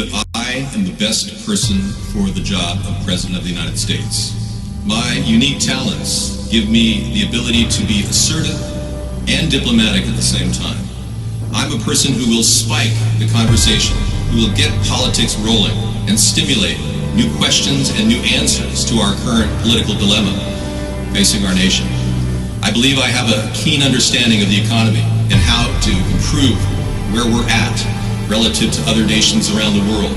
that I am the best person for the job of President of the United States. My unique talents give me the ability to be assertive and diplomatic at the same time. I'm a person who will spike the conversation, who will get politics rolling and stimulate new questions and new answers to our current political dilemma facing our nation. I believe I have a keen understanding of the economy and how to improve where we're at relative to other nations around the world.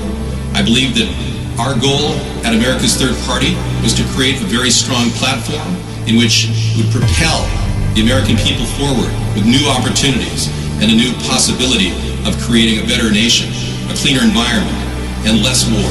I believe that our goal at America's Third Party was to create a very strong platform in which would propel the American people forward with new opportunities and a new possibility of creating a better nation, a cleaner environment, and less war.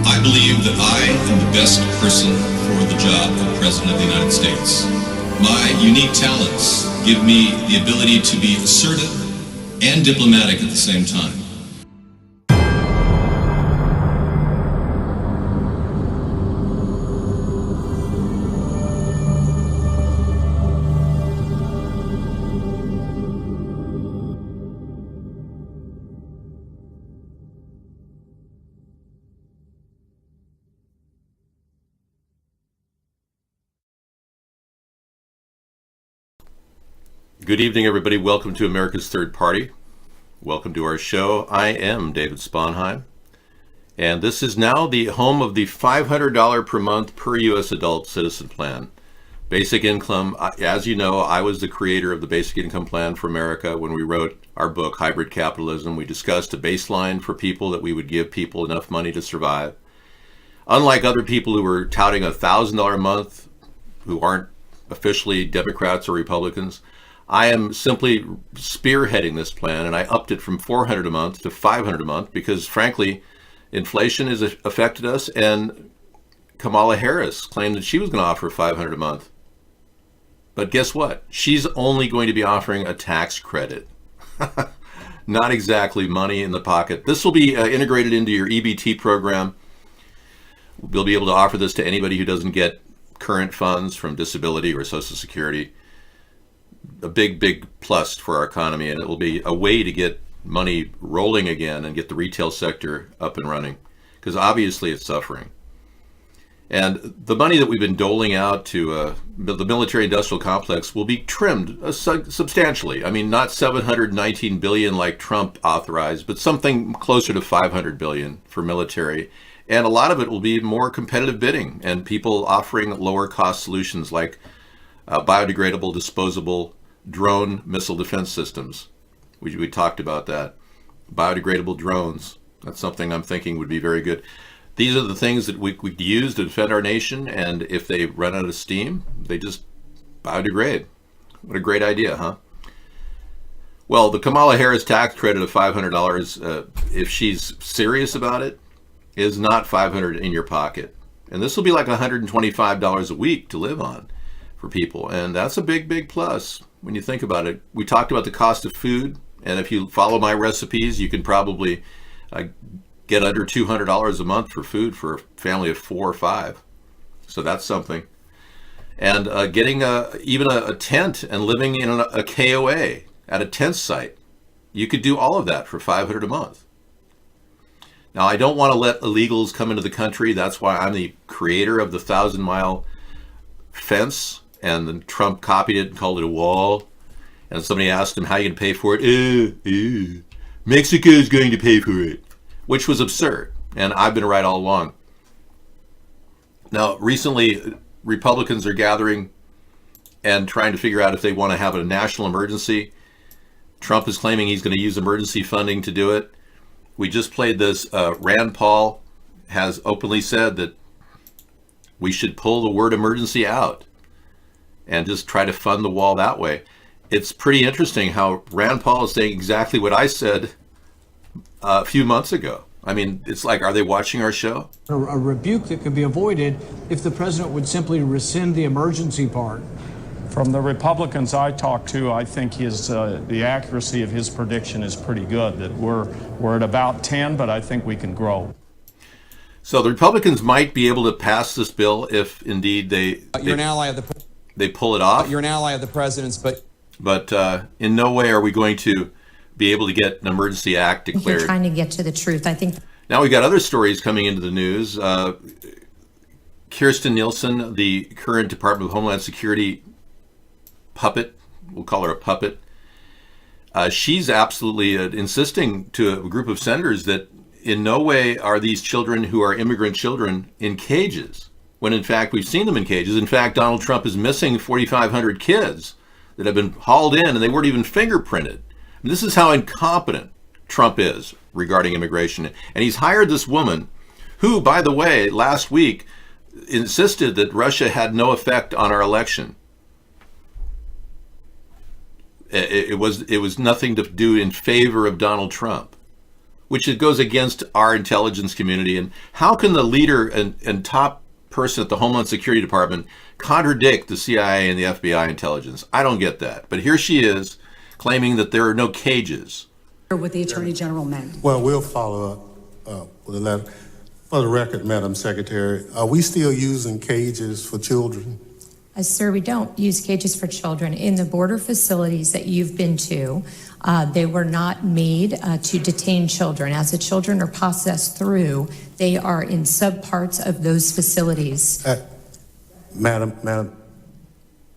I believe that I am the best person for the job of President of the United States. My unique talents give me the ability to be assertive and diplomatic at the same time. Good evening, everybody. Welcome to America's Third Party. Welcome to our show. I am David Sponheim, and this is now the home of the $500 per month per U.S. adult citizen plan. Basic income, as you know, I was the creator of the Basic Income Plan for America when we wrote our book, Hybrid Capitalism. We discussed a baseline for people that we would give people enough money to survive. Unlike other people who were touting $1,000 a month, who aren't officially Democrats or Republicans, I am simply spearheading this plan, and I upped it from $400 a month to $500 a month because, frankly, inflation has affected us, and Kamala Harris claimed that she was going to offer $500 a month. But guess what? She's only going to be offering a tax credit. Not exactly money in the pocket. This will be integrated into your EBT program. We'll be able to offer this to anybody who doesn't get current funds from disability or Social Security. A big plus for our economy, and it will be a way to get money rolling again and get the retail sector up and running, because obviously it's suffering. And the money that we've been doling out to the military industrial complex will be trimmed substantially. I mean, not $719 billion like Trump authorized, but something closer to $500 billion for military. And a lot of it will be more competitive bidding and people offering lower cost solutions like biodegradable, disposable drone missile defense systems. We talked about that. Biodegradable drones. That's something I'm thinking would be very good. These are the things that we could use to defend our nation, and if they run out of steam, they just biodegrade. What a great idea, huh? Well, the Kamala Harris tax credit of $500, if she's serious about it, is not $500 in your pocket. And this will be like $125 a week to live on for people. And that's a big plus when you think about it. We talked about the cost of food, and if you follow my recipes, you can probably get under $200 a month for food for a family of 4 or 5. So that's something. And getting even a tent and living in a KOA at a tent site, you could do all of that for $500 a month. Now, I don't want to let illegals come into the country. That's why I'm the creator of the 1,000-mile fence, and then Trump copied it and called it a wall. And somebody asked him, how are you going to pay for it? Mexico is going to pay for it, which was absurd. And I've been right all along. Now, recently, Republicans are gathering and trying to figure out if they want to have a national emergency. Trump is claiming he's going to use emergency funding to do it. We just played this. Rand Paul has openly said that we should pull the word emergency out and just try to fund the wall that way. It's pretty interesting how Rand Paul is saying exactly what I said a few months ago. I mean, it's like, are they watching our show? A rebuke that could be avoided if the president would simply rescind the emergency part. From the Republicans I talked to, I think the accuracy of his prediction is pretty good, that we're at about 10, but I think we can grow. So the Republicans might be able to pass this bill if indeed You're an ally of the they pull it off. You're an ally of the president's, But in no way are we going to be able to get an emergency act declared. You're trying to get to the truth. I think. Now we've got other stories coming into the news. Kirstjen Nielsen, the current Department of Homeland Security puppet, we'll call her a puppet, she's absolutely insisting to a group of senators that in no way are these children who are immigrant children in cages, when in fact we've seen them in cages. In fact, Donald Trump is missing 4,500 kids that have been hauled in and they weren't even fingerprinted. And this is how incompetent Trump is regarding immigration. And he's hired this woman who, by the way, last week insisted that Russia had no effect on our election. It was nothing to do in favor of Donald Trump, which it goes against our intelligence community. And how can the leader and top person at the Homeland Security Department contradict the CIA and the FBI intelligence? I don't get that. But here she is claiming that there are no cages. What the Attorney General meant. Well, we'll follow up with a letter. For the record, Madam Secretary, are we still using cages for children? Sir, we don't use cages for children. In the border facilities that you've been to, they were not made to detain children. As the children are processed through, they are in subparts of those facilities. Madam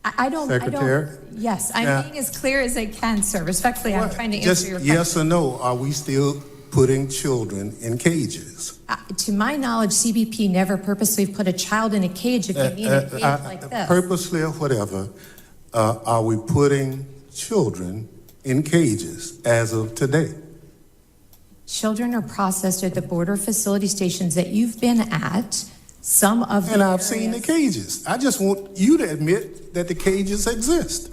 I don't. Secretary? Yes, I'm being as clear as I can, sir. Respectfully, I'm trying to answer your question. Yes or no, are we still putting children in cages? To my knowledge, CBP never purposely put a child in a cage if you mean a cage like this. Purposely or whatever, are we putting children in cages as of today? Children are processed at the border facility stations that you've been at. Some of them. And I've seen the cages. I just want you to admit that the cages exist.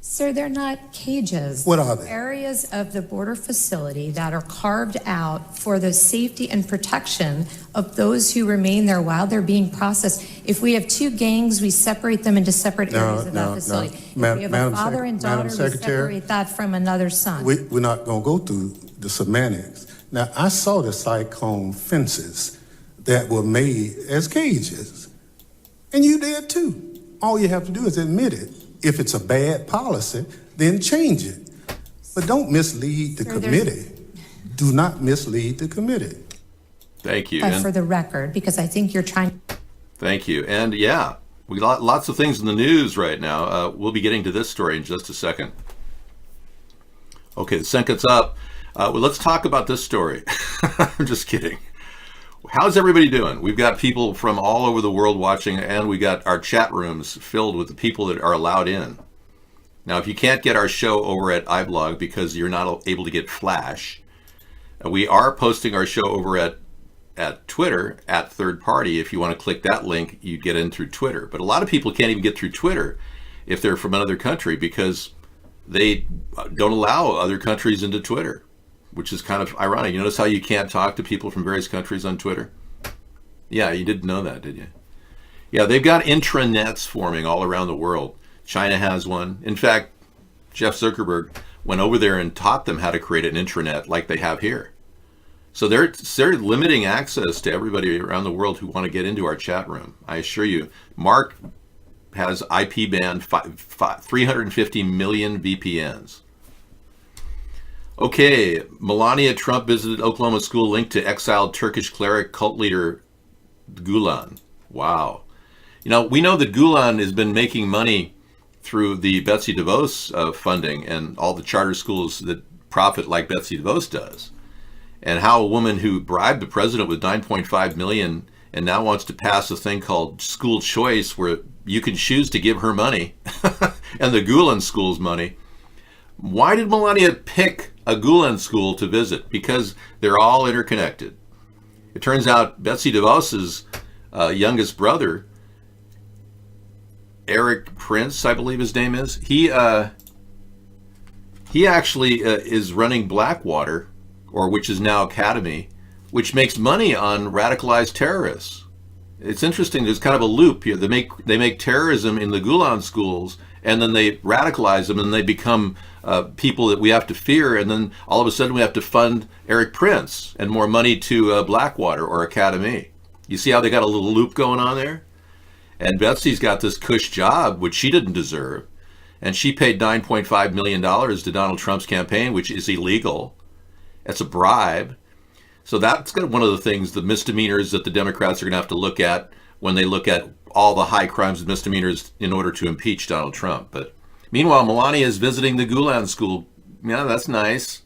Sir, they're not cages. What are they? Areas of the border facility that are carved out for the safety and protection of those who remain there while they're being processed. If we have two gangs, we separate them into separate areas of that facility. If we have a father and daughter, we separate that from another son. We're not going to go through the semantics. Now, I saw the cyclone fences that were made as cages. And you did too. All you have to do is admit it. If it's a bad policy, then change it. But don't mislead the committee. Do not mislead the committee. Thank you. For the record, because I think you're trying. Thank you. And yeah, we got lots of things in the news right now. We'll be getting to this story in just a second. Okay, the sun gets up. Well, let's talk about this story. I'm just kidding. How's everybody doing? We've got people from all over the world watching, and we got our chat rooms filled with the people that are allowed in. Now, if you can't get our show over at iBlog because you're not able to get Flash, we are posting our show over at Twitter, at Third Party. If you want to click that link, you get in through Twitter. But a lot of people can't even get through Twitter if they're from another country because they don't allow other countries into Twitter, which is kind of ironic. You notice how you can't talk to people from various countries on Twitter? Yeah, you didn't know that, did you? Yeah, they've got intranets forming all around the world. China has one. In fact, Jeff Zuckerberg went over there and taught them how to create an intranet like they have here. So they're limiting access to everybody around the world who want to get into our chat room. I assure you, Mark has IP banned 350 million VPNs. Okay, Melania Trump visited Oklahoma school linked to exiled Turkish cleric cult leader Gulen. Wow. You know, we know that Gulen has been making money through the Betsy DeVos funding and all the charter schools that profit like Betsy DeVos does. And how a woman who bribed the president with $9.5 million and now wants to pass a thing called school choice where you can choose to give her money and the Gulen school's money. Why did Melania pick a Gulen school to visit? Because they're all interconnected. It turns out Betsy DeVos's youngest brother, Eric Prince, I believe his name is, he actually is running Blackwater, or which is now Academy, which makes money on radicalized terrorists. It's interesting. There's kind of a loop here. They make terrorism in the Gulen schools, and then they radicalize them, and they become people that we have to fear. And then all of a sudden, we have to fund Eric Prince and more money to Blackwater or Academy. You see how they got a little loop going on there? And Betsy's got this cush job, which she didn't deserve, and she paid $9.5 million to Donald Trump's campaign, which is illegal. It's a bribe. So that's one of the things, the misdemeanors that the Democrats are going to have to look at when they look at all the high crimes and misdemeanors in order to impeach Donald Trump. But meanwhile, Melania is visiting the Gulen school. Yeah, that's nice.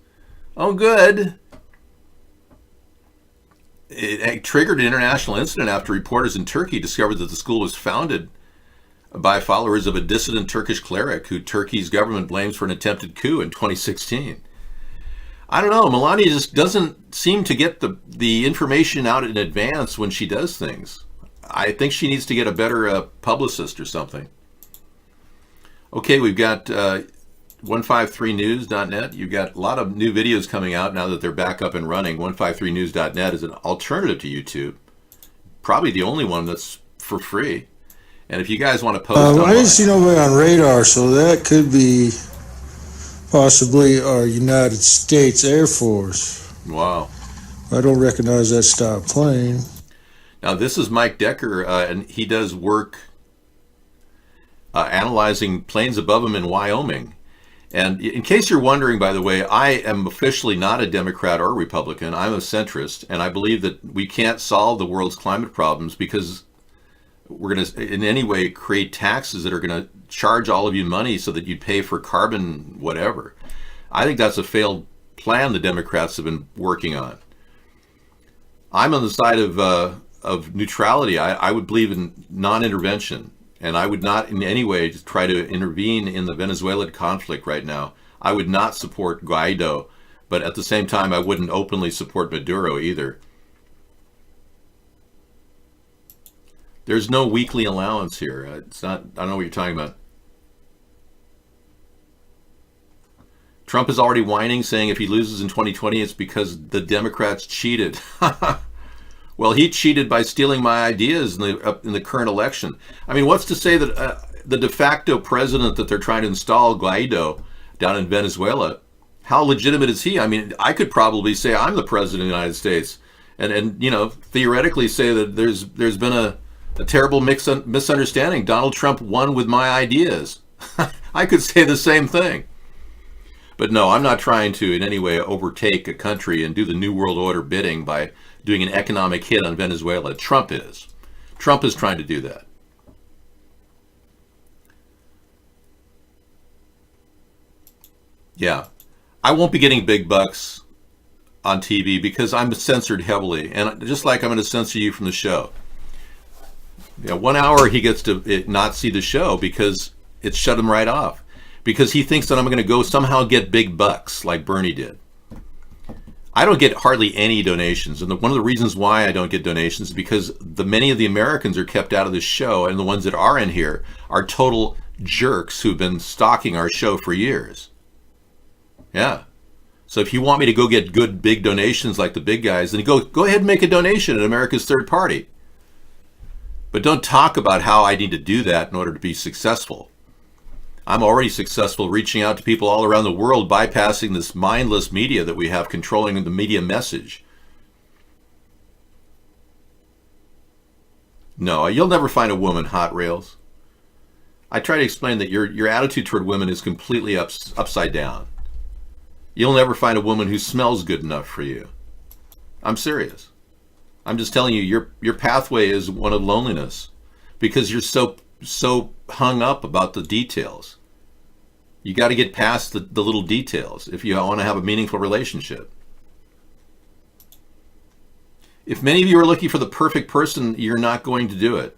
Oh, good. It triggered an international incident after reporters in Turkey discovered that the school was founded by followers of a dissident Turkish cleric who Turkey's government blames for an attempted coup in 2016. I don't know. Melania just doesn't seem to get the information out in advance when she does things. I think she needs to get a better publicist or something. Okay, we've got 153news.net. You've got a lot of new videos coming out now that they're back up and running. 153news.net is an alternative to YouTube. Probably the only one that's for free. And if you guys want to post I didn't see nobody on radar, so that could be possibly our United States Air Force. Wow. I don't recognize that style plane. Now, this is Mike Decker, and he does work analyzing planes above him in Wyoming. And in case you're wondering, by the way, I am officially not a Democrat or Republican. I'm a centrist, and I believe that we can't solve the world's climate problems because we're going to, in any way, create taxes that are going to charge all of you money so that you pay for carbon whatever. I think that's a failed plan the Democrats have been working on. I'm on the side of neutrality. I would believe in non-intervention, and I would not in any way try to intervene in the Venezuelan conflict right now. I would not support Guaido, but at the same time, I wouldn't openly support Maduro either. There's no weekly allowance here. It's not, I don't know what you're talking about. Trump is already whining, saying if he loses in 2020, it's because the Democrats cheated. Well, he cheated by stealing my ideas in the current election. I mean, what's to say that the de facto president that they're trying to install, Guaido, down in Venezuela, how legitimate is he? I mean, I could probably say I'm the president of the United States, and you know, theoretically say that there's been a terrible misunderstanding. Donald Trump won with my ideas. I could say the same thing. But no, I'm not trying to in any way overtake a country and do the New World Order bidding by doing an economic hit on Venezuela. Trump is. Trump is trying to do that. Yeah. I won't be getting big bucks on TV because I'm censored heavily. And just like I'm going to censor you from the show. Yeah, 1 hour he gets to not see the show because it's shut him right off. Because he thinks that I'm going to go somehow get big bucks like Bernie did. I don't get hardly any donations. And one of the reasons why I don't get donations is because many of the Americans are kept out of this show, and the ones that are in here are total jerks who've been stalking our show for years. Yeah. So if you want me to go get good big donations like the big guys, then go ahead and make a donation at America's Third Party. But don't talk about how I need to do that in order to be successful. I'm already successful reaching out to people all around the world, bypassing this mindless media that we have controlling the media message. No, you'll never find a woman, Hot Rails. I try to explain that your attitude toward women is completely upside down. You'll never find a woman who smells good enough for you. I'm serious. I'm just telling you, your pathway is one of loneliness because you're so hung up about the details. You got to get past the little details if you want to have a meaningful relationship. If many of you are looking for the perfect person, you're not going to do it.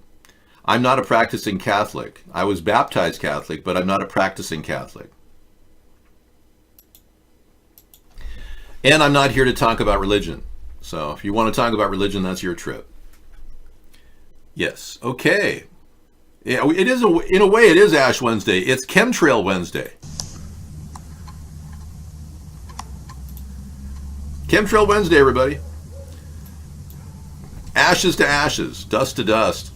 I'm not a practicing Catholic. I was baptized Catholic, but I'm not a practicing Catholic. And I'm not here to talk about religion. So if you want to talk about religion, that's your trip. Yes. Okay. Yeah, it is in a way it is Ash Wednesday. It's Chemtrail Wednesday. Chemtrail Wednesday, everybody. Ashes to ashes, dust to dust.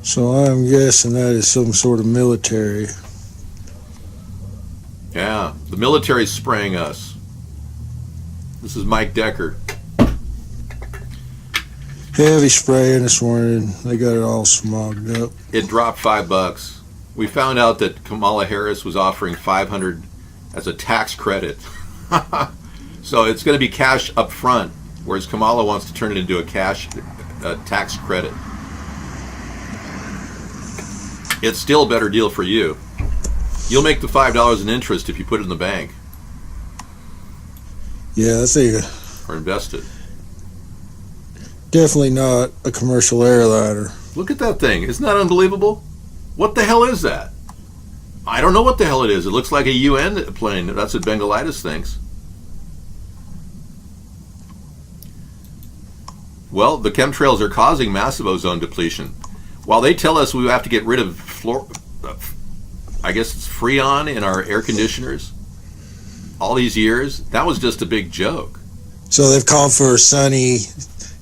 So I'm guessing that is some sort of military. Yeah, the military's spraying us. This is Mike Decker. Heavy spraying this morning. They got it all smogged up. It dropped $5. We found out that Kamala Harris was offering $500 as a tax credit. So it's going to be cash up front, whereas Kamala wants to turn it into a tax credit. It's still a better deal for you. You'll make the $5 in interest if you put it in the bank. Yeah, I think or invest it. Definitely not a commercial airliner. Look at that thing. Isn't that unbelievable? What the hell is that? I don't know what the hell it is. It looks like a UN plane. That's what Bengalitis thinks. Well, the chemtrails are causing massive ozone depletion. While they tell us we have to get rid of I guess it's Freon in our air conditioners all these years, that was just a big joke. So they've called for sunny,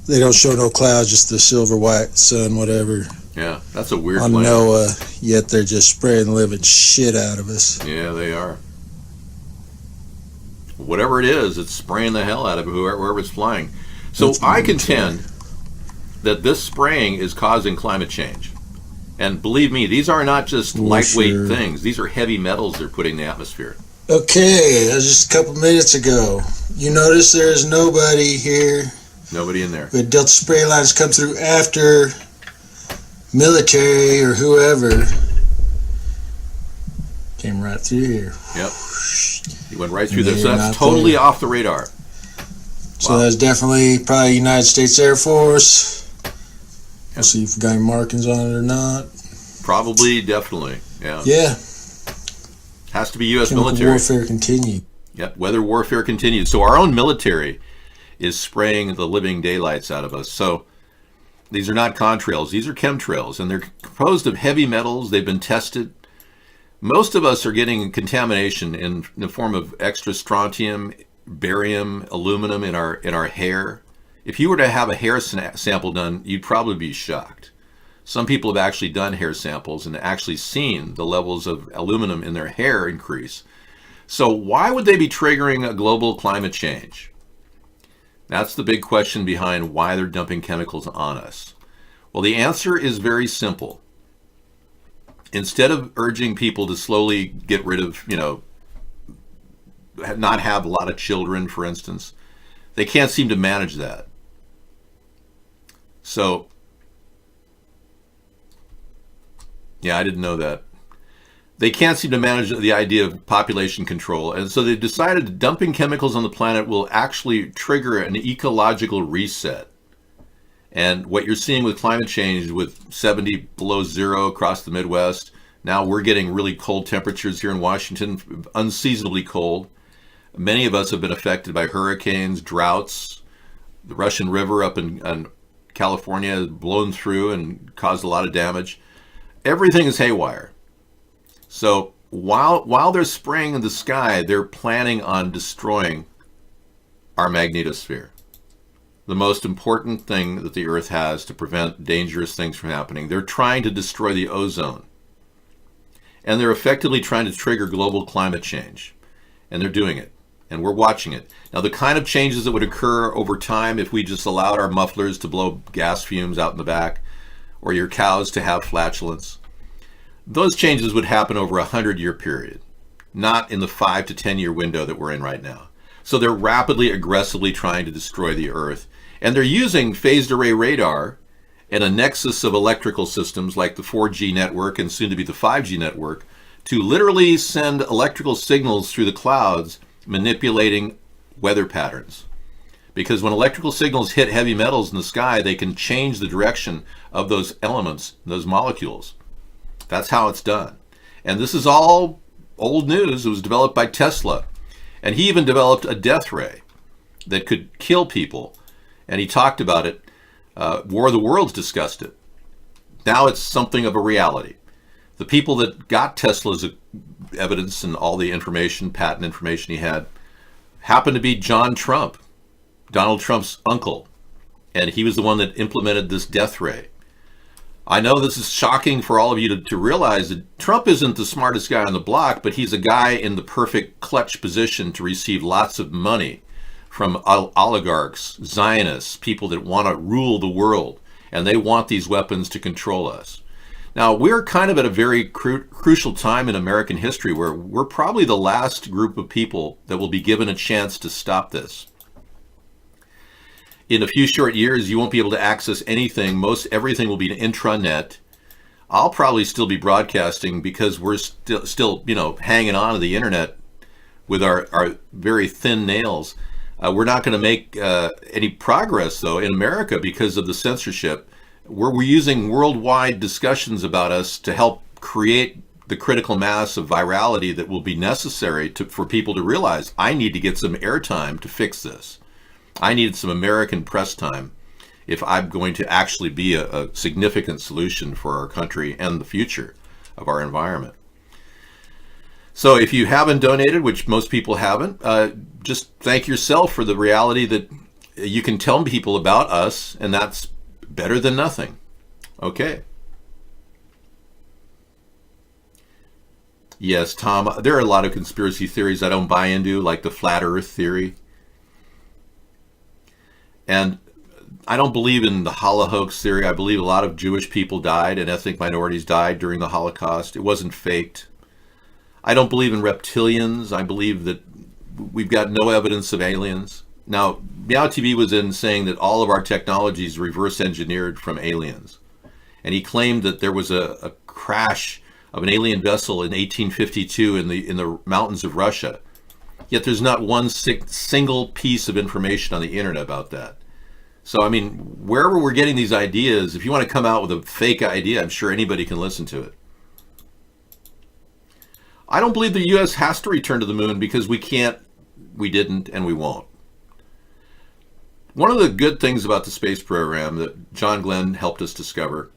they don't show no clouds, just the silver white sun, whatever. Yeah, that's a weird on plan. NOAA, yet they're just spraying the living shit out of us. Yeah, they are. Whatever it is, it's spraying the hell out of wherever it's flying. So I contend that this spraying is causing climate change. And believe me, these are not just lightweight things. These are heavy metals they're putting in the atmosphere. Okay, that was just a couple minutes ago. You notice there's nobody here. Nobody in there. But Delta spray lines come through after military or whoever. Came right through here. Yep. He went right through there. So that's totally off the radar. So that's definitely probably United States Air Force. We'll see if we got any markings on it or not. Probably, definitely. Yeah. Yeah. Has to be U.S. Chemical military. warfare continued. Yep. Weather warfare continues. So our own military is spraying the living daylights out of us. So these are not contrails. These are chemtrails, and they're composed of heavy metals. They've been tested. Most of us are getting contamination in the form of extra strontium, barium, aluminum in our hair. If you were to have a hair sample done, you'd probably be shocked. Some people have actually done hair samples and actually seen the levels of aluminum in their hair increase. So why would they be triggering a global climate change? That's the big question behind why they're dumping chemicals on us. Well, the answer is very simple. Instead of urging people to slowly get rid of, not have a lot of children, for instance, they can't seem to manage that. So, yeah, I didn't know that. They can't seem to manage the idea of population control, and so they've decided that dumping chemicals on the planet will actually trigger an ecological reset. And what you're seeing with climate change, with 70 below zero across the Midwest, now we're getting really cold temperatures here in Washington, unseasonably cold. Many of us have been affected by hurricanes, droughts. The Russian River up in California has blown through and caused a lot of damage. Everything is haywire. So while they're spraying in the sky, they're planning on destroying our magnetosphere. The most important thing that the Earth has to prevent dangerous things from happening. They're trying to destroy the ozone. And they're effectively trying to trigger global climate change. And they're doing it. And we're watching it. Now, the kind of changes that would occur over time if we just allowed our mufflers to blow gas fumes out in the back, or your cows to have flatulence, those changes would happen over a 100-year period, not in the 5 to 10-year window that we're in right now. So they're rapidly, aggressively trying to destroy the Earth. And they're using phased array radar and a nexus of electrical systems like the 4G network and soon to be the 5G network to literally send electrical signals through the clouds, manipulating weather patterns. Because when electrical signals hit heavy metals in the sky, they can change the direction of those elements, those molecules. That's how it's done. And this is all old news. It was developed by Tesla. And he even developed a death ray that could kill people. And he talked about it. War of the Worlds discussed it. Now it's something of a reality. The people that got Tesla's evidence and all the information, patent information he had, happened to be John Trump, Donald Trump's uncle. And he was the one that implemented this death ray. I know this is shocking for all of you to realize that Trump isn't the smartest guy on the block, but he's a guy in the perfect clutch position to receive lots of money from oligarchs, Zionists, people that want to rule the world, and they want these weapons to control us. Now, we're kind of at a very crucial time in American history where we're probably the last group of people that will be given a chance to stop this. In a few short years, you won't be able to access anything. Most everything will be an intranet. I'll probably still be broadcasting because we're still hanging on to the internet with our very thin nails. We're not going to make any progress, though, in America because of the censorship. We're using worldwide discussions about us to help create the critical mass of virality that will be necessary for people to realize, I need to get some airtime to fix this. I need some American press time if I'm going to actually be a significant solution for our country and the future of our environment. So if you haven't donated, which most people haven't, just thank yourself for the reality that you can tell people about us, and that's better than nothing. Okay. Yes, Tom, there are a lot of conspiracy theories I don't buy into, like the flat earth theory. And I don't believe in the Holocaust theory. I believe a lot of Jewish people died and ethnic minorities died during the Holocaust. It wasn't faked. I don't believe in reptilians. I believe that we've got no evidence of aliens. Now, Meow TV was in saying that all of our technology is reverse engineered from aliens. And he claimed that there was a crash of an alien vessel in 1852 in the mountains of Russia. Yet there's not one single piece of information on the internet about that. So, I mean, wherever we're getting these ideas, if you want to come out with a fake idea, I'm sure anybody can listen to it. I don't believe the U.S. has to return to the moon because we can't, we didn't, and we won't. One of the good things about the space program that John Glenn helped us discover.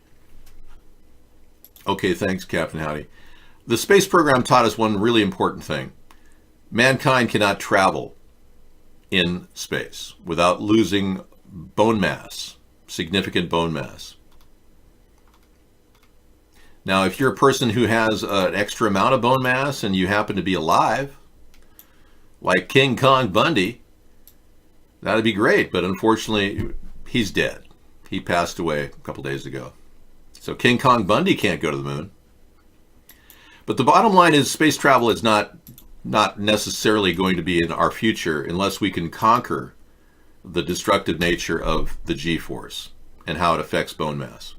Okay, thanks, Captain Howdy. The space program taught us one really important thing. Mankind cannot travel in space without losing bone mass, significant bone mass. Now, if you're a person who has an extra amount of bone mass and you happen to be alive, like King Kong Bundy, that'd be great. But unfortunately, he's dead. He passed away a couple days ago. So King Kong Bundy can't go to the moon. But the bottom line is space travel is not necessarily going to be in our future unless we can conquer the destructive nature of the G-force and how it affects bone mass.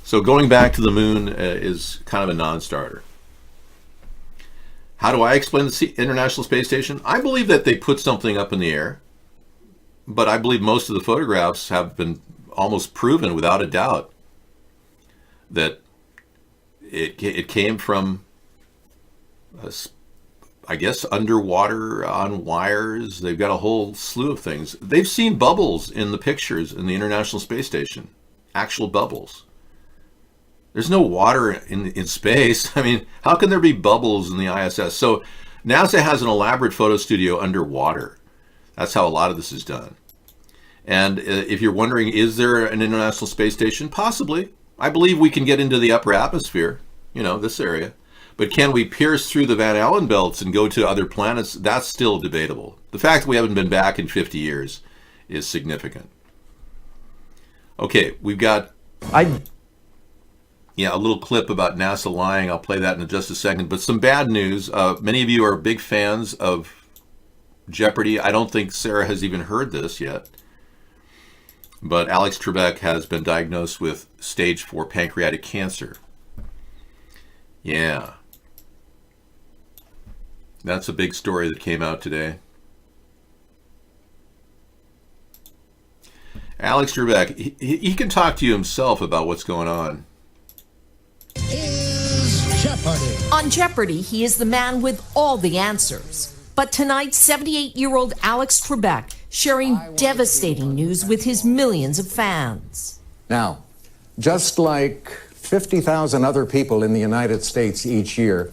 So going back to the moon is kind of a non-starter. How do I explain the International Space Station? I believe that they put something up in the air, but I believe most of the photographs have been almost proven without a doubt that it came from I guess underwater on wires. They've got a whole slew of things. They've seen bubbles in the pictures in the International Space Station, actual bubbles. There's no water in space. I mean, how can there be bubbles in the ISS? So NASA has an elaborate photo studio underwater. That's how a lot of this is done. And if you're wondering, is there an International Space Station? Possibly. I believe we can get into the upper atmosphere, this area. But can we pierce through the Van Allen belts and go to other planets? That's still debatable. The fact that we haven't been back in 50 years is significant. Okay, we've got... a little clip about NASA lying. I'll play that in just a second. But some bad news. Many of you are big fans of Jeopardy. I don't think Sarah has even heard this yet. But Alex Trebek has been diagnosed with stage 4 pancreatic cancer. Yeah. That's a big story that came out today. Alex Trebek, he can talk to you himself about what's going on. On Jeopardy, he is the man with all the answers. But tonight, 78-year-old Alex Trebek sharing devastating news with his millions of fans. Now, just like 50,000 other people in the United States each year,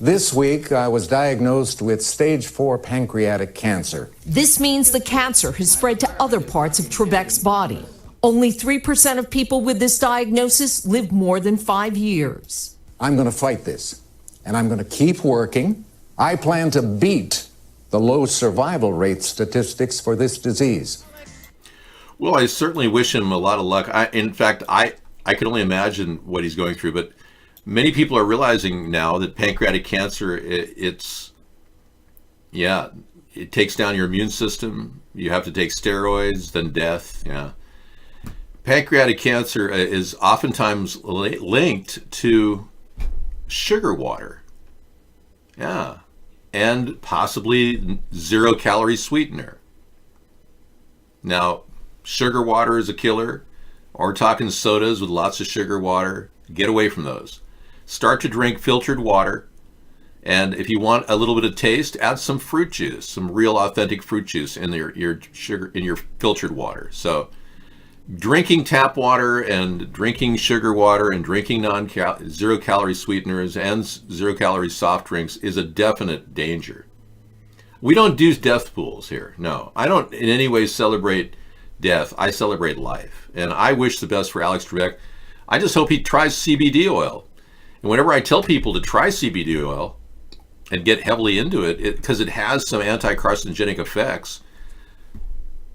this week I was diagnosed with stage 4 pancreatic cancer. This means the cancer has spread to other parts of Trebek's body. Only 3% of people with this diagnosis live more than 5 years. I'm going to fight this, and I'm going to keep working. I plan to beat the low survival rate statistics for this disease. Well, I certainly wish him a lot of luck. In fact, I can only imagine what he's going through, but many people are realizing now that pancreatic cancer, it takes down your immune system. You have to take steroids, then death. Yeah. Pancreatic cancer is oftentimes linked to sugar water. Yeah. And possibly 0-calorie sweetener. Now, sugar water is a killer. Or we're talking sodas with lots of sugar water. Get away from those. Start to drink filtered water. And if you want a little bit of taste, add some fruit juice, some real authentic fruit juice in your sugar, in your filtered water. So drinking tap water and drinking sugar water and drinking zero-calorie sweeteners and zero-calorie soft drinks is a definite danger. We don't do death pools here. No, I don't in any way celebrate death. I celebrate life. And I wish the best for Alex Trebek. I just hope he tries CBD oil. And whenever I tell people to try CBD oil and get heavily into it, because it has some anti-carcinogenic effects,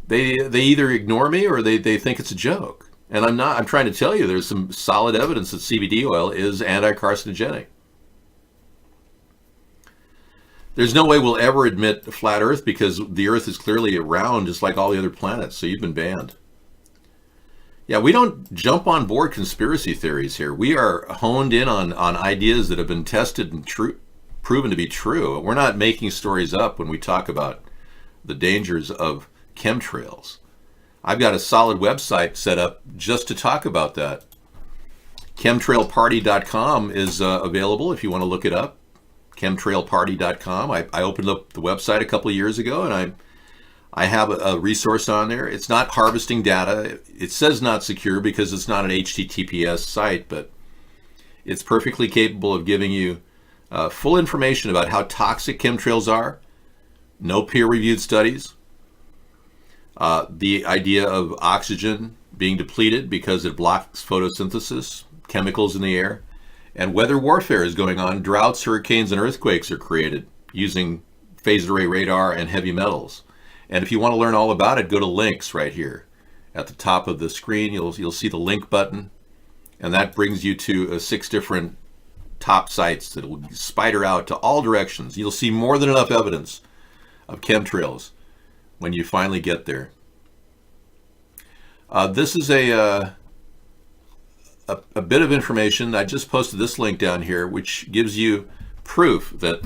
they either ignore me or they think it's a joke. And I'm trying to tell you there's some solid evidence that CBD oil is anti-carcinogenic. There's no way we'll ever admit flat Earth because the Earth is clearly round just like all the other planets, so you've been banned. Yeah, we don't jump on board conspiracy theories here. We are honed in on ideas that have been tested and proven to be true. We're not making stories up when we talk about the dangers of chemtrails. I've got a solid website set up just to talk about that. Chemtrailparty.com is available if you want to look it up. Chemtrailparty.com. I opened up the website a couple of years ago, and I have a resource on there. It's not harvesting data. It says not secure because it's not an HTTPS site, but it's perfectly capable of giving you full information about how toxic chemtrails are, no peer-reviewed studies, the idea of oxygen being depleted because it blocks photosynthesis, chemicals in the air, and weather warfare is going on. Droughts, hurricanes, and earthquakes are created using phased array radar and heavy metals. And if you want to learn all about it, go to links right here. At the top of the screen, you'll see the link button, and that brings you to 6 different top sites that will spider out to all directions. You'll see more than enough evidence of chemtrails when you finally get there. This is a bit of information. I just posted this link down here, which gives you proof that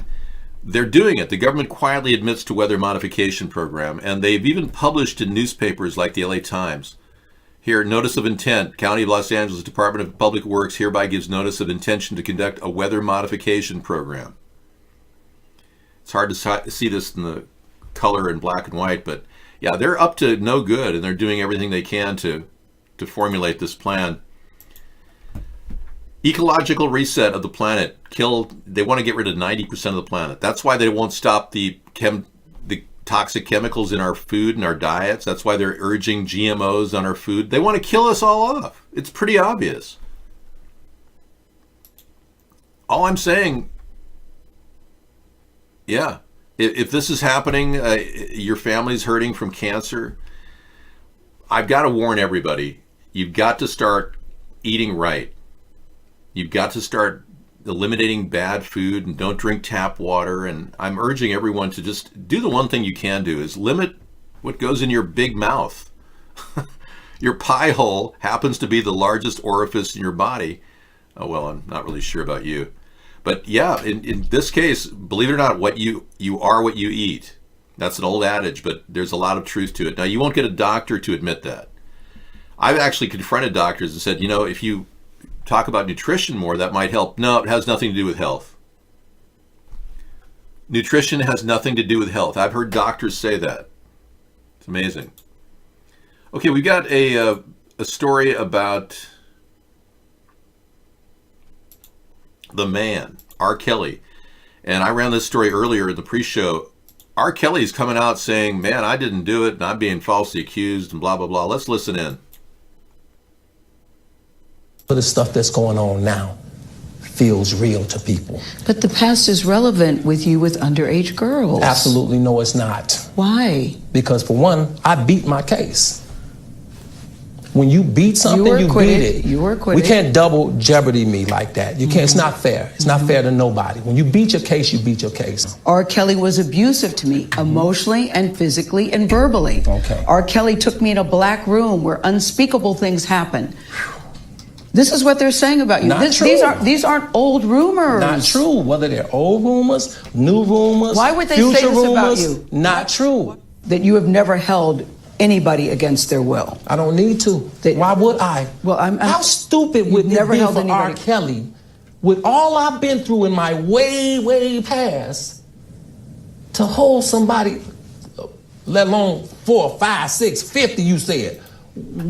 they're doing it. The government quietly admits to weather modification program, and they've even published in newspapers like the LA Times. Here, notice of intent. County of Los Angeles Department of Public Works hereby gives notice of intention to conduct a weather modification program. It's hard to see this in the color in black and white, but yeah, they're up to no good, and they're doing everything they can to formulate this plan. Ecological reset of the planet. They want to get rid of 90% of the planet. That's why they won't stop the toxic chemicals in our food and our diets. That's why they're urging GMOs on our food. They want to kill us all off. It's pretty obvious. All I'm saying, yeah, if this is happening, your family's hurting from cancer, I've got to warn everybody, you've got to start eating right. You've got to start eliminating bad food and don't drink tap water. And I'm urging everyone to just do the one thing you can do, is limit what goes in your big mouth. Your pie hole happens to be the largest orifice in your body. Oh, well, I'm not really sure about you. But yeah, in this case, believe it or not, you are what you eat. That's an old adage, but there's a lot of truth to it. Now, you won't get a doctor to admit that. I've actually confronted doctors and said, if you talk about nutrition more, that might help. No, it has nothing to do with health. Nutrition has nothing to do with health. I've heard doctors say that. It's amazing. Okay, we got a story about the man, R. Kelly. And I ran this story earlier in the pre-show. R. Kelly's coming out saying, man, I didn't do it, and I'm being falsely accused, and blah, blah, blah. Let's listen in. For the stuff that's going on now feels real to people. But the past is relevant with you with underage girls. Absolutely no, it's not. Why? Because for one, I beat my case. When you beat something, you beat it. You were acquitted. We can't double jeopardy me like that. You can't. It's not fair. It's not fair to nobody. When you beat your case, you beat your case. R. Kelly was abusive to me, emotionally and physically and verbally. Okay. R. Kelly took me in a black room where unspeakable things happened. This is what they're saying about you. Not true. These aren't old rumors. Not true. Whether they're old rumors, new rumors, Why would they future say this rumors, about you? Not true. That you have never held anybody against their will. I don't need to. Why would I? Well, How stupid would it be for R. Kelly, with all I've been through in my way, way past, to hold somebody, let alone 4, 5, 6, 50, you said.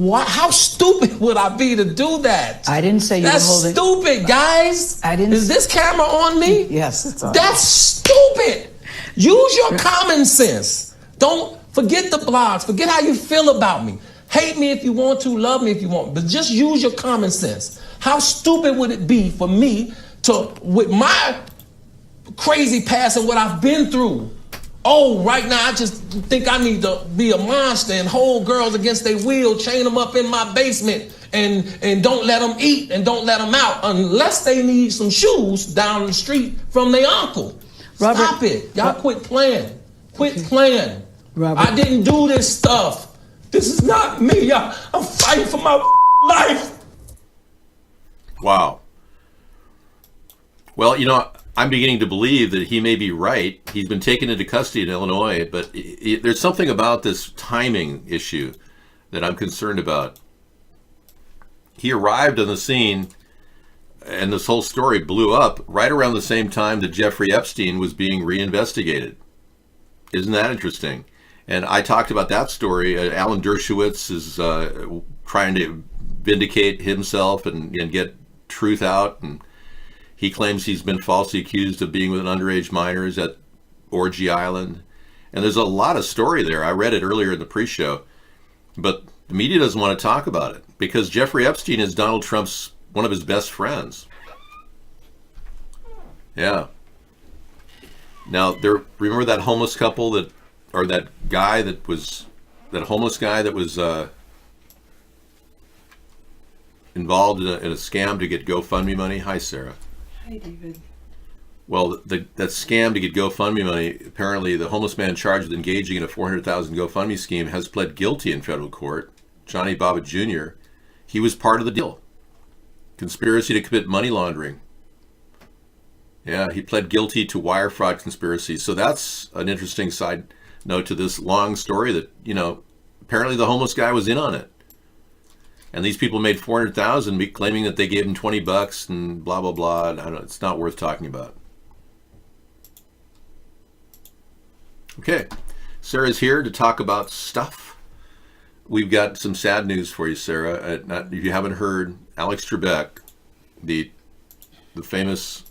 How stupid would I be to do that? I didn't say you were holding. That's stupid, guys. I didn't. Is this camera on me? Yes, it's on. That's stupid. Use your common sense. Don't forget the blogs. Forget how you feel about me. Hate me if you want to, love me if you want, but just use your common sense. How stupid would it be for me to, with my crazy past and what I've been through, right now I just think I need to be a monster and hold girls against their will, chain them up in my basement, and don't let them eat and don't let them out unless they need some shoes down the street from their uncle. Robert, stop it. Y'all quit playing. Quit playing. Robert. I didn't do this stuff. This is not me. I'm fighting for my life. Wow. Well, I'm beginning to believe that he may be right. He's been taken into custody in Illinois, but there's something about this timing issue that I'm concerned about. He arrived on the scene, and this whole story blew up right around the same time that Jeffrey Epstein was being reinvestigated. Isn't that interesting? And I talked about that story. Alan Dershowitz is trying to vindicate himself and get truth out, and he claims he's been falsely accused of being with underage minors at Orgy Island. And there's a lot of story there. I read it earlier in the pre-show. But the media doesn't want to talk about it because Jeffrey Epstein is Donald Trump's one of his best friends. Yeah. Now, remember that homeless couple that homeless guy that was involved in a scam to get GoFundMe money? Hi, Sarah. Hi, David. Well, that scam to get GoFundMe money, apparently the homeless man charged with engaging in a $400,000 GoFundMe scheme has pled guilty in federal court. Johnny Bobbitt Jr., he was part of the deal. Conspiracy to commit money laundering. Yeah, he pled guilty to wire fraud conspiracy. So that's an interesting side note to this long story that, apparently the homeless guy was in on it. And these people made $400,000 claiming that they gave him $20 and blah, blah, blah. I don't know, it's not worth talking about. Okay, Sarah's here to talk about stuff. We've got some sad news for you, Sarah. If you haven't heard, Alex Trebek, the famous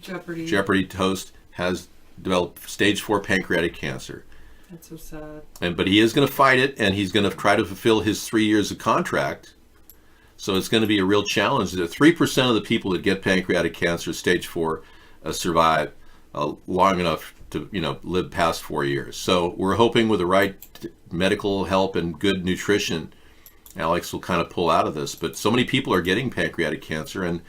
Jeopardy host, has developed stage 4 pancreatic cancer. That's so sad. But he is going to fight it, and he's going to try to fulfill his 3 years of contract. So it's going to be a real challenge. 3% of the people that get pancreatic cancer stage 4 survive long enough to live past 4 years. So we're hoping with the right medical help and good nutrition, Alex will kind of pull out of this. But so many people are getting pancreatic cancer, and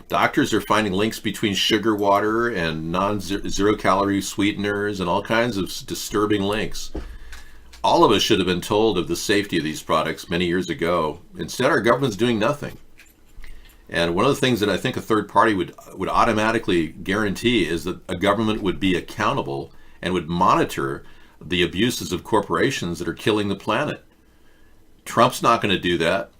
Doctors are finding links between sugar water and zero-calorie sweeteners and all kinds of disturbing links. All of us should have been told of the safety of these products many years ago. Instead, our government's doing nothing. And one of the things that I think a third party would automatically guarantee is that a government would be accountable and would monitor the abuses of corporations that are killing the planet. Trump's not going to do that.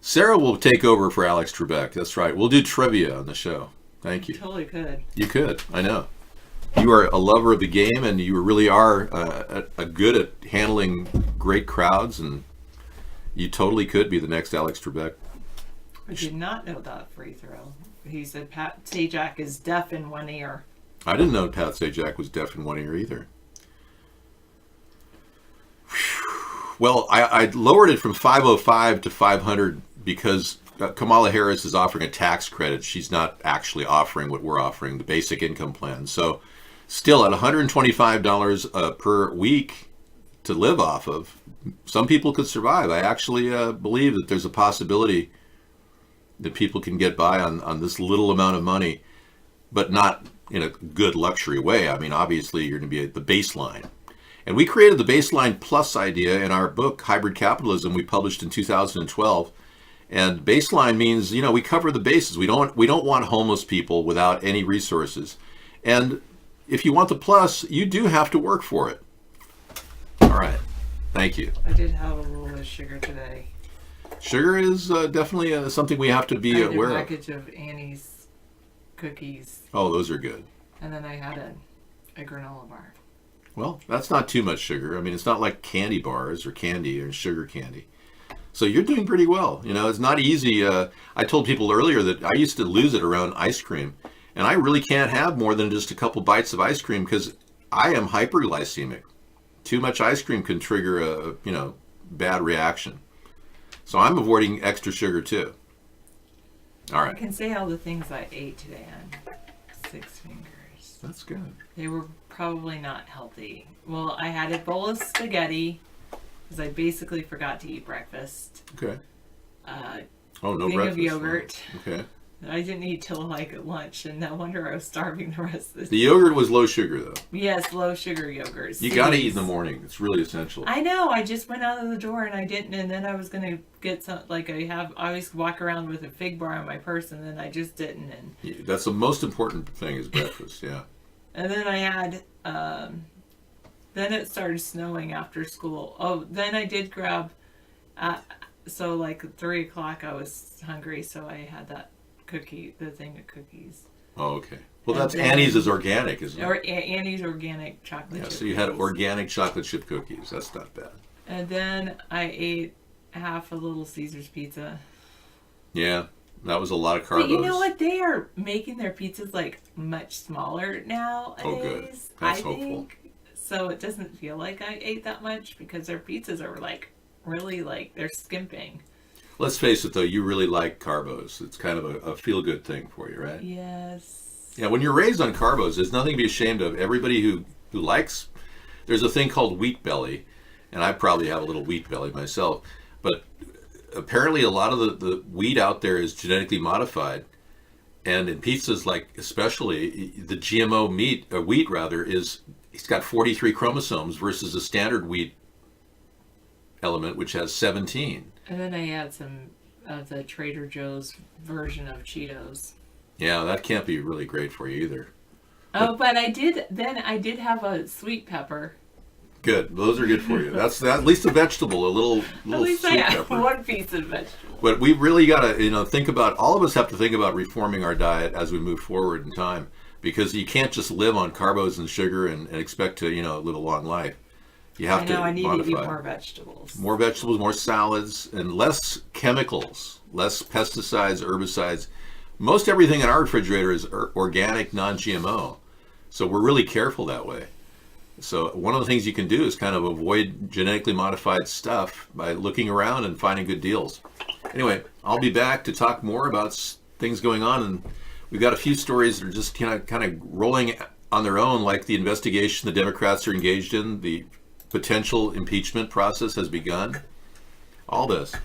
Sarah will take over for Alex Trebek. That's right. We'll do trivia on the show. Thank you. Totally could. You could. I know. You are a lover of the game, and you really are a good at handling great crowds, and you totally could be the next Alex Trebek. I did not know that free throw. He said Pat Sajak is deaf in one ear. I didn't know Pat Sajak was deaf in one ear either. Well, I lowered it from 505 to 500 because Kamala Harris is offering a tax credit. She's not actually offering what we're offering, the basic income plan. So still at $125 per week to live off of, some people could survive. I actually believe that there's a possibility that people can get by on this little amount of money, but not in a good luxury way. I mean, obviously you're going to be at the baseline. And we created the Baseline Plus idea in our book, Hybrid Capitalism, we published in 2012. And baseline means, you know, we cover the bases. We don't want homeless people without any resources. And if you want the plus, you do have to work for it. All right. Thank you. I did have a little bit of sugar today. Sugar is definitely something we have to be aware of. I had a package of Annie's cookies. Oh, those are good. And then I had a granola bar. Well, that's not too much sugar. I mean, it's not like candy bars or candy or sugar candy. So you're doing pretty well. You know, it's not easy. I told people earlier that I used to lose it around ice cream. And I really can't have more than just a couple bites of ice cream because I am hyperglycemic. Too much ice cream can trigger a, bad reaction. So I'm avoiding extra sugar too. All right. I can say all the things I ate today on 6 fingers. That's good. They were probably not healthy. Well, I had a bowl of spaghetti because I basically forgot to eat breakfast. Okay. No thing breakfast. Of yogurt. Okay. I didn't eat till like at lunch, and no wonder I was starving the rest of the day. The yogurt was low sugar, though. Yes, low sugar yogurt. You got to eat in the morning. It's really essential. I know. I just went out of the door and I didn't, and then I was gonna get some. Like I always walk around with a fig bar in my purse, and then I just didn't. And that's the most important thing is breakfast. Yeah. And then I had. Then it started snowing after school. Oh, then I did grab. So like 3 o'clock, I was hungry, so I had that the thing of cookies. Oh, okay. Well, that's Annie's is organic, isn't it? Or Annie's organic chocolate chip so you had organic chocolate chip cookies. That's not bad. And then I ate half a Little Caesars pizza. Yeah, that was a lot of carbs. But you know what? They are making their pizzas like much smaller nowadays. Oh, good. That's hopeful. Think. So it doesn't feel like I ate that much because their pizzas are like really like they're skimping. Let's face it, though, you really like carbos. It's kind of a feel-good thing for you, right? Yes. Yeah, when you're raised on carbos, there's nothing to be ashamed of. Everybody who likes, there's a thing called wheat belly, and I probably have a little wheat belly myself, but apparently a lot of the wheat out there is genetically modified, and in pizzas, like especially the GMO wheat it's got 43 chromosomes versus a standard wheat element, which has 17. And then I had some of the Trader Joe's version of Cheetos. Yeah, that can't be really great for you either. Oh, but I did have a sweet pepper. Good. Those are good for you. That's at least a vegetable, a little At least sweet I have pepper. one piece of vegetable. But we really got to, think about, all of us have to think about reforming our diet as we move forward in time, because you can't just live on carbos and sugar and expect to, live a long life. You have I need modify. to eat more vegetables. More vegetables, more salads, and less chemicals, less pesticides, herbicides. Most everything in our refrigerator is organic, non-GMO. So we're really careful that way. So one of the things you can do is kind of avoid genetically modified stuff by looking around and finding good deals. Anyway, I'll be back to talk more about things going on, and we've got a few stories that are just kind of rolling on their own, like the investigation the Democrats are engaged in, the potential impeachment process has begun. All this.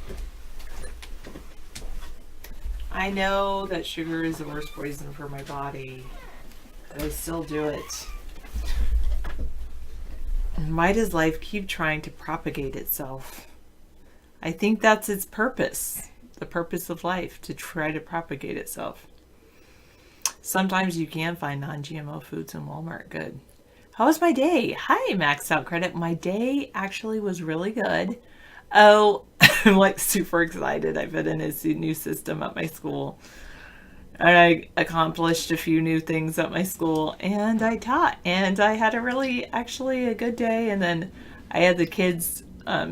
I know that sugar is the worst poison for my body, but I still do it. And why does life keep trying to propagate itself? I think that's its purpose, the purpose of life, to try to propagate itself. Sometimes you can find non-GMO foods in Walmart. Good. How was my day? Hi, Maxed Out Credit. My day actually was really good. Oh, I'm like super excited. I've been in a new system at my school. And I accomplished a few new things at my school, and I taught, and I had actually a good day. And then I had the kids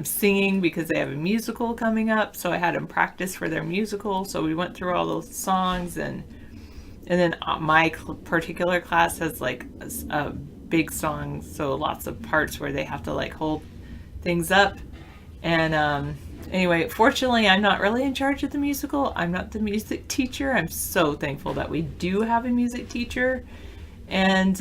singing because they have a musical coming up, so I had them practice for their musical. So we went through all those songs, and then my particular class has like a big song, so lots of parts where they have to like hold things up. And anyway, fortunately, I'm not really in charge of the musical. I'm not the music teacher. I'm so thankful that we do have a music teacher. And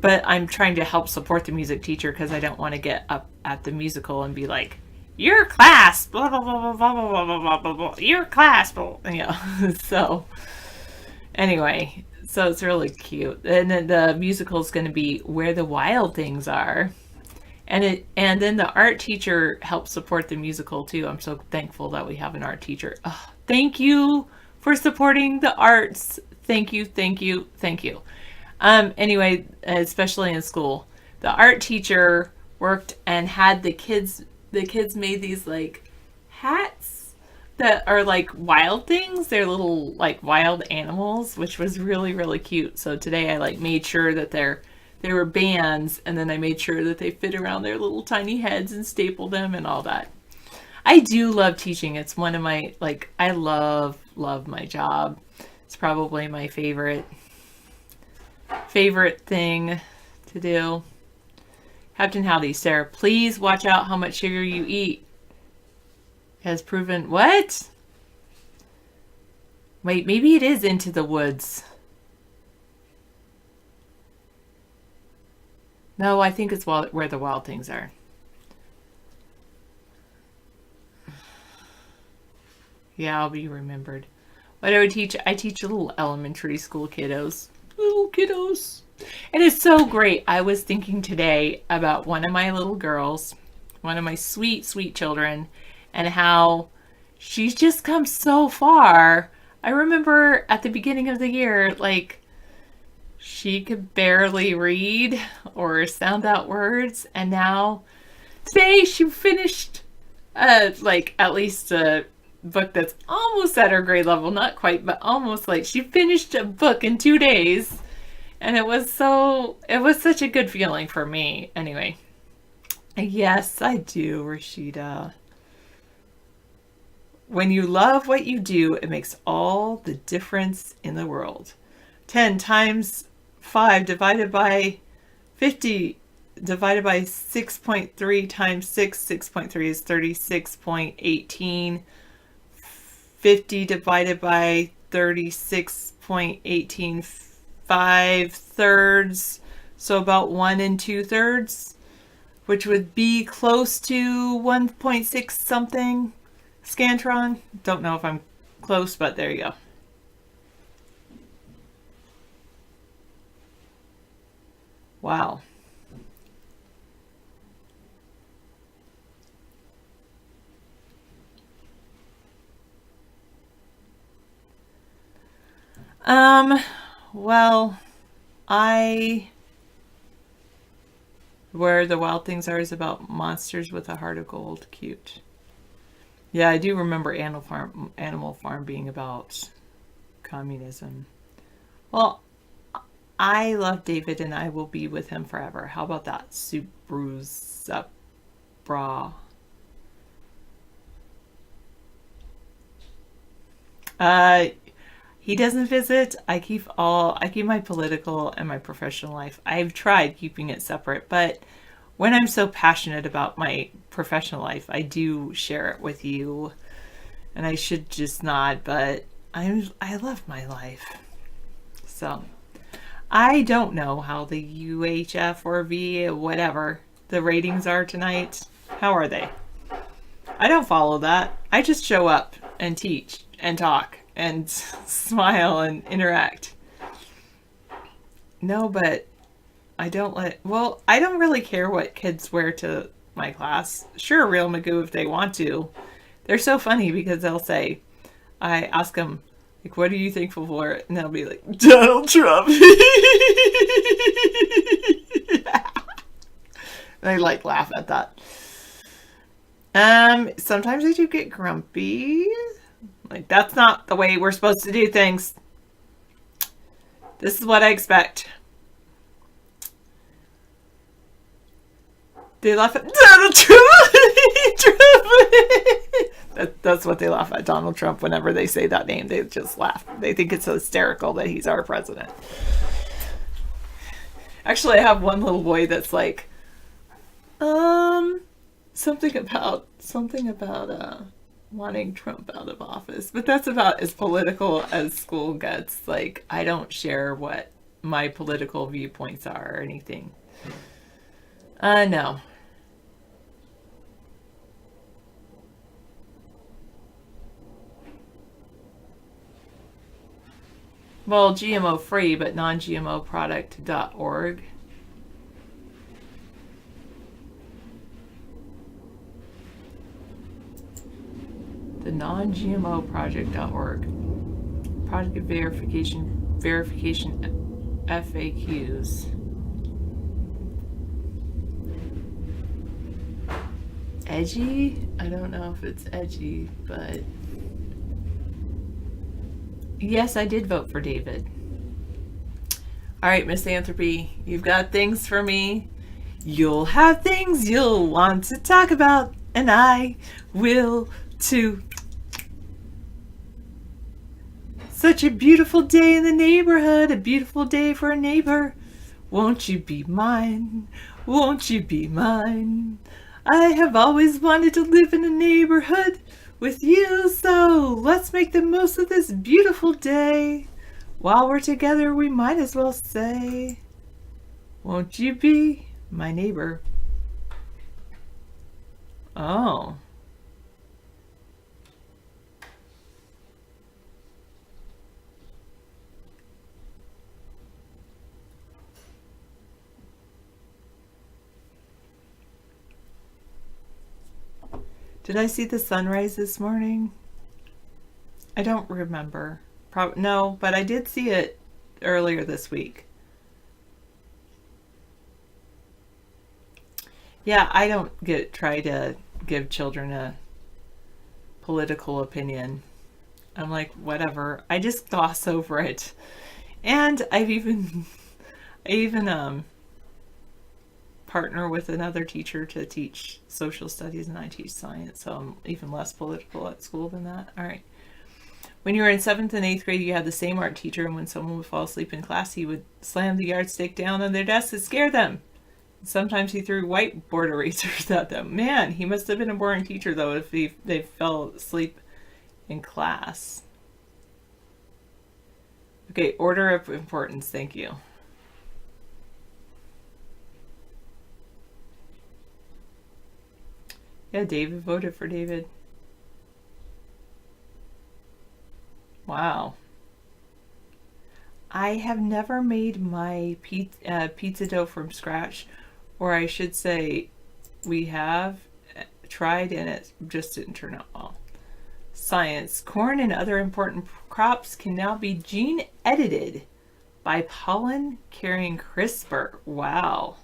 but I'm trying to help support the music teacher because I don't want to get up at the musical and be like, your class, blah, blah, blah, blah, blah, blah, blah, blah, blah, your class, blah, you know. So anyway, so it's really cute. And then the musical is going to be Where the Wild Things Are. And then the art teacher helps support the musical too. I'm so thankful that we have an art teacher. Oh, thank you for supporting the arts. Thank you, thank you, thank you. Anyway, especially in school, the art teacher worked and had the kids made these like hats that are like wild things. They're little like wild animals, which was really, really cute. So today I like made sure that they were bands, and then I made sure that they fit around their little tiny heads and stapled them and all that. I do love teaching. It's one of my, like, I love my job. It's probably my favorite thing to do. Captain Howdy, Sarah, please watch out how much sugar you eat. Has proven, what? Wait, maybe it is Into the Woods. No, I think it's Where the Wild Things Are. Yeah, I'll be remembered. What I would teach, I teach little elementary school kiddos. Little kiddos. And it's so great. I was thinking today about one of my little girls, one of my sweet, sweet children, and how she's just come so far. I remember at the beginning of the year, like, she could barely read or sound out words, and now today she finished like at least a book that's almost at her grade level, not quite, but almost. Like, she finished a book in 2 days, and it was such a good feeling for me. Anyway, yes, I do, Rashida. When you love what you do, it makes all the difference in the world. 10 times 5 divided by 50 divided by 6.3 times 6. 6.3 is 36.18. 50 divided by 36.18, 5/3. So about 1 2/3, which would be close to 1.6 something. Scantron. Don't know if I'm close, but there you go. Wow. Well, Where the Wild Things Are is about monsters with a heart of gold. Cute. Yeah, I do remember Animal Farm being about communism. Well, I love David and I will be with him forever. How about that? Subruzabra. He doesn't visit. I keep my political and my professional life. I've tried keeping it separate, but when I'm so passionate about my professional life, I do share it with you. And I should just not, but I love my life. So I don't know how the UHF or V, whatever, the ratings are tonight. How are they? I don't follow that. I just show up and teach and talk and smile and interact. No, but I don't really care what kids wear to my class. Sure, Real Magoo if they want to. They're so funny because they'll say, I ask them, like, what are you thankful for? And they'll be like, Donald Trump. They like laugh at that. Sometimes I do get grumpy. Like, that's not the way we're supposed to do things. This is what I expect. They laugh at Donald Trump. That's what they laugh at, Donald Trump. Whenever they say that name, they just laugh. They think it's hysterical that he's our president. Actually, I have one little boy that's like, something about wanting Trump out of office. But that's about as political as school gets. Like, I don't share what my political viewpoints are or anything. No. Well, GMO free, but non-GMOproduct.org. The non-GMOproject.org. Product verification FAQs. Edgy? I don't know if it's edgy, but yes, I did vote for David. All right, Miss Anthropy, you've got things for me. You'll have things you'll want to talk about, and I will too. Such a beautiful day in the neighborhood, a beautiful day for a neighbor. Won't you be mine? Won't you be mine? I have always wanted to live in a neighborhood with you, so let's make the most of this beautiful day. While we're together, we might as well say, won't you be my neighbor? Oh. Did I see the sunrise this morning? I don't remember. No, but I did see it earlier this week. Yeah, I don't try to give children a political opinion. I'm like, whatever. I just gloss over it. And I even partner with another teacher to teach social studies, and I teach science, so I'm even less political at school than that. All right. When you were in 7th and 8th grade, you had the same art teacher, and when someone would fall asleep in class, he would slam the yardstick down on their desk to scare them. Sometimes he threw whiteboard erasers at them. Man, he must have been a boring teacher, though, if they fell asleep in class. Okay, order of importance. Thank you. Yeah, David voted for David. Wow. I have never made my pizza dough from scratch, or I should say we have tried and it just didn't turn out well. Science. Corn and other important crops can now be gene edited by pollen carrying CRISPR. Wow.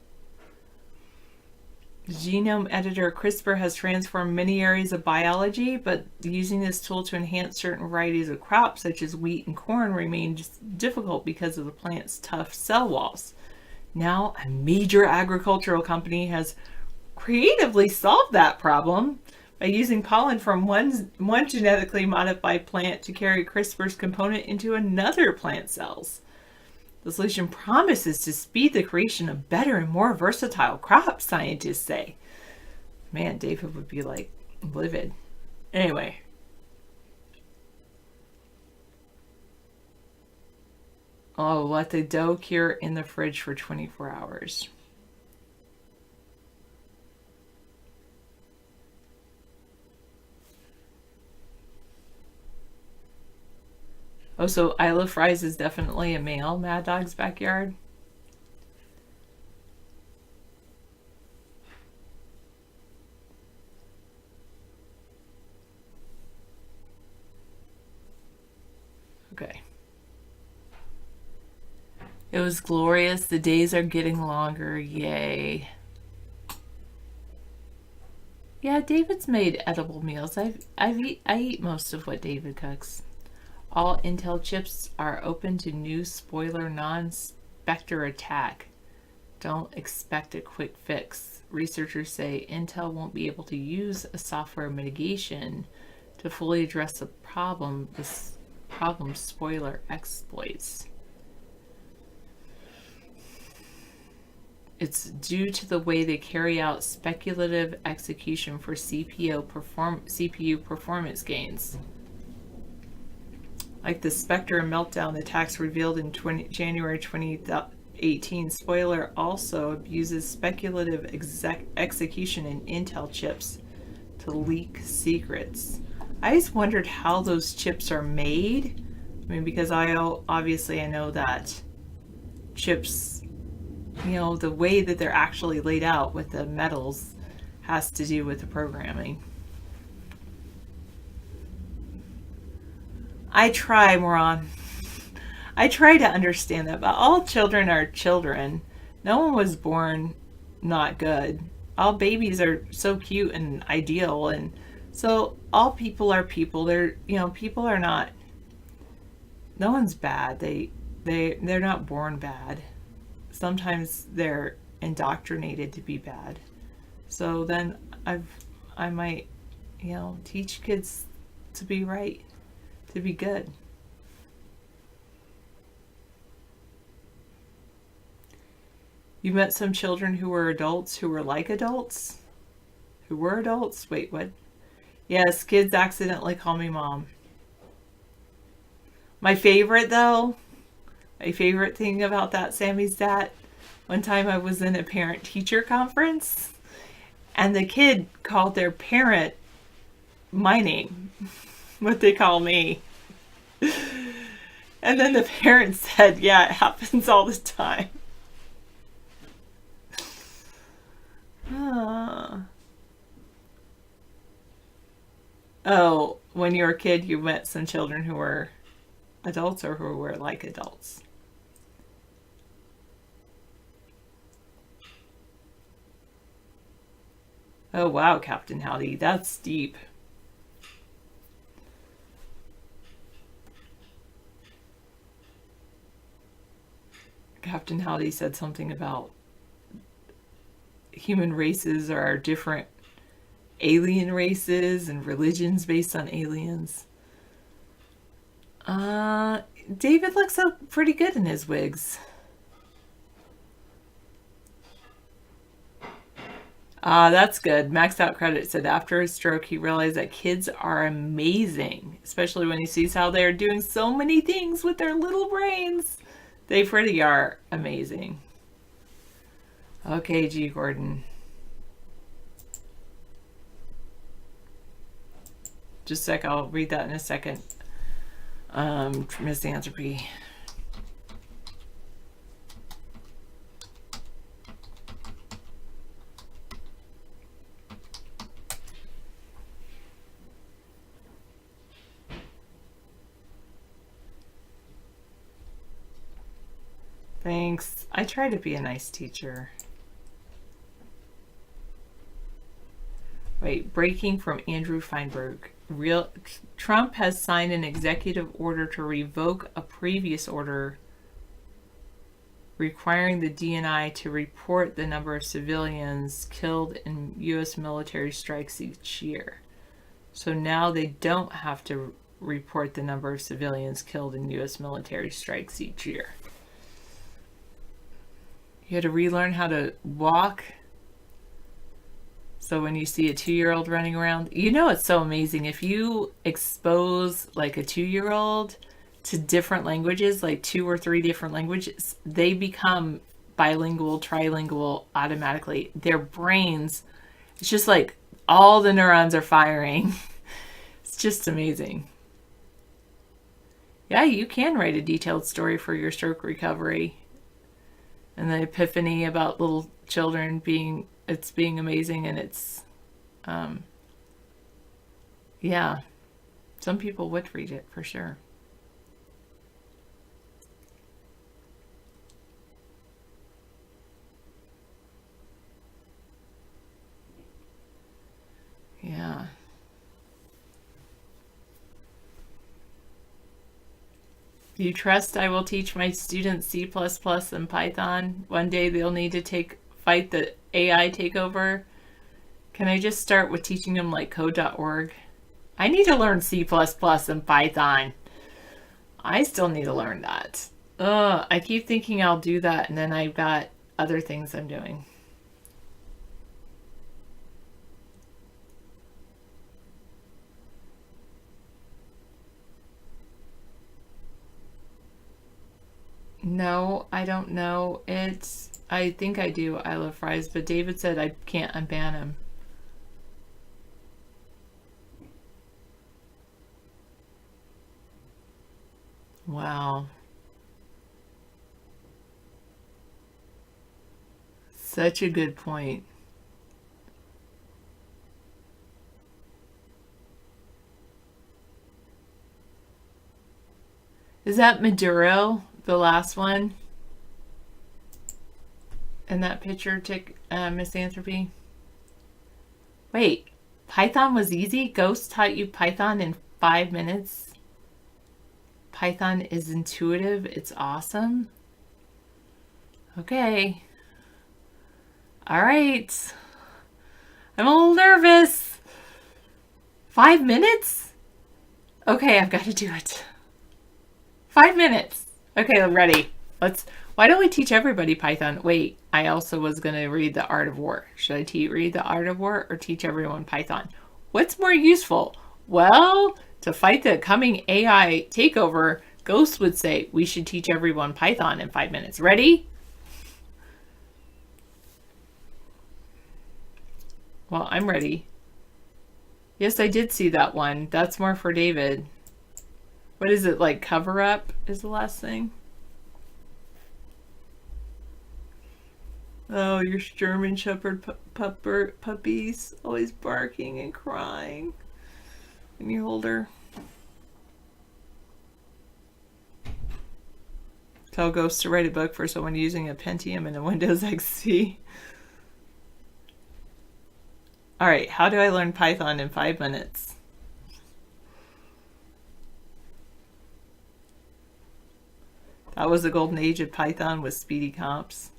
Genome editor CRISPR has transformed many areas of biology, but using this tool to enhance certain varieties of crops, such as wheat and corn, remains difficult because of the plant's tough cell walls. Now, a major agricultural company has creatively solved that problem by using pollen from one genetically modified plant to carry CRISPR's component into another plant cells. The solution promises to speed the creation of better and more versatile crops, scientists say. Man, David would be like livid. Anyway. Oh, let the dough cure in the fridge for 24 hours. Oh, so Isla Fries is definitely a male Mad Dog's Backyard? Okay. It was glorious. The days are getting longer. Yay. Yeah, David's made edible meals. I eat most of what David cooks. All Intel chips are open to new spoiler non-Spectre attack. Don't expect a quick fix. Researchers say Intel won't be able to use a software mitigation to fully address the problem. This problem spoiler exploits. It's due to the way they carry out speculative execution for CPU performance gains. Like the Spectre Meltdown attacks revealed in January 2018, Spoiler also abuses speculative execution in Intel chips to leak secrets. I just wondered how those chips are made. I mean, because I know that chips, you know, the way that they're actually laid out with the metals has to do with the programming. I try, Moran. I try to understand that, but all children are children. No one was born not good. All babies are so cute and ideal, and so all people are people. They're, you know, people are not, no one's bad. They're not born bad. Sometimes they're indoctrinated to be bad. So then I might, you know, teach kids to be right, to be good. You met some children who were adults who were like adults? Who were adults? Wait, what? Yes, kids accidentally call me mom. My favorite though, my favorite thing about that, Sammy's dad, one time I was in a parent-teacher conference and the kid called their parent my name, what they call me. And then the parent said, yeah, it happens all the time. Oh, when you were a kid, you met some children who were adults or who were like adults. Oh, wow, Captain Howdy, that's deep. Captain Howdy said something about human races are different alien races and religions based on aliens. David looks up pretty good in his wigs. That's good. Maxed Out Credit said after his stroke, he realized that kids are amazing, especially when he sees how they're doing so many things with their little brains. They pretty are amazing. Okay, G. Gordon. Just a sec, I'll read that in a second. Misanthropy. Thanks. I try to be a nice teacher. Wait, breaking from Andrew Feinberg. Trump has signed an executive order to revoke a previous order requiring the DNI to report the number of civilians killed in U.S. military strikes each year. So now they don't have to report the number of civilians killed in U.S. military strikes each year. You had to relearn how to walk. So when you see a 2-year-old running around, you know, it's so amazing. If you expose like a 2-year-old to different languages, like 2 or 3 different languages, they become bilingual, trilingual automatically. Their brains, it's just like all the neurons are firing. It's just amazing. Yeah, you can write a detailed story for your stroke recovery. And the epiphany about little children being amazing, and it's, yeah, some people would read it for sure. Yeah. You trust I will teach my students C++ and Python? One day they'll need to fight the AI takeover. Can I just start with teaching them like code.org? I need to learn C++ and Python. I still need to learn that. I keep thinking I'll do that, and then I've got other things I'm doing. No, I don't know. I think I do. I love fries, but David said I can't unban him. Wow. Such a good point. Is that Maduro, the last one? And that picture, Misanthropy? Wait, Python was easy? Ghost taught you Python in 5 minutes? Python is intuitive. It's awesome. Okay. All right. I'm a little nervous. 5 minutes? Okay, I've got to do it. 5 minutes. Okay, I'm ready. Why don't we teach everybody Python? Wait, I also was going to read The Art of War. Should I read The Art of War or teach everyone Python? What's more useful? Well, to fight the coming AI takeover, Ghost would say we should teach everyone Python in 5 minutes. Ready? Well, I'm ready. Yes, I did see that one. That's more for David. What is it, like cover up is the last thing? Oh, your German Shepherd puppies always barking and crying when you hold her. Tell Ghost to write a book for someone using a Pentium and a Windows XP. All right, how do I learn Python in 5 minutes? That was the golden age of Python with speedy comps.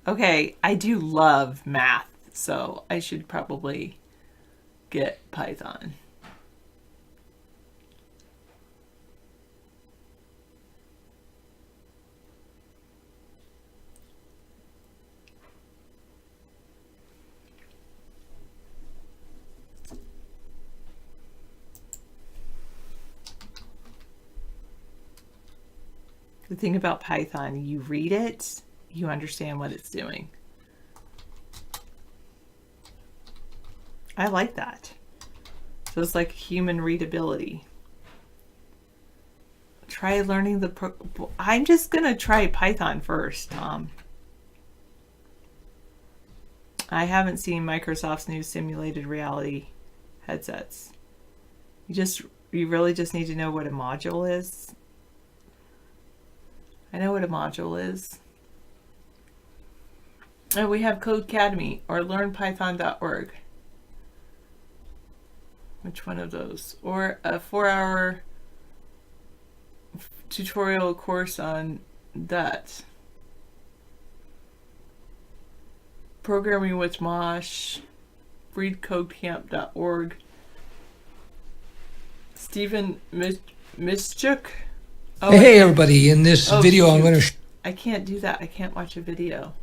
Okay, I do love math, so I should probably get Python. The thing about Python, you read it, you understand what it's doing. I like that. So it's like human readability. Try learning I'm just going to try Python first. I haven't seen Microsoft's new simulated reality headsets. You really just need to know what a module is. I know what a module is. Oh, we have Codecademy or learnpython.org. Which one of those? Or a 4-hour tutorial course on that. Programming with Mosh, readcodecamp.org. Stephen Mischuk. Oh, hey everybody, in this video I'm going to... I can't do that. I can't watch a video.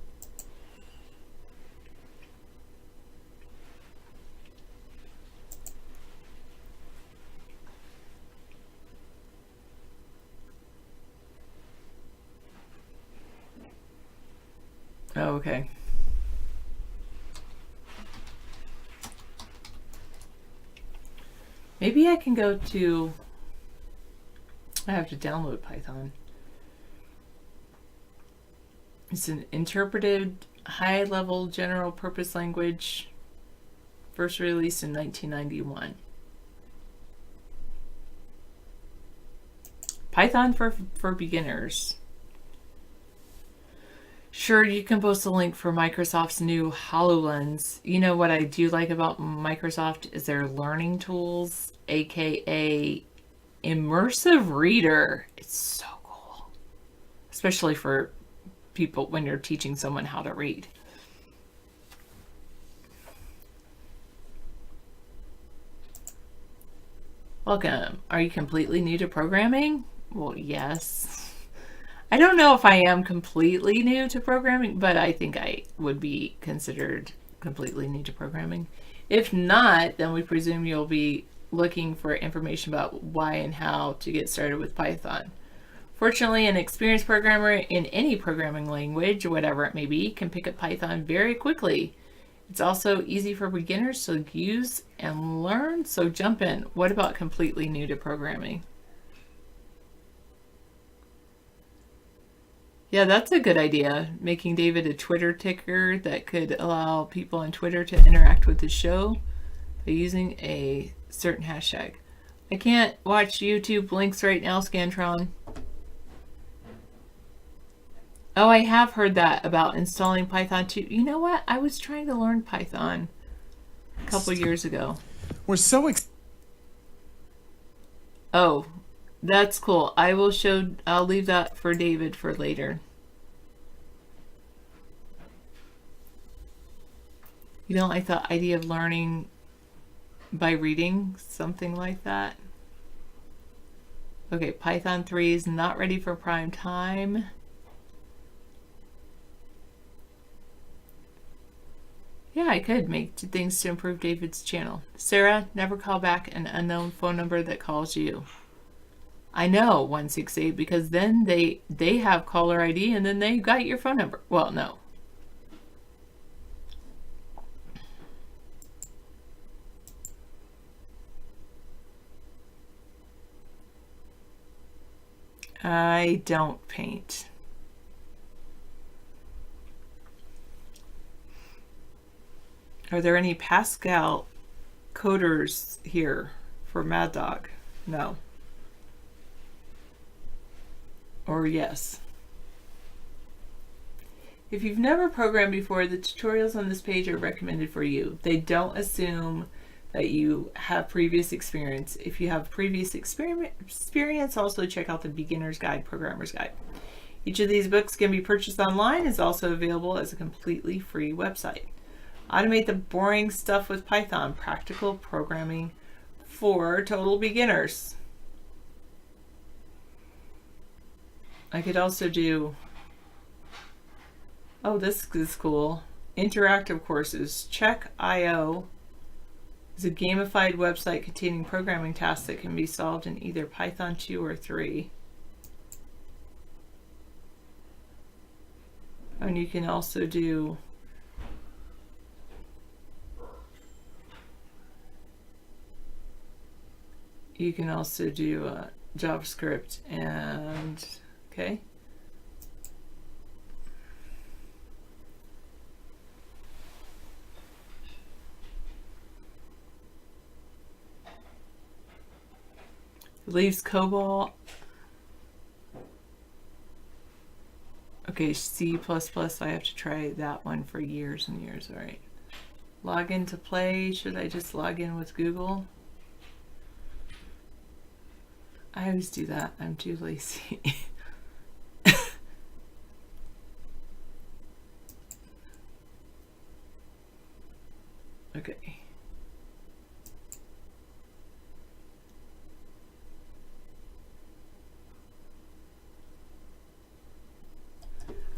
Oh, okay. Maybe I can go to... I have to download Python. It's an interpreted, high-level, general-purpose language, first released in 1991. Python for beginners. Sure, you can post a link for Microsoft's new HoloLens. You know what I do like about Microsoft is their learning tools, aka Immersive Reader. It's so cool. Especially for people when you're teaching someone how to read. Welcome. Are you completely new to programming? Well, yes. I don't know if I am completely new to programming, but I think I would be considered completely new to programming. If not, then we presume you'll be looking for information about why and how to get started with Python. Fortunately, an experienced programmer in any programming language, whatever it may be, can pick up Python very quickly. It's also easy for beginners to use and learn, so jump in. What about completely new to programming? Yeah, that's a good idea. Making David a Twitter ticker that could allow people on Twitter to interact with the show by using a certain hashtag. I can't watch YouTube links right now, Scantron. Oh, I have heard that about installing Python too. You know what? I was trying to learn Python a couple years ago. We're so Oh, that's cool. I'll leave that for David for later. You don't like the idea of learning by reading? Something like that? Okay, Python 3 is not ready for prime time. Yeah, I could make things to improve David's channel. Sarah, never call back an unknown phone number that calls you. I know, 168, because then they have caller ID and then they got your phone number. Well, no. I don't paint. Are there any Pascal coders here for Mad Dog? No. Or yes. If you've never programmed before, the tutorials on this page are recommended for you. They don't assume that you have previous experience. If you have previous experience, also check out the Beginner's Guide, Programmer's Guide. Each of these books can be purchased online, is also available as a completely free website. Automate the boring stuff with Python, practical programming for total beginners. I could also do, oh, this is cool, interactive courses. Check.io is a gamified website containing programming tasks that can be solved in either Python 2 or 3. And you can also do JavaScript and okay. Leaves COBOL. Okay, C++, I have to try that one for years and years. All right. Log in to play. Should I just log in with Google? I always do that. I'm too lazy. Okay.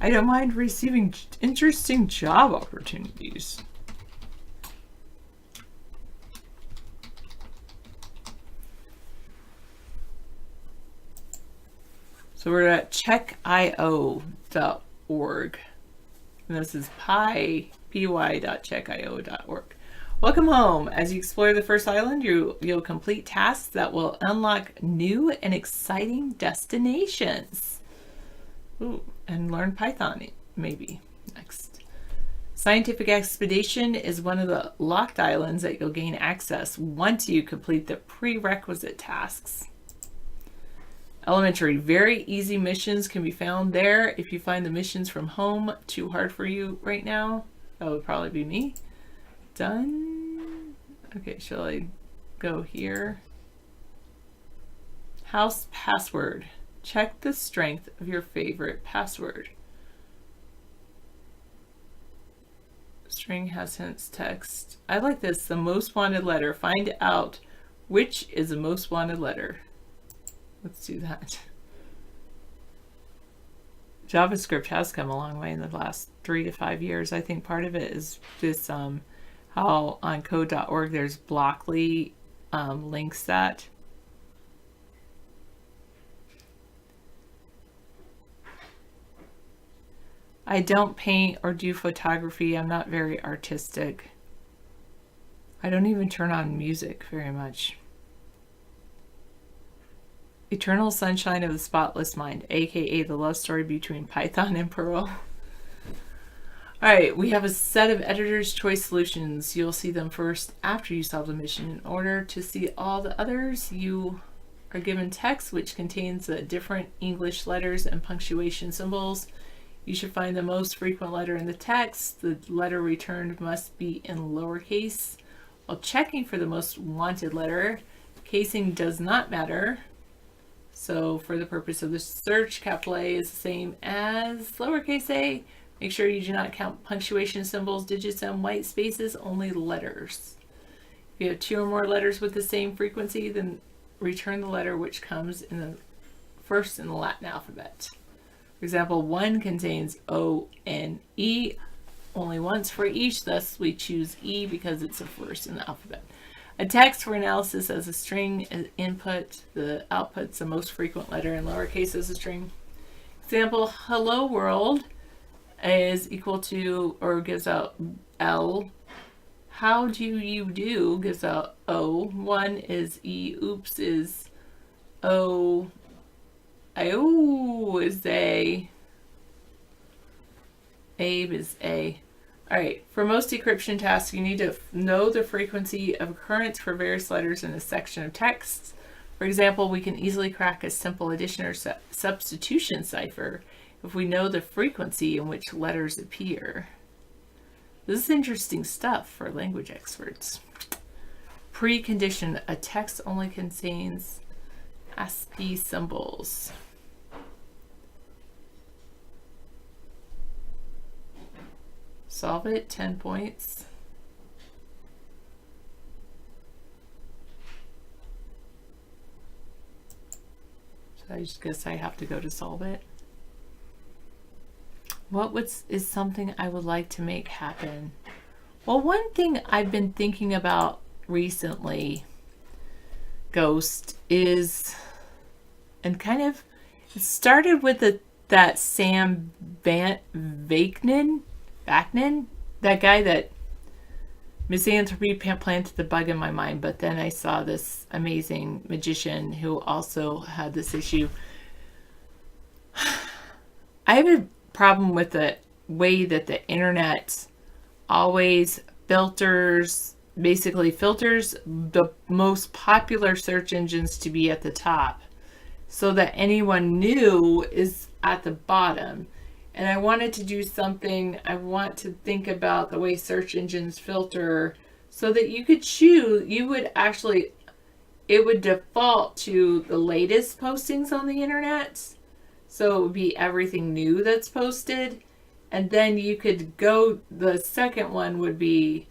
I don't mind receiving interesting job opportunities. So we're at checkio.org. And this is py.checkio.org. Welcome home. As you explore the first island, you'll complete tasks that will unlock new and exciting destinations. Ooh, and learn Python, maybe, next. Scientific Expedition is one of the locked islands that you'll gain access once you complete the prerequisite tasks. Elementary, very easy missions can be found there. If you find the missions from home too hard for you right now, that would probably be me. Done. Okay, shall I go here? House password. Check the strength of your favorite password. String has hence text. I like this. The most wanted letter. Find out which is the most wanted letter. Let's do that. JavaScript has come a long way in the last 3 to 5 years. I think part of it is this how on code.org there's Blockly links that. I don't paint or do photography. I'm not very artistic. I don't even turn on music very much. Eternal Sunshine of the Spotless Mind, aka the love story between Python and Perl. Alright, we have a set of editor's choice solutions. You'll see them first after you solve the mission. In order to see all the others, you are given text which contains the different English letters and punctuation symbols. You should find the most frequent letter in the text. The letter returned must be in lowercase. While checking for the most wanted letter, casing does not matter. So for the purpose of the search, capital A is the same as lowercase a. Make sure you do not count punctuation symbols, digits, and white spaces, only letters. If you have 2 or more letters with the same frequency, then return the letter which comes in the first in the Latin alphabet. For example, 1 contains O, N, E, only once for each, thus we choose E because it's the first in the alphabet. A text for analysis as a string input, the output's the most frequent letter in lowercase as a string. Example, hello world is equal to, or gives out L. How do you do gives out O. 1 is E, oops is O. I-O is A. Abe is A. Alright, for most decryption tasks, you need to know the frequency of occurrence for various letters in a section of text. For example, we can easily crack a simple addition or substitution cipher if we know the frequency in which letters appear. This is interesting stuff for language experts. Precondition, a text only contains ASCII symbols. Solve it, 10 points. So I just guess I have to go to solve it. What is something I would like to make happen? Well, one thing I've been thinking about recently, Ghost, is, and kind of it started with that Sam Vaknin, that guy that misanthropy planted the bug in my mind, but then I saw this amazing magician who also had this issue. I have a problem with the way that the internet always basically filters the most popular search engines to be at the top so that anyone new is at the bottom. And I wanted to do something, I want to think about the way search engines filter so that you could choose, it would default to the latest postings on the internet. So it would be everything new that's posted. And then you could go, the second one would be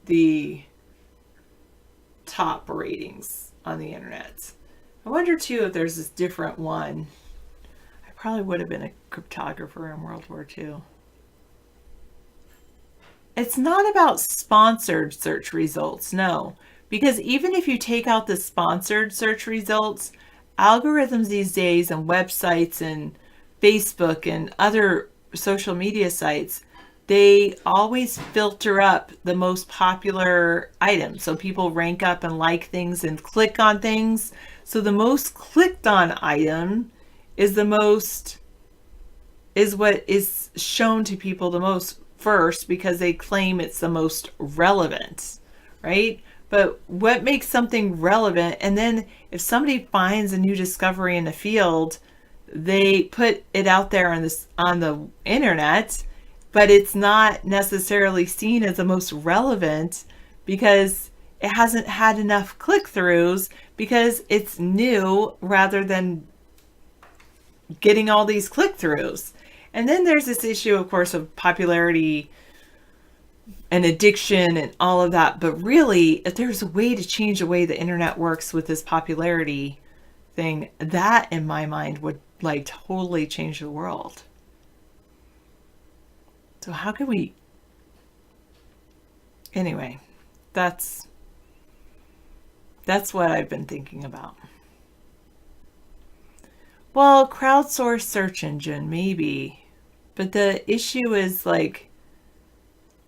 the top ratings on the internet. I wonder too if there's this different one. I probably would have been a cryptographer in World War II. It's not about sponsored search results, no. Because even if you take out the sponsored search results, algorithms these days and websites and Facebook and other social media sites they always filter up the most popular items. So people rank up and like things and click on things. So the most clicked on item is what is shown to people the most first, because they claim it's the most relevant, right? But what makes something relevant? And then if somebody finds a new discovery in the field, they put it out there on the internet, but it's not necessarily seen as the most relevant because it hasn't had enough click-throughs, because it's new rather than getting all these click-throughs. And then there's this issue, of course, of popularity and addiction and all of that. But really, if there's a way to change the way the internet works with this popularity thing, that in my mind would like totally change the world. So how can we... Anyway, that's what I've been thinking about. Well, crowdsourced search engine, maybe. But the issue is, like,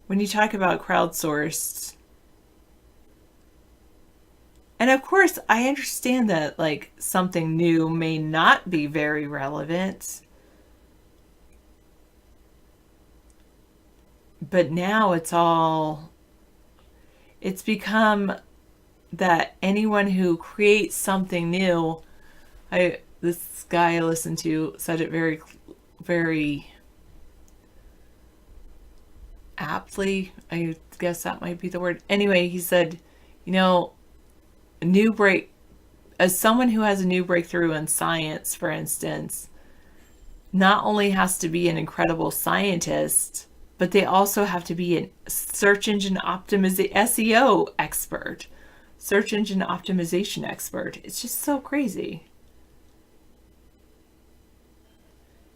when you talk about crowdsourced, and of course, I understand that, like, something new may not be very relevant. But now it's become that anyone who creates something new, this guy I listened to said it very, very aptly. I guess that might be the word. Anyway, he said, as someone who has a new breakthrough in science, for instance, not only has to be an incredible scientist, but they also have to be a search engine optimization, SEO expert, search engine optimization expert. It's just so crazy.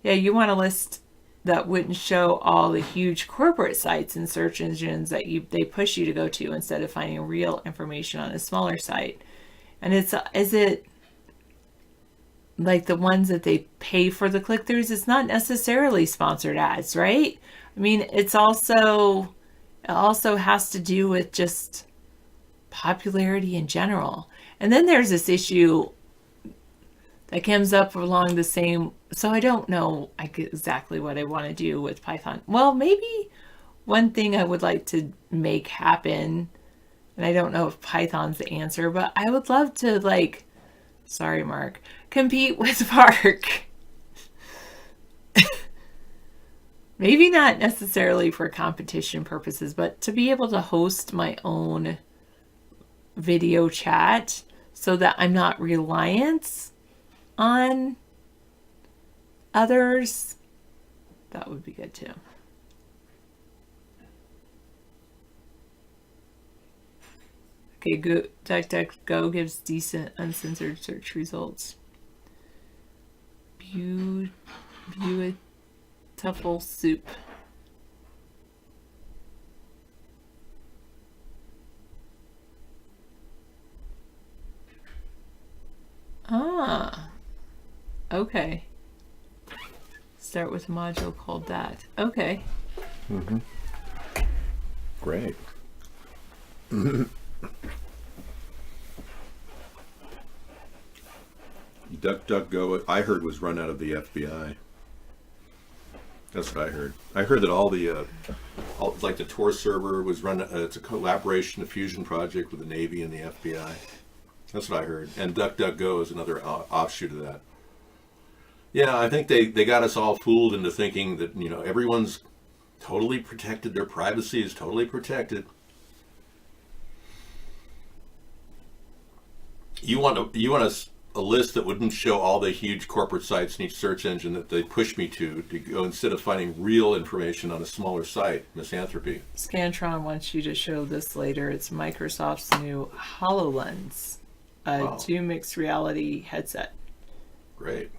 Yeah, you want a list that wouldn't show all the huge corporate sites and search engines that they push you to go to, instead of finding real information on a smaller site. And is it like the ones that they pay for the click-throughs? It's not necessarily sponsored ads, right? I mean, it also has to do with just popularity in general. And then there's this issue that comes up along the same, so I don't know exactly what I want to do with Python. Well, maybe one thing I would like to make happen, and I don't know if Python's the answer, but I would love to, like, sorry, Mark, compete with Mark. Maybe not necessarily for competition purposes, but to be able to host my own video chat so that I'm not reliant on others. That would be good too. Okay, DuckDuckGo gives decent uncensored search results. Beautiful soup. Ah, okay. Start with a module called that. Okay. Mm-hmm. Great. DuckDuckGo, I heard, was run out of the FBI. That's what I heard. I heard that all the Tor server was run. It's a collaboration, a fusion project with the Navy and the FBI. That's what I heard. And DuckDuckGo is another offshoot of that. Yeah, I think they got us all fooled into thinking that, everyone's totally protected. Their privacy is totally protected. You want a list that wouldn't show all the huge corporate sites in each search engine that they push me to go, instead of finding real information on a smaller site. Misanthropy. Scantron wants you to show this later. It's Microsoft's new HoloLens, Wow. 2 mixed reality headset. Great.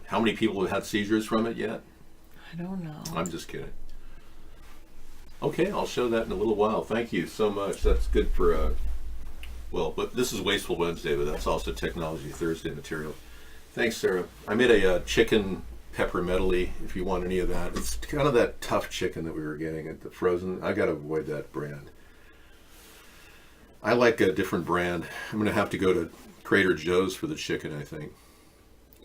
How many people have had seizures from it yet? I don't know. I'm just kidding. Okay, I'll show that in a little while. Thank you so much. That's good for but this is Wasteful Wednesday, but that's also Technology Thursday material. Thanks, Sarah. I made a chicken peppermintally, if you want any of that. It's kind of that tough chicken that we were getting at the frozen. I got to avoid that brand. I like a different brand. I'm going to have to go to Trader Joe's for the chicken, I think.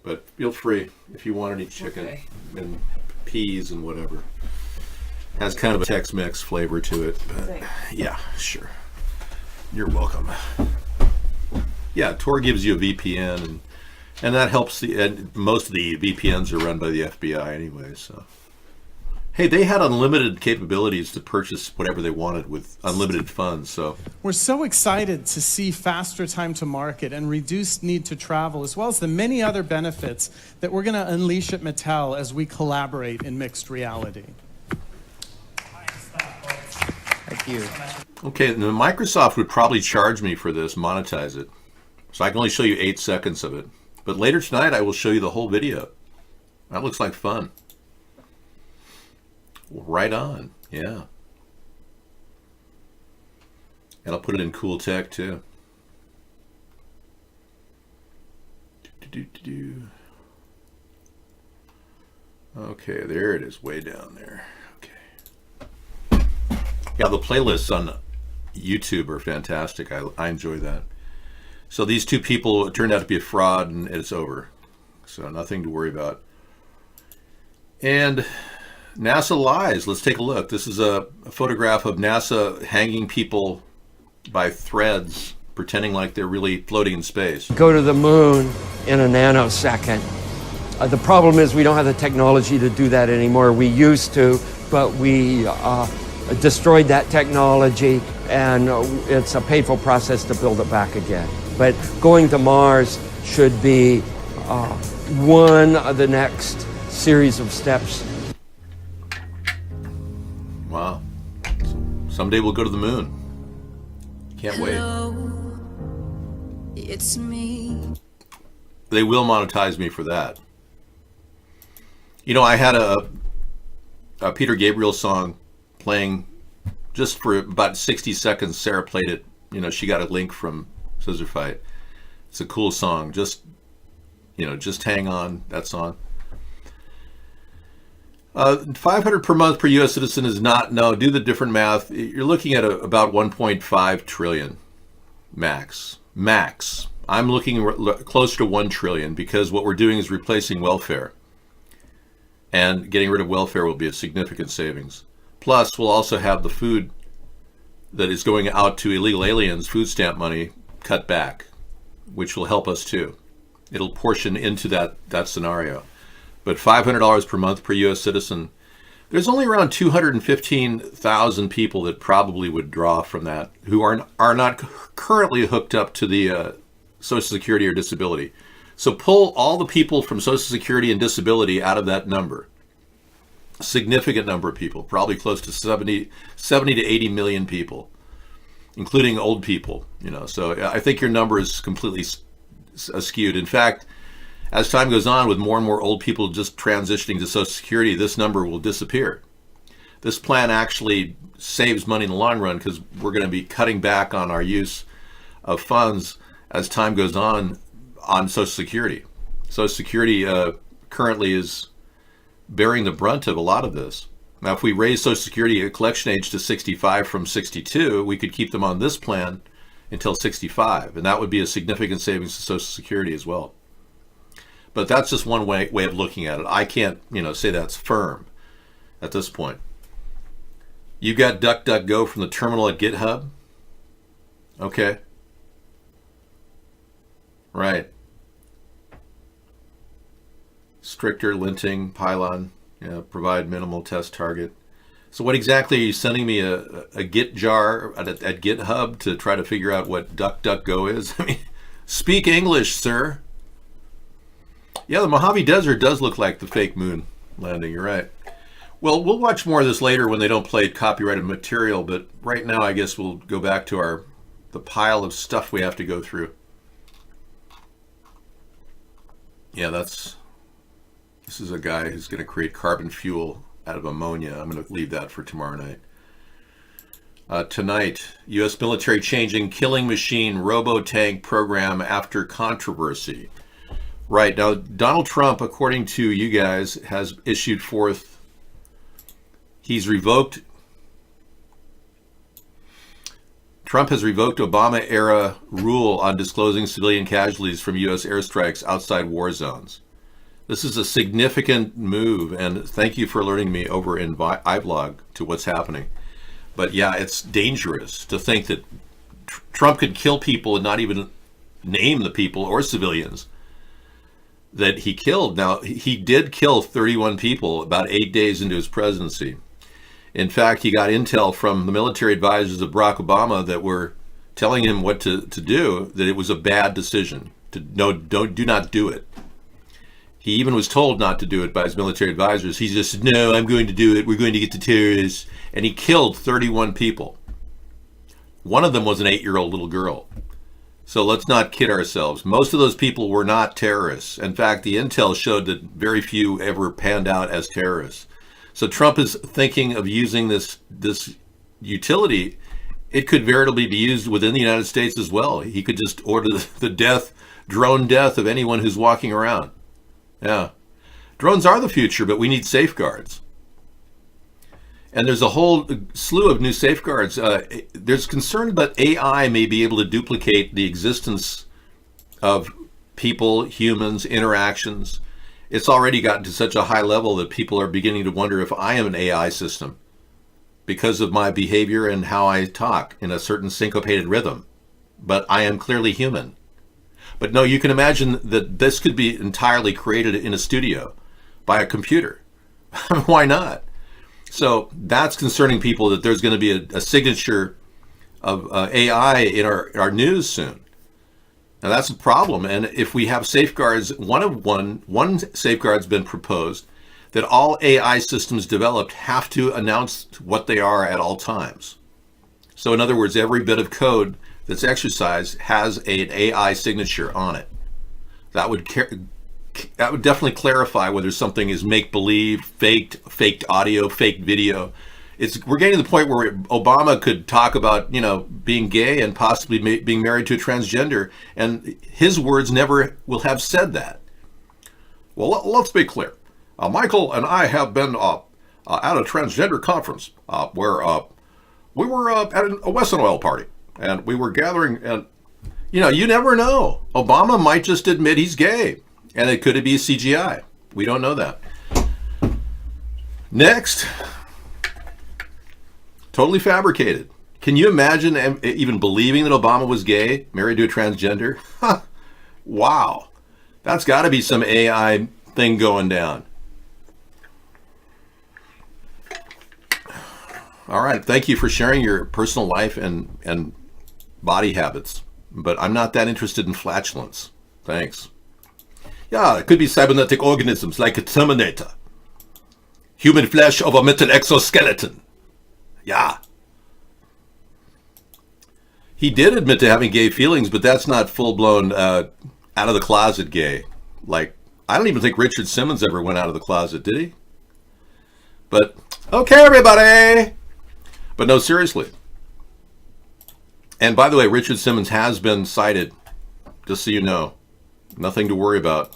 But feel free if you want any chicken and peas and whatever. Has kind of a Tex-Mex flavor to it. But yeah, sure. You're welcome. Yeah, Tor gives you a VPN, and that helps. And most of the VPNs are run by the FBI anyway. So, hey, they had unlimited capabilities to purchase whatever they wanted with unlimited funds. So we're so excited to see faster time to market and reduced need to travel, as well as the many other benefits that we're going to unleash at Mattel as we collaborate in mixed reality. Thank you. Okay, and Microsoft would probably charge me for this, monetize it. So I can only show you 8 seconds of it. But later tonight, I will show you the whole video. That looks like fun. Right on, yeah. And I'll put it in cool tech too. Okay, there it is, way down there. Okay. Yeah, the playlists on YouTube are fantastic. I enjoy that. So these two people turned out to be a fraud, and it's over. So nothing to worry about. And NASA lies. Let's take a look. This is a photograph of NASA hanging people by threads, pretending like they're really floating in space. Go to the moon in a nanosecond. The problem is we don't have the technology to do that anymore. We used to, but we destroyed that technology, and it's a painful process to build it back again. But going to Mars should be one of the next series of steps. Wow. Someday we'll go to the moon. Can't wait. It's me. They will monetize me for that. You know, I had a Peter Gabriel song playing just for about 60 seconds. Sarah played it. You know, she got a link from Scissor Fight. It's a cool song. Just hang on, that song. 500 per month per U.S. citizen is not, no, do the different math. You're looking at about 1.5 trillion max. I'm looking closer to 1 trillion because what we're doing is replacing welfare. And getting rid of welfare will be a significant savings. Plus, we'll also have the food that is going out to illegal aliens, food stamp money, cut back, which will help us too. It'll portion into that scenario. But $500 per month per U.S. citizen, there's only around 215,000 people that probably would draw from that who are not currently hooked up to the Social Security or disability. So pull all the people from Social Security and disability out of that number. A significant number of people, probably close to 70 to 80 million people, including old people. You know, so I think your number is completely skewed. In fact, as time goes on, with more and more old people just transitioning to Social Security, this number will disappear. This plan actually saves money in the long run because we're going to be cutting back on our use of funds as time goes on Social Security. Social Security currently is bearing the brunt of a lot of this. Now, if we raise Social Security collection age to 65 from 62, we could keep them on this plan until 65, and that would be a significant savings to Social Security as well. But that's just one way of looking at it. I can't, say that's firm at this point. You got DuckDuckGo from the terminal at GitHub? Okay. Right. Stricter linting, pylon, provide minimal test target. So what exactly are you sending me a Git jar at GitHub to try to figure out what DuckDuckGo is? I mean, speak English, sir. Yeah, the Mojave Desert does look like the fake moon landing. You're right. Well, we'll watch more of this later when they don't play copyrighted material, but right now I guess we'll go back to the pile of stuff we have to go through. Yeah, this is a guy who's going to create carbon fuel out of ammonia. I'm going to leave that for tomorrow night. Tonight, U.S. military changing killing machine robo-tank program after controversy. Right. Now, Donald Trump, according to you guys, has issued forth, Trump has revoked Obama-era rule on disclosing civilian casualties from U.S. airstrikes outside war zones. This is a significant move, and thank you for alerting me over in iVlog to what's happening. But yeah, it's dangerous to think that Trump could kill people and not even name the people or civilians that he killed. Now, he did kill 31 people about 8 days into his presidency. In fact, he got intel from the military advisors of Barack Obama that were telling him what to do, that it was a bad decision. Do not do it. He even was told not to do it by his military advisors. He just said, no, I'm going to do it. We're going to get the terrorists. And he killed 31 people. One of them was an 8-year-old little girl. So let's not kid ourselves. Most of those people were not terrorists. In fact, the intel showed that very few ever panned out as terrorists. So Trump is thinking of using this utility. It could veritably be used within the United States as well. He could just order the drone death of anyone who's walking around. Yeah. Drones are the future, but we need safeguards. And there's a whole slew of new safeguards. There's concern that AI may be able to duplicate the existence of people, humans, interactions. It's already gotten to such a high level that people are beginning to wonder if I am an AI system because of my behavior and how I talk in a certain syncopated rhythm. But I am clearly human. But no, you can imagine that this could be entirely created in a studio by a computer. Why not? So that's concerning people, that there's going to be a signature of AI in our news soon. Now that's a problem. And if we have safeguards, one safeguard's been proposed, that all AI systems developed have to announce what they are at all times. So in other words, every bit of code that's exercised has an AI signature on it. That would definitely clarify whether something is make-believe, faked audio, faked video. We're getting to the point where Obama could talk about, being gay and possibly being married to a transgender, and his words never will have said that. Well, let's be clear. Michael and I have been at a transgender conference where we were at a Wesson Oil party, and we were gathering, and you never know. Obama might just admit he's gay, and it could be CGI. We don't know that. Next, totally fabricated. Can you imagine even believing that Obama was gay, married to a transgender? Wow. That's got to be some AI thing going down. All right. Thank you for sharing your personal life and body habits. But I'm not that interested in flatulence. Thanks. Yeah, it could be cybernetic organisms like a Terminator. Human flesh over metal exoskeleton. Yeah. He did admit to having gay feelings, but that's not full-blown out of the closet gay. Like, I don't even think Richard Simmons ever went out of the closet, did he? But, okay, everybody. But no, seriously. And by the way, Richard Simmons has been cited, just so you know. Nothing to worry about.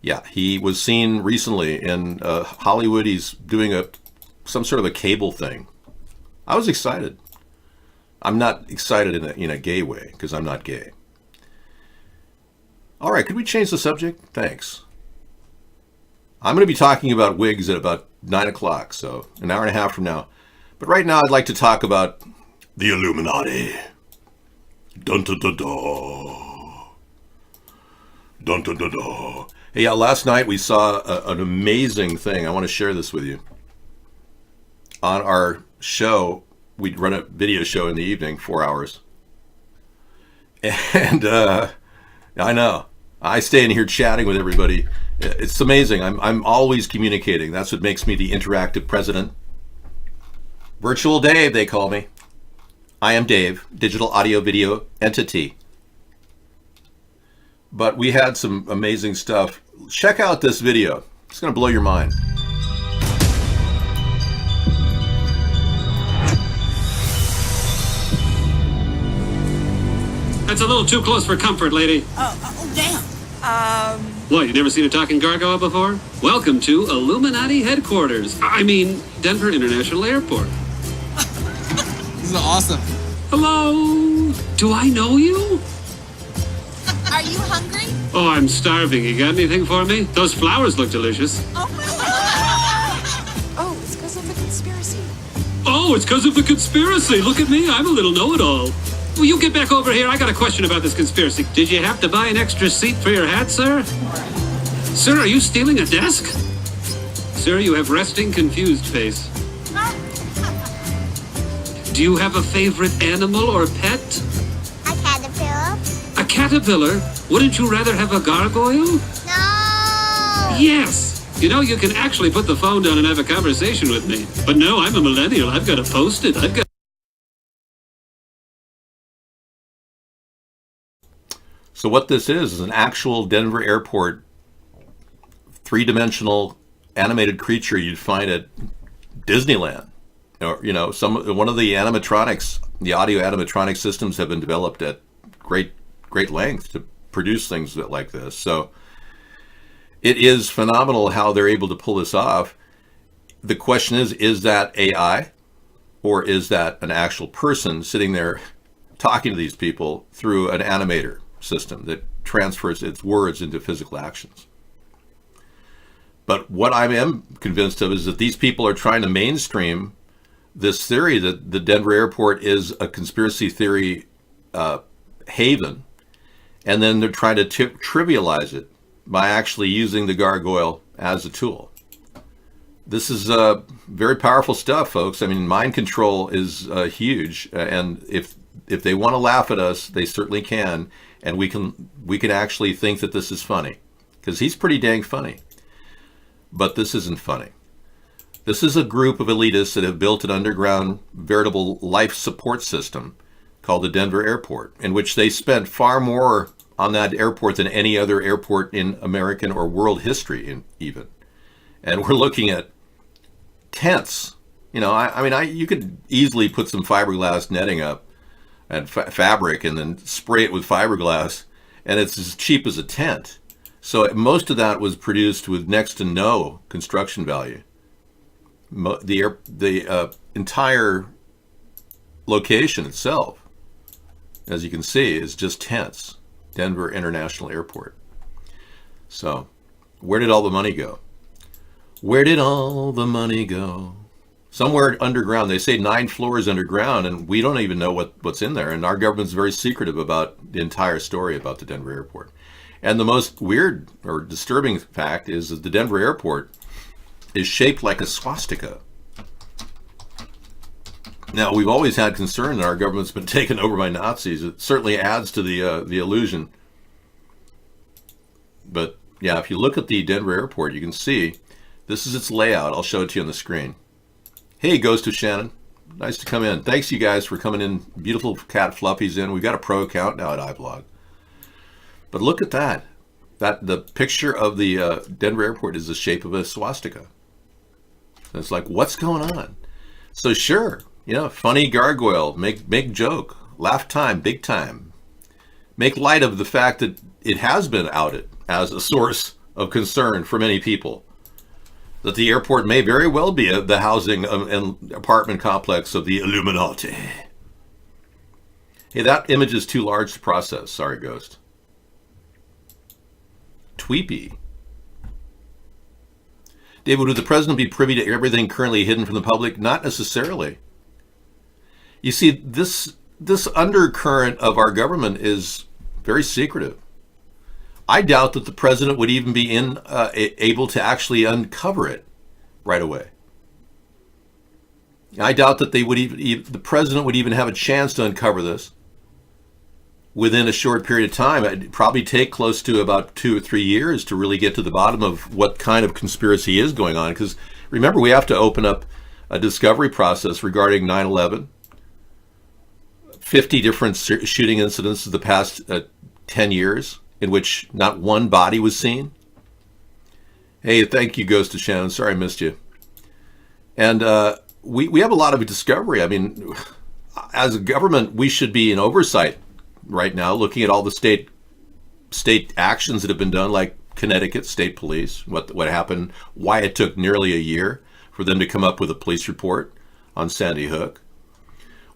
Yeah, he was seen recently in Hollywood. He's doing some sort of a cable thing. I was excited. I'm not excited in a gay way, because I'm not gay. All right, could we change the subject? Thanks. I'm going to be talking about wigs at about 9 o'clock, so an hour and a half from now. But right now, I'd like to talk about the Illuminati. Dun dun dun dun. Dun dun dun dun. Hey, last night we saw an amazing thing. I want to share this with you. On our show, we'd run a video show in the evening, 4 hours. And I know, I stay in here chatting with everybody. It's amazing. I'm always communicating. That's what makes me the interactive president. Virtual Dave, they call me. I am Dave, digital audio video entity. But we had some amazing stuff. Check out this video. It's going to blow your mind. That's a little too close for comfort, lady. Oh, damn. What, you never seen a talking gargoyle before? Welcome to Illuminati headquarters. I mean, Denver International Airport. This is awesome. Hello? Do I know you? Are you hungry? Oh, I'm starving. You got anything for me? Those flowers look delicious. Oh, it's because of the conspiracy. Oh, it's because of the conspiracy. Look at me. I'm a little know-it-all. Will you get back over here? I got a question about this conspiracy. Did you have to buy an extra seat for your hat, sir? Sir, are you stealing a desk? Sir, you have resting, confused face. Do you have a favorite animal or pet? A caterpillar. A caterpillar? Wouldn't you rather have a gargoyle? No! Yes! You know, you can actually put the phone down and have a conversation with me. But no, I'm a millennial. I've got to post it. So what this is an actual Denver airport, three-dimensional animated creature you'd find at Disneyland. Or, you know, one of the animatronics, the audio animatronic systems have been developed at great length to produce things like this. So it is phenomenal how they're able to pull this off. The question is that AI, or is that an actual person sitting there talking to these people through an animator system that transfers its words into physical actions? But what I am convinced of is that these people are trying to mainstream this theory that the Denver airport is a conspiracy theory haven, and then they're trying to trivialize it by actually using the gargoyle as a tool. This is very powerful stuff, folks. I mean, mind control is huge, and if they want to laugh at us, they certainly can, and we can actually think that this is funny, because he's pretty dang funny. But this isn't funny. This is a group of elitists that have built an underground, veritable life support system called the Denver Airport, in which they spent far more on that airport than any other airport in American or world history, even. And we're looking at tents. You know, I mean, you could easily put some fiberglass netting up and fabric and then spray it with fiberglass, and it's as cheap as a tent. So most of that was produced with next to no construction value. The entire location itself, as you can see, is just tents. Denver International Airport. So, where did all the money go? Where did all the money go? Somewhere underground. They say 9 floors underground, and we don't even know what's in there. And our government's very secretive about the entire story about the Denver airport. And the most weird or disturbing fact is that the Denver airport is shaped like a swastika. Now, we've always had concern that our government's been taken over by Nazis. It certainly adds to the illusion. But yeah, if you look at the Denver airport, you can see this is its layout. I'll show it to you on the screen. Hey, Ghost of Shannon. Nice to come in. Thanks, you guys, for coming in. Beautiful cat Fluffy's in. We've got a pro account now at iVlog. But look at that. The picture of the Denver airport is the shape of a swastika. And it's like, what's going on? So sure, you know, funny gargoyle, make joke, laugh time, big time. Make light of the fact that it has been outed as a source of concern for many people. That the airport may very well be the housing and apartment complex of the Illuminati. Hey, that image is too large to process. Sorry, Ghost. Tweepy. David, would the president be privy to everything currently hidden from the public? Not necessarily. You see, this undercurrent of our government is very secretive. I doubt that the president would even be able to actually uncover it right away. I doubt that the president would even have a chance to uncover this within a short period of time. It'd probably take close to about 2 or 3 years to really get to the bottom of what kind of conspiracy is going on. Because remember, we have to open up a discovery process regarding 9/11, 50 different shooting incidents of the past 10 years in which not one body was seen. Hey, thank you, Ghost of Shannon. Sorry I missed you. And we have a lot of discovery. I mean, as a government, we should be in oversight right now, looking at all the state actions that have been done, like Connecticut State Police, what happened, why it took nearly a year for them to come up with a police report on Sandy Hook.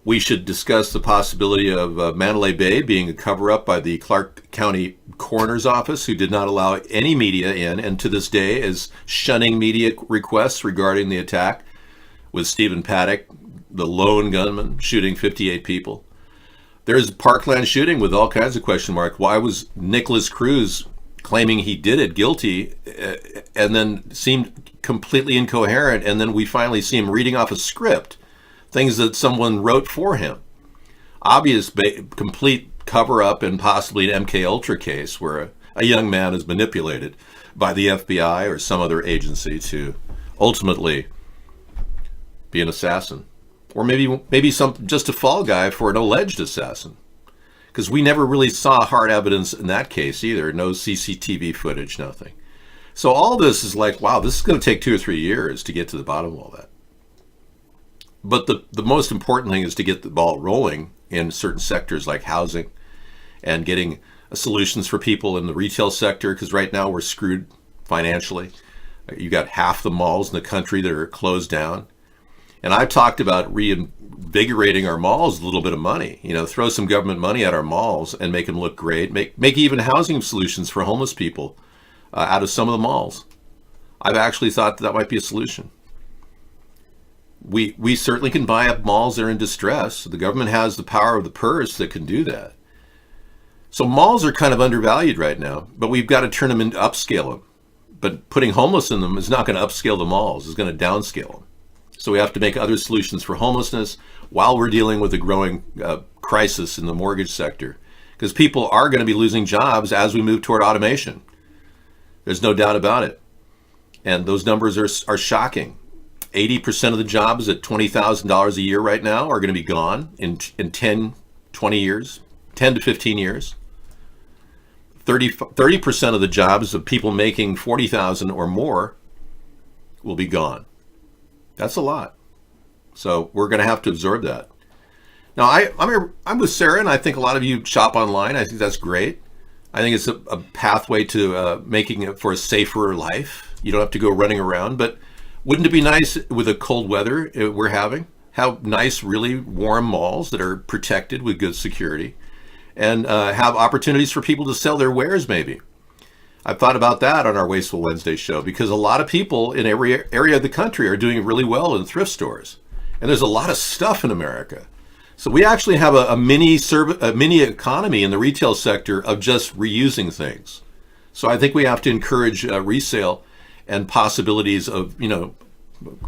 We should discuss the possibility of Mandalay Bay being a cover-up by the Clark County Coroner's Office, who did not allow any media in, and to this day is shunning media requests regarding the attack with Stephen Paddock, the lone gunman, shooting 58 people. There's Parkland shooting with all kinds of question marks. Why was Nicholas Cruz claiming he did it, guilty, and then seemed completely incoherent, and then we finally see him reading off a script, things that someone wrote for him. Obvious, complete cover-up and possibly an MK Ultra case where a young man is manipulated by the FBI or some other agency to ultimately be an assassin. Or maybe just a fall guy for an alleged assassin. Because we never really saw hard evidence in that case either. No CCTV footage, nothing. So all this is like, wow, this is going to take 2 or 3 years to get to the bottom of all that. But the most important thing is to get the ball rolling in certain sectors like housing and getting solutions for people in the retail sector, because right now we're screwed financially. You got half the malls in the country that are closed down. And I've talked about reinvigorating our malls with a little bit of money. You know, throw some government money at our malls and make them look great. Make even housing solutions for homeless people out of some of the malls. I've actually thought that might be a solution. We certainly can buy up malls that are in distress. The government has the power of the purse that can do that. So malls are kind of undervalued right now, but we've got to turn them into upscale them. But putting homeless in them is not going to upscale the malls. It's going to downscale them. So we have to make other solutions for homelessness while we're dealing with a growing crisis in the mortgage sector. Because people are going to be losing jobs as we move toward automation. There's no doubt about it. And those numbers are shocking. 80% of the jobs at $20,000 a year right now are going to be gone in 10, 20 years, 10 to 15 years. 30% of the jobs of people making $40,000 or more will be gone. That's a lot. So we're going to have to absorb that. Now, I'm with Sarah, and I think a lot of you shop online. I think that's great. I think it's a pathway to making it for a safer life. You don't have to go running around. But wouldn't it be nice with the cold weather we're having? Have nice, really warm malls that are protected with good security and have opportunities for people to sell their wares maybe. I've thought about that on our Wasteful Wednesday show because a lot of people in every area of the country are doing really well in thrift stores. And there's a lot of stuff in America. So we actually have a mini economy in the retail sector of just reusing things. So I think we have to encourage resale and possibilities of,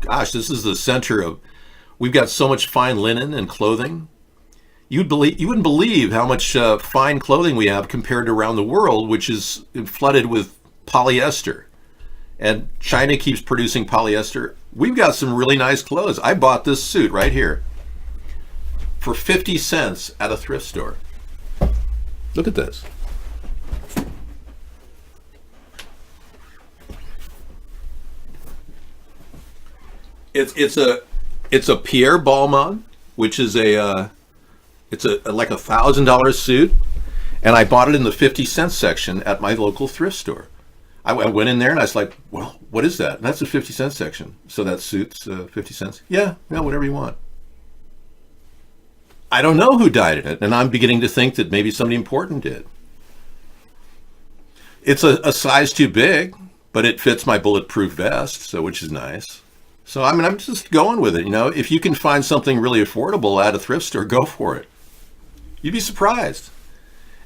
gosh, this is the center of, we've got so much fine linen and clothing. You wouldn't believe how much fine clothing we have compared to around the world, which is flooded with polyester. And China keeps producing polyester. We've got some really nice clothes. I bought this suit right here for 50 cents at a thrift store. Look at this. It's a Pierre Balmain, which is it's like $1,000 suit, and I bought it in the 50-cent section at my local thrift store. I went in there and I was like, well, what is that? And that's the 50-cent section. So that suit's 50 cents? Yeah, whatever you want. I don't know who dyed it, and I'm beginning to think that maybe somebody important did. It's a size too big, but it fits my bulletproof vest, which is nice. So, I'm just going with it. If you can find something really affordable at a thrift store, go for it. You'd be surprised.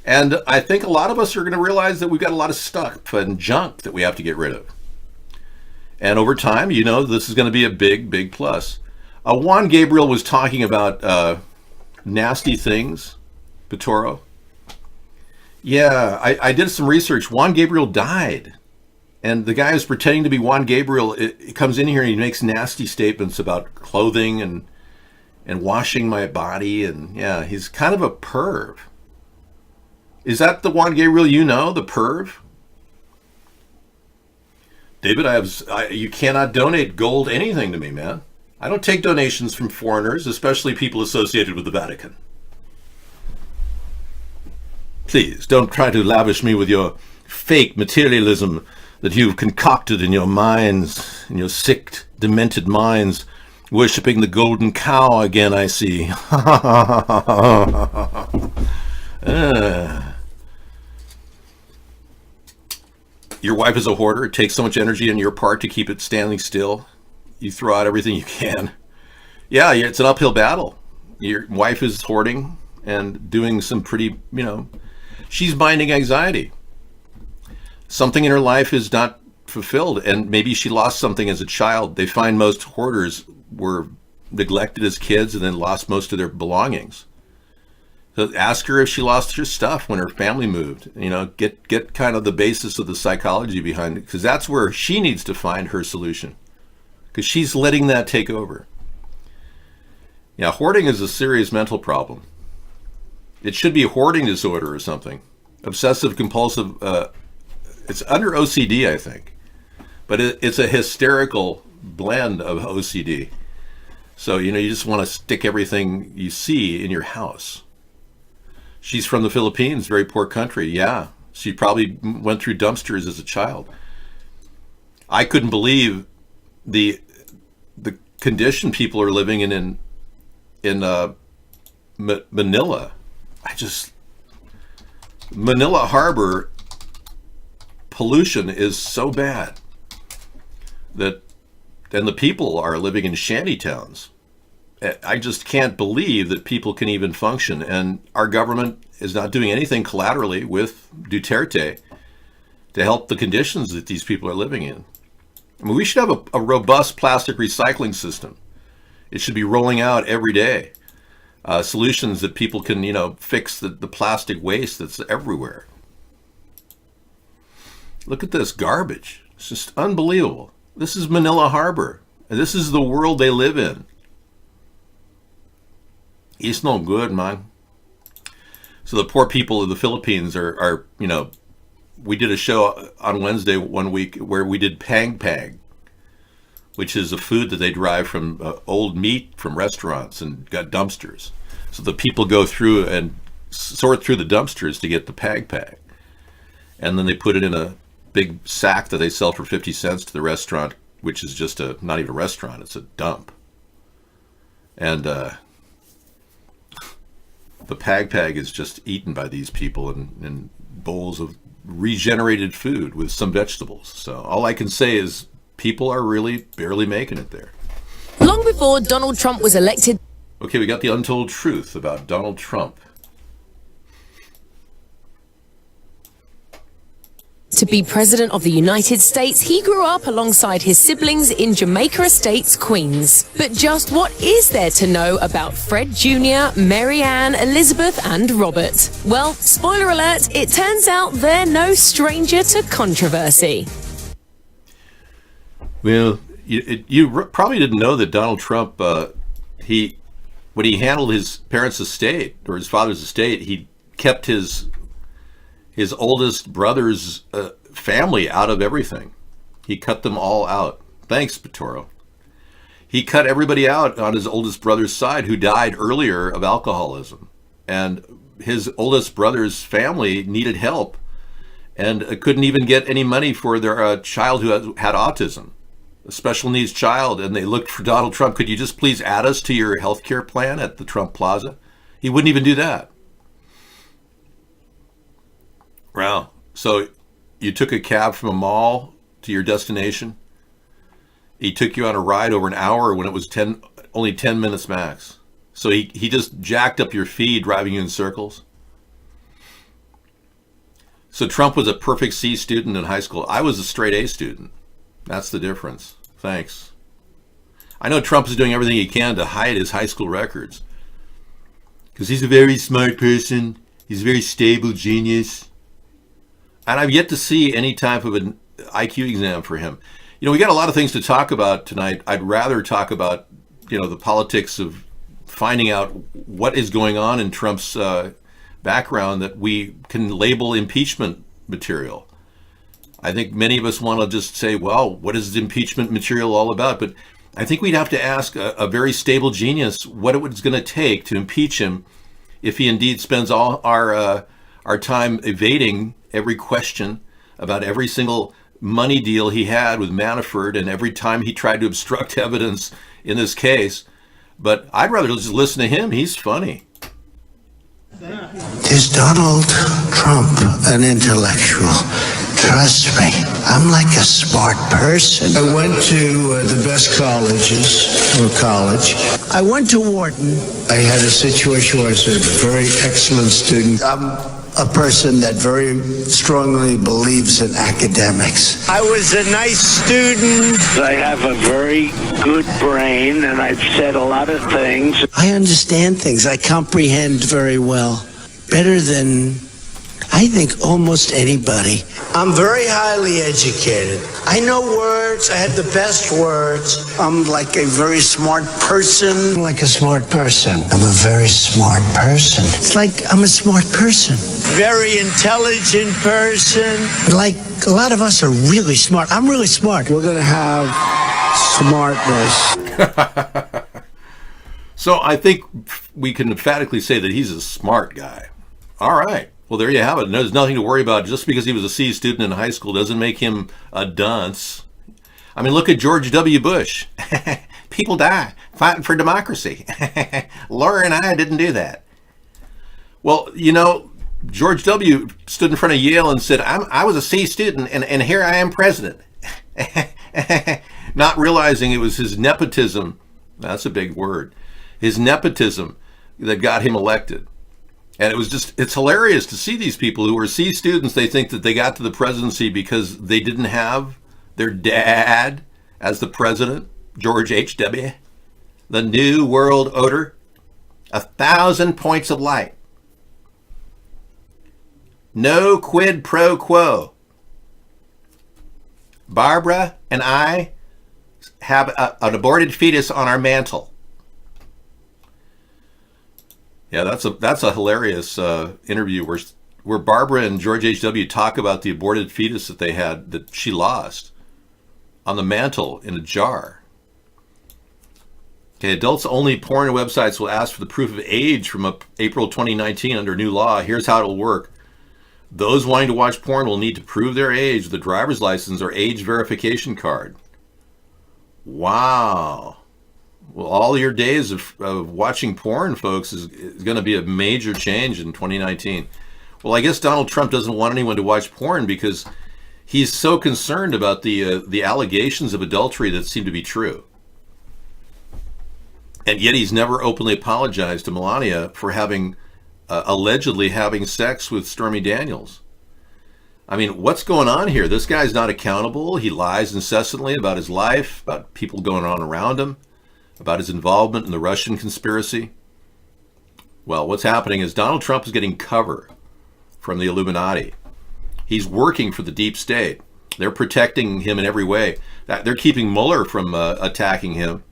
And I think a lot of us are going to realize that we've got a lot of stuff and junk that we have to get rid of. And over time, this is going to be a big, big plus. Juan Gabriel was talking about nasty things, Vittorio. Yeah, I did some research. Juan Gabriel died. And the guy who's pretending to be Juan Gabriel, it comes in here and he makes nasty statements about clothing and washing my body. And yeah, he's kind of a perv. Is that the Juan Gabriel the perv? David, you cannot donate gold anything to me, man. I don't take donations from foreigners, especially people associated with the Vatican. Please, don't try to lavish me with your fake materialism that you've concocted in your minds, in your sick, demented minds, worshipping the golden cow again, I see. Your wife is a hoarder. It takes so much energy on your part to keep it standing still. You throw out everything you can. Yeah, it's an uphill battle. Your wife is hoarding and doing some pretty, she's minding anxiety. Something in her life is not fulfilled, and maybe she lost something as a child. They find most hoarders were neglected as kids and then lost most of their belongings. So ask her if she lost her stuff when her family moved. Get kind of the basis of the psychology behind it, because that's where she needs to find her solution, because she's letting that take over. Yeah, hoarding is a serious mental problem. It should be a hoarding disorder or something. Obsessive compulsive, it's under OCD, I think. But it's a hysterical blend of OCD. So, you just want to stick everything you see in your house. She's from the Philippines, very poor country. Yeah, she probably went through dumpsters as a child. I couldn't believe the condition people are living in Manila. Manila Harbor pollution is so bad and the people are living in shanty towns. I just can't believe that people can even function, and our government is not doing anything collaterally with Duterte to help the conditions that these people are living in. I mean, we should have a robust plastic recycling system. It should be rolling out every day. Solutions that people can, fix the plastic waste that's everywhere. Look at this garbage. It's just unbelievable. This is Manila Harbor, and this is the world they live in. It's no good, man. So the poor people of the Philippines are we did a show on Wednesday one week where we did pang pang, which is a food that they derive from old meat from restaurants and got dumpsters. So the people go through and sort through the dumpsters to get the pang pang. And then they put it in a big sack that they sell for 50 cents to the restaurant, which is just not even a restaurant, it's a dump. And the pag is just eaten by these people in bowls of regenerated food with some vegetables. So all I can say is people are really barely making it there. Long before Donald Trump was elected. Okay, we got the untold truth about Donald Trump. To be president of the United States, he grew up alongside his siblings in Jamaica Estates, Queens. But just what is there to know about Fred Jr., Mary Ann, Elizabeth and Robert? Well, spoiler alert, it turns out they're no stranger to controversy. Well, you probably didn't know that Donald Trump, when he handled his parents' estate, or his father's estate, he kept his oldest brother's family out of everything. He cut them all out. Thanks, Petoro. He cut everybody out on his oldest brother's side who died earlier of alcoholism. And his oldest brother's family needed help and couldn't even get any money for their child who had autism, a special needs child. And they looked for Donald Trump. Could you just please add us to your health care plan at the Trump Plaza? He wouldn't even do that. Wow. So you took a cab from a mall to your destination. He took you on a ride over an hour when it was only 10 minutes max. So he just jacked up your fee, driving you in circles. So Trump was a perfect C student in high school. I was a straight A student. That's the difference. Thanks. I know Trump is doing everything he can to hide his high school records, because he's a very smart person. He's a very stable genius. And I've yet to see any type of an IQ exam for him. We got a lot of things to talk about tonight. I'd rather talk about, the politics of finding out what is going on in Trump's background that we can label impeachment material. I think many of us want to just say, well, what is impeachment material all about? But I think we'd have to ask a very stable genius what it was going to take to impeach him if he indeed spends all our our time evading every question about every single money deal he had with Manafort and every time he tried to obstruct evidence in this case. But I'd rather just listen to him. He's funny. Is Donald Trump an intellectual? Trust me, I'm like a smart person. I went to the best colleges, or college. I went to Wharton. I had a situation where I was a very excellent student. I'm a person that very strongly believes in academics. I was a nice student. I have a very good brain, and I've said a lot of things. I understand things. I comprehend very well. Better than, I think, almost anybody. I'm very highly educated. I know words. I have the best words. I'm like a very smart person. I'm like a smart person. I'm a very smart person. It's like I'm a smart person. Very intelligent person. Like a lot of us are really smart. I'm really smart. We're going to have smartness. So I think we can emphatically say that he's a smart guy. All right. Well, there you have it. There's nothing to worry about. Just because he was a C student in high school doesn't make him a dunce. I mean, look at George W. Bush. People die fighting for democracy. Laura and I didn't do that. Well, you know, George W. stood in front of Yale and said, I was a C student, and here I am president. Not realizing it was his nepotism. That's a big word. His nepotism that got him elected. And it's hilarious to see these people who are C students. They think that they got to the presidency because they didn't have their dad as the president, George H.W., the New World Order, 1,000 points of light. No quid pro quo. Barbara and I have an aborted fetus on our mantle. Yeah, that's a hilarious interview where Barbara and George H.W. talk about the aborted fetus that they had that she lost on the mantle in a jar. Okay, adults-only porn websites will ask for the proof of age from April 2019 under new law. Here's how it'll work. Those wanting to watch porn will need to prove their age with a driver's license or age verification card. Wow. Well, all your days of watching porn, folks, is going to be a major change in 2019. Well, I guess Donald Trump doesn't want anyone to watch porn because he's so concerned about the allegations of adultery that seem to be true. And yet he's never openly apologized to Melania for allegedly having sex with Stormy Daniels. I mean, what's going on here? This guy's not accountable. He lies incessantly about his life, about people going on around him, about his involvement in the Russian conspiracy. Well, what's happening is Donald Trump is getting cover from the Illuminati. He's working for the deep state. They're protecting him in every way. They're keeping Mueller from attacking him.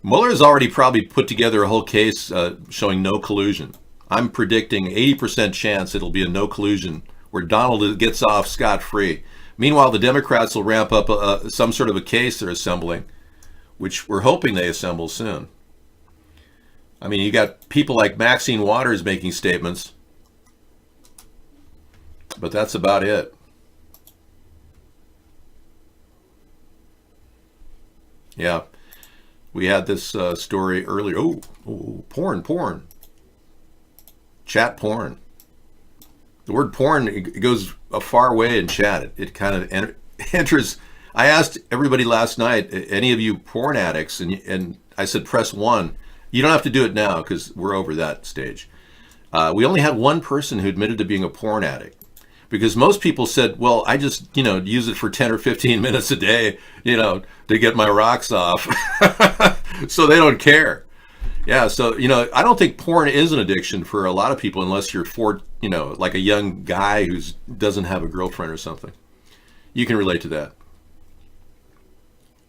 Mueller's already probably put together a whole case showing no collusion. I'm predicting 80% chance it'll be a no collusion where Donald gets off scot-free. Meanwhile, the Democrats will ramp up some sort of a case they're assembling, which we're hoping they assemble soon. I mean, you got people like Maxine Waters making statements, but that's about it. Yeah, we had this story earlier. Oh, porn. Chat porn. The word porn, it goes a far way in chat. It kind of enters. I asked everybody last night, any of you porn addicts, and I said, press 1. You don't have to do it now because we're over that stage. We only had one person who admitted to being a porn addict because most people said, well, I just, use it for 10 or 15 minutes a day, to get my rocks off. So they don't care. Yeah, so, I don't think porn is an addiction for a lot of people unless you're like a young guy who doesn't have a girlfriend or something. You can relate to that.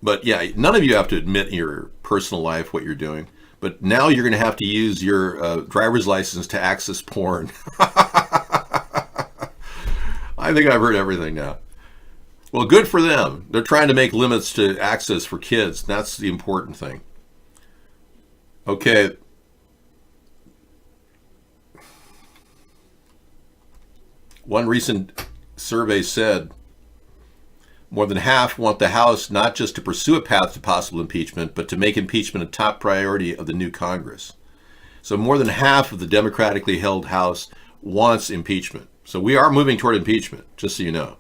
But yeah, none of you have to admit in your personal life what you're doing. But now you're going to have to use your driver's license to access porn. I think I've heard everything now. Well, good for them. They're trying to make limits to access for kids. That's the important thing. Okay. One recent survey said more than half want the House not just to pursue a path to possible impeachment, but to make impeachment a top priority of the new Congress. So more than half of the democratically held House wants impeachment. So we are moving toward impeachment, just so you know.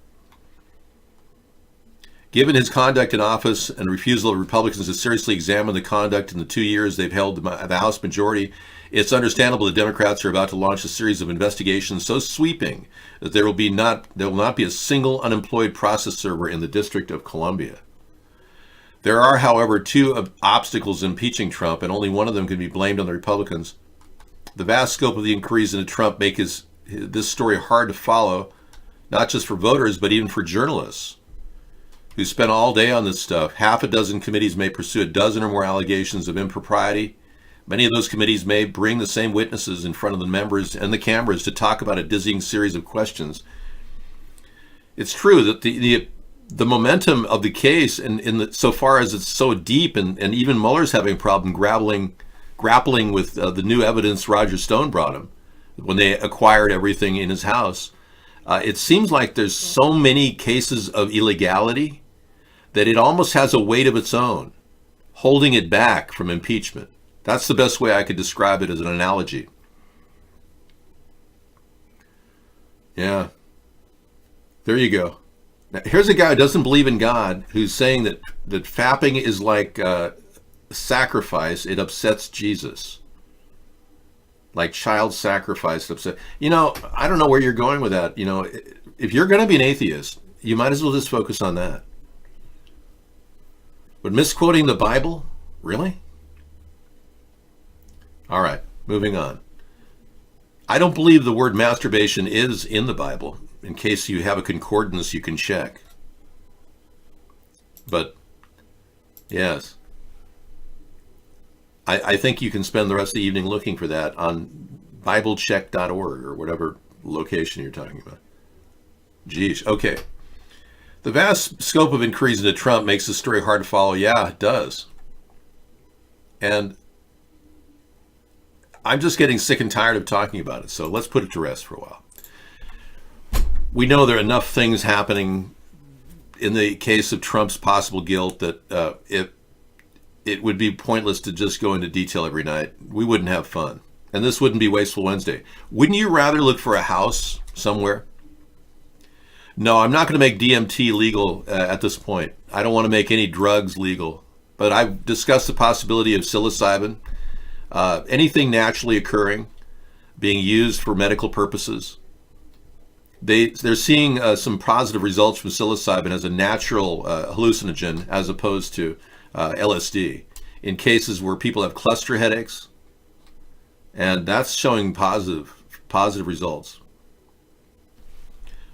Given his conduct in office and refusal of Republicans to seriously examine the conduct in the 2 years they've held the House majority, it's understandable the Democrats are about to launch a series of investigations so sweeping that there will not be a single unemployed process server in the District of Columbia. There are, however, two obstacles in impeaching Trump, and only one of them can be blamed on the Republicans. The vast scope of the inquiries into Trump make this story hard to follow, not just for voters, but even for journalists who spent all day on this stuff. Half a dozen committees may pursue a dozen or more allegations of impropriety. Many of those committees may bring the same witnesses in front of the members and the cameras to talk about a dizzying series of questions. It's true that the momentum of the case, so far as it's so deep, and even Mueller's having a problem grappling with the new evidence Roger Stone brought him when they acquired everything in his house. It seems like there's so many cases of illegality that it almost has a weight of its own, holding it back from impeachment. That's the best way I could describe it as an analogy. Yeah. There you go. Now, here's a guy who doesn't believe in God, who's saying that fapping is like sacrifice. It upsets Jesus. Like child sacrifice upset. You know, I don't know where you're going with that. You know, if you're going to be an atheist, you might as well just focus on that. But misquoting the Bible? Really? All right, moving on. I don't believe the word masturbation is in the Bible. In case you have a concordance, you can check. But, yes. I think you can spend the rest of the evening looking for that on BibleCheck.org or whatever location you're talking about. Geesh, okay. The vast scope of inquiries into Trump makes the story hard to follow. Yeah, it does. And I'm just getting sick and tired of talking about it, so let's put it to rest for a while. We know there are enough things happening in the case of Trump's possible guilt that it would be pointless to just go into detail every night. We wouldn't have fun. And this wouldn't be Wasteful Wednesday. Wouldn't you rather look for a house somewhere? No, I'm not going to make DMT legal at this point. I don't want to make any drugs legal. But I've discussed the possibility of psilocybin, anything naturally occurring, being used for medical purposes. They're seeing some positive results from psilocybin as a natural hallucinogen as opposed to LSD in cases where people have cluster headaches, and that's showing positive results.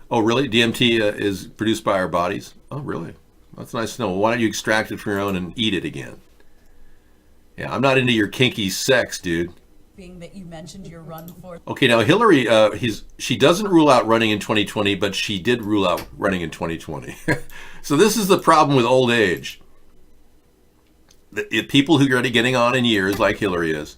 Oh, really? DMT is produced by our bodies? Oh, really? That's nice to know. Well, why don't you extract it from your own and eat it again? Yeah, I'm not into your kinky sex, dude. Being that you mentioned your run for... Okay, now Hillary, she doesn't rule out running in 2020, but she did rule out running in 2020. So this is the problem with old age. People who are already getting on in years, like Hillary is,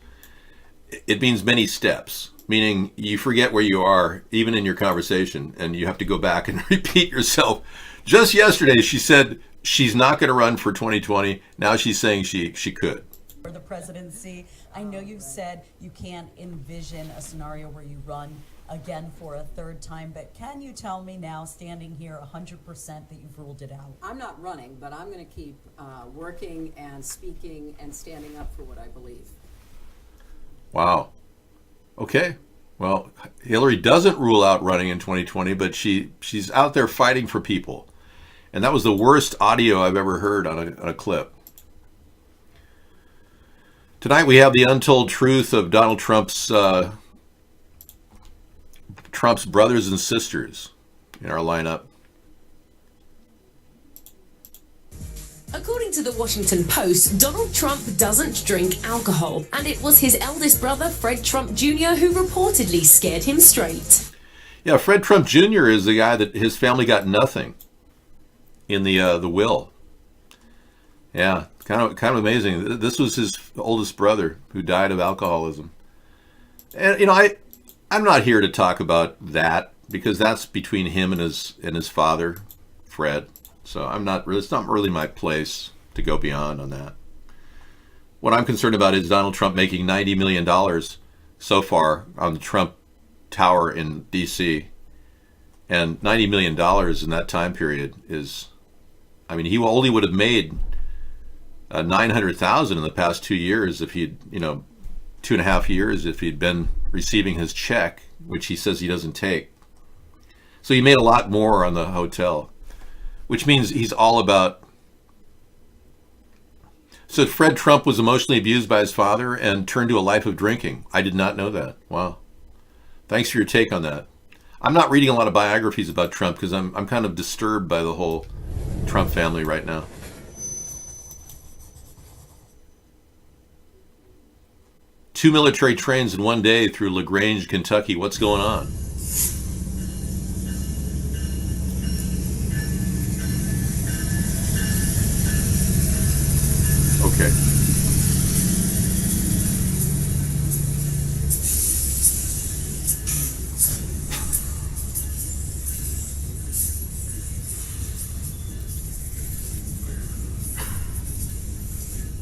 it means many steps, meaning you forget where you are, even in your conversation, and you have to go back and repeat yourself. Just yesterday, she said she's not going to run for 2020. Now she's saying she could. For the presidency, I know you've said you can't envision a scenario where you run again for a third time, but can you tell me now, standing here 100%, that you've ruled it out? I'm not running, but I'm going to keep working and speaking and standing up for what I believe. Wow. Okay. Well, Hillary doesn't rule out running in 2020, but she's out there fighting for people. And that was the worst audio I've ever heard on a clip. Tonight we have the untold truth of Donald Trump's brothers and sisters in our lineup. According to the Washington Post, Donald Trump doesn't drink alcohol, and it was his eldest brother, Fred Trump Jr., who reportedly scared him straight. Yeah, Fred Trump Jr. is the guy that his family got nothing in the will. Yeah, kind of amazing. This was his oldest brother who died of alcoholism. And, you know, I'm not here to talk about that. because that's between him and his father, Fred. So it's not really my place to go beyond on that. What I'm concerned about is Donald Trump making $90 million so far on the Trump Tower in D.C. And $90 million in that time period is, I mean, he only would have made $900,000 in the past 2 years if he'd, 2.5 years if he'd been receiving his check, which he says he doesn't take. So he made a lot more on the hotel, which means he's all about. So Fred Trump was emotionally abused by his father and turned to a life of drinking. I did not know that. Wow. Thanks for your take on that. I'm not reading a lot of biographies about Trump because I'm kind of disturbed by the whole Trump family right now. Two military trains in one day through LaGrange, Kentucky. What's going on? Okay.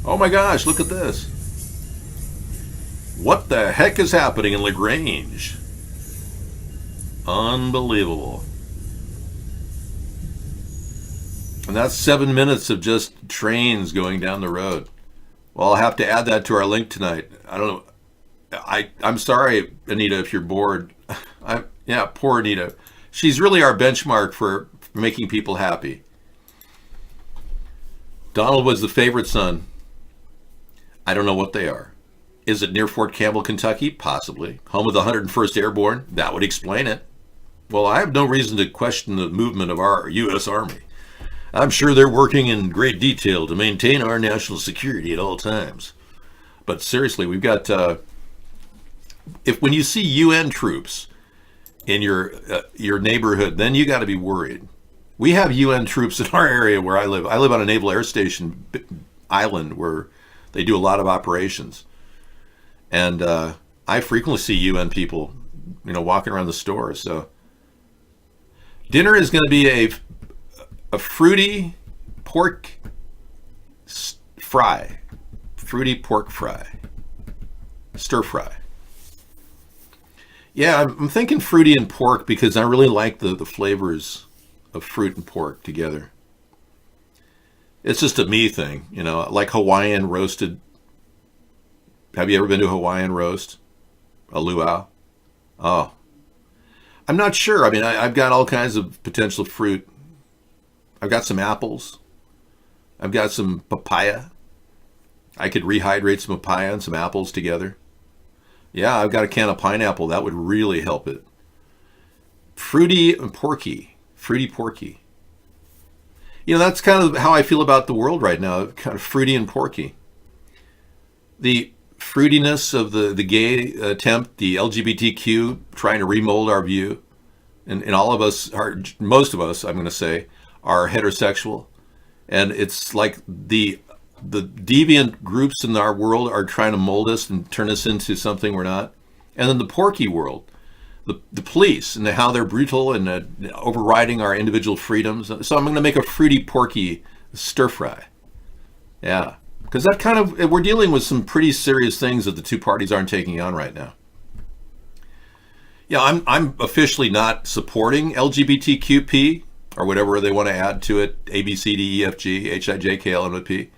Oh my gosh, look at this. What the heck is happening in LaGrange? Unbelievable. And that's 7 minutes of just trains going down the road. Well, I'll have to add that to our link tonight. I don't know. I'm sorry, Anita, if you're bored. Yeah, poor Anita. She's really our benchmark for making people happy. Donald was the favorite son. I don't know what they are. Is it near Fort Campbell, Kentucky? Possibly. Home of the 101st Airborne? That would explain it. Well, I have no reason to question the movement of our U.S. Army. I'm sure they're working in great detail to maintain our national security at all times. But seriously, we've got, when you see UN troops in your neighborhood, then you got to be worried. We have UN troops in our area where I live. I live on a Naval Air Station island where they do a lot of operations. And I frequently see UN people, walking around the store. So dinner is going to be a fruity pork fry. Fruity pork fry. Stir fry. Yeah, I'm thinking fruity and pork because I really like the flavors of fruit and pork together. It's just a me thing, like Hawaiian roasted. Have you ever been to a Hawaiian roast? A luau? Oh. I'm not sure. I mean, I've got all kinds of potential fruit. I've got some apples. I've got some papaya. I could rehydrate some papaya and some apples together. Yeah, I've got a can of pineapple. That would really help it. Fruity and porky. Fruity porky. That's kind of how I feel about the world right now. Kind of fruity and porky. The fruitiness of the gay attempt, the LGBTQ trying to remold our view, and all of us, most of us, I'm going to say, are heterosexual, and it's like the deviant groups in our world are trying to mold us and turn us into something we're not, and then the porky world, the police and how they're brutal and overriding our individual freedoms. So I'm going to make a fruity porky stir fry. Yeah. Because that kind of, we're dealing with some pretty serious things that the two parties aren't taking on right now. Yeah, I'm officially not supporting LGBTQP or whatever they want to add to it, A, B, C, D, E, F, G, H, I, J, K, L, M, N, P.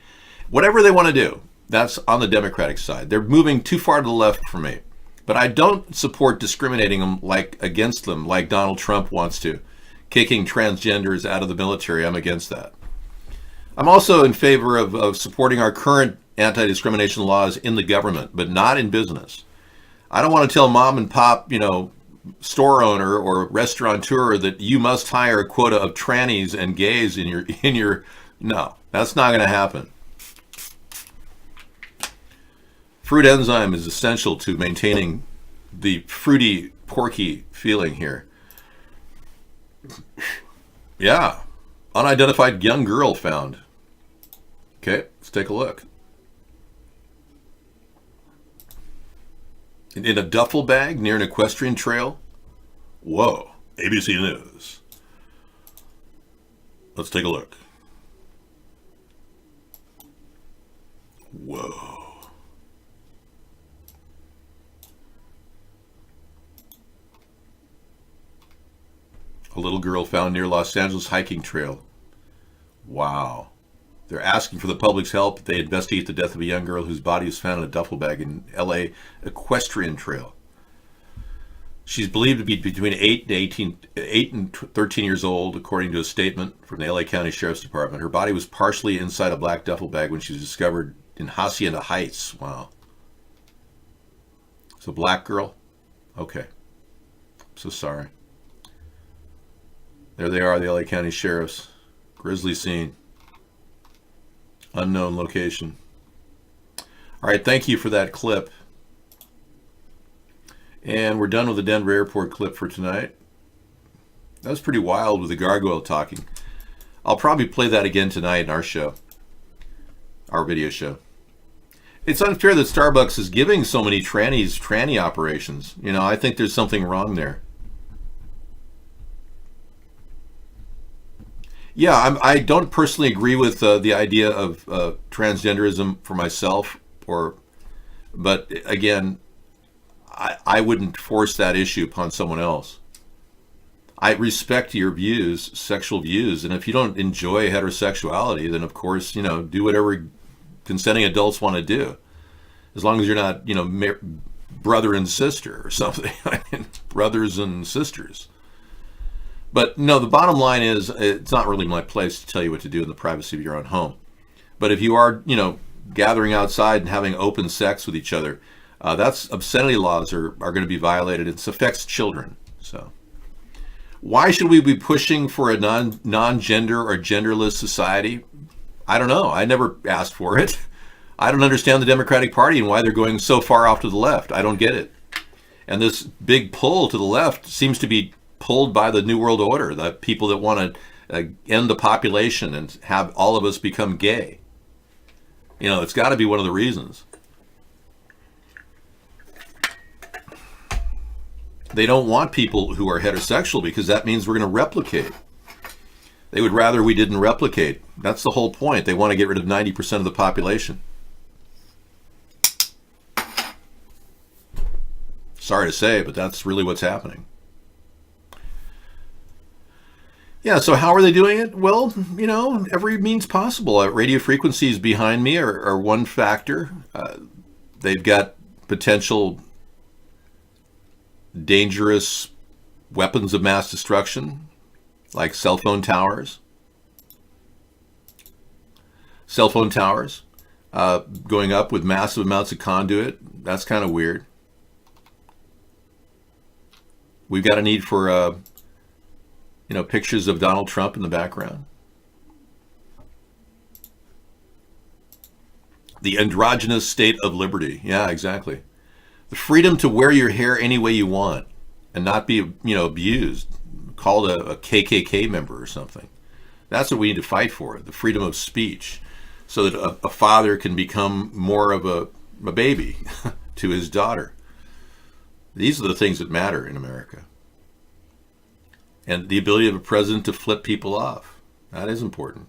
Whatever they want to do, that's on the Democratic side. They're moving too far to the left for me. But I don't support discriminating them against them like Donald Trump wants to. Kicking transgenders out of the military, I'm against that. I'm also in favor of supporting our current anti-discrimination laws in the government, but not in business. I don't want to tell mom and pop, store owner or restaurateur that you must hire a quota of trannies and gays in your. No, that's not going to happen. Fruit enzyme is essential to maintaining the fruity, porky feeling here. Yeah, unidentified young girl found. Okay, let's take a look. In a duffel bag near an equestrian trail. Whoa. ABC News. Let's take a look. Whoa. A little girl found near Los Angeles hiking trail. Wow. They're asking for the public's help. They investigate the death of a young girl whose body was found in a duffel bag in L.A. Equestrian Trail. She's believed to be between 8 and 13 years old, according to a statement from the L.A. County Sheriff's Department. Her body was partially inside a black duffel bag when she was discovered in Hacienda Heights. Wow. So black girl? Okay. So sorry. There they are, the LA County Sheriffs. Grisly scene. Unknown location. All right, thank you for that clip. And we're done with the Denver Airport clip for tonight. That was pretty wild with the gargoyle talking. I'll probably play that again tonight in our show. Our video show. It's unfair that Starbucks is giving so many tranny operations. You know, I think there's something wrong there. Yeah, I don't personally agree with the idea of transgenderism for myself, but again, I wouldn't force that issue upon someone else. I respect your views, sexual views, and if you don't enjoy heterosexuality, then of course, you know, do whatever consenting adults want to do, as long as you're not, you know, brother and sister or something. I mean, brothers and sisters. But no, the bottom line is, it's not really my place to tell you what to do in the privacy of your own home. But if you are, you know, gathering outside and having open sex with each other, that's obscenity laws are going to be violated. It affects children. So why should we be pushing for a non-gender or genderless society? I don't know. I never asked for it. I don't understand the Democratic Party and why they're going so far off to the left. I don't get it. And this big pull to the left seems to be pulled by the New World Order, the people that want to end the population and have all of us become gay. You know, it's got to be one of the reasons. They don't want people who are heterosexual because that means we're going to replicate. They would rather we didn't replicate. That's the whole point. They want to get rid of 90% of the population. Sorry to say, but that's really what's happening. Yeah, so how are they doing it? Well, you know, every means possible. Radio frequencies behind me are one factor. They've got potential dangerous weapons of mass destruction, like cell phone towers. Cell phone towers going up with massive amounts of conduit. That's kind of weird. We've got a need for you know, pictures of Donald Trump in the background. The androgynous state of liberty. Yeah, exactly. The freedom to wear your hair any way you want and not be, you know, abused, called a KKK member or something. That's what we need to fight for, the freedom of speech, so that a father can become more of a baby to his daughter. These are the things that matter in America. And the ability of a president to flip people off. That is important.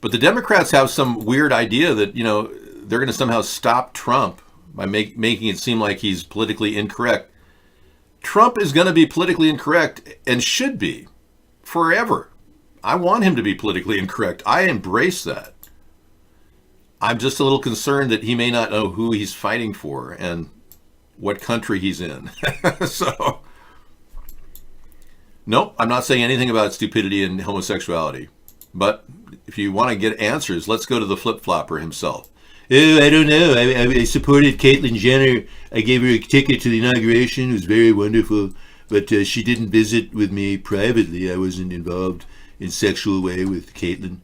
But the Democrats have some weird idea that, you know, they're going to somehow stop Trump by making it seem like he's politically incorrect. Trump is going to be politically incorrect and should be forever. I want him to be politically incorrect. I embrace that. I'm just a little concerned that he may not know who he's fighting for and what country he's in. So... Nope, I'm not saying anything about stupidity and homosexuality. But if you want to get answers, let's go to the flip-flopper himself. Oh, I don't know. I supported Caitlyn Jenner. I gave her a ticket to the inauguration. It was very wonderful. But she didn't visit with me privately. I wasn't involved in sexual way with Caitlyn.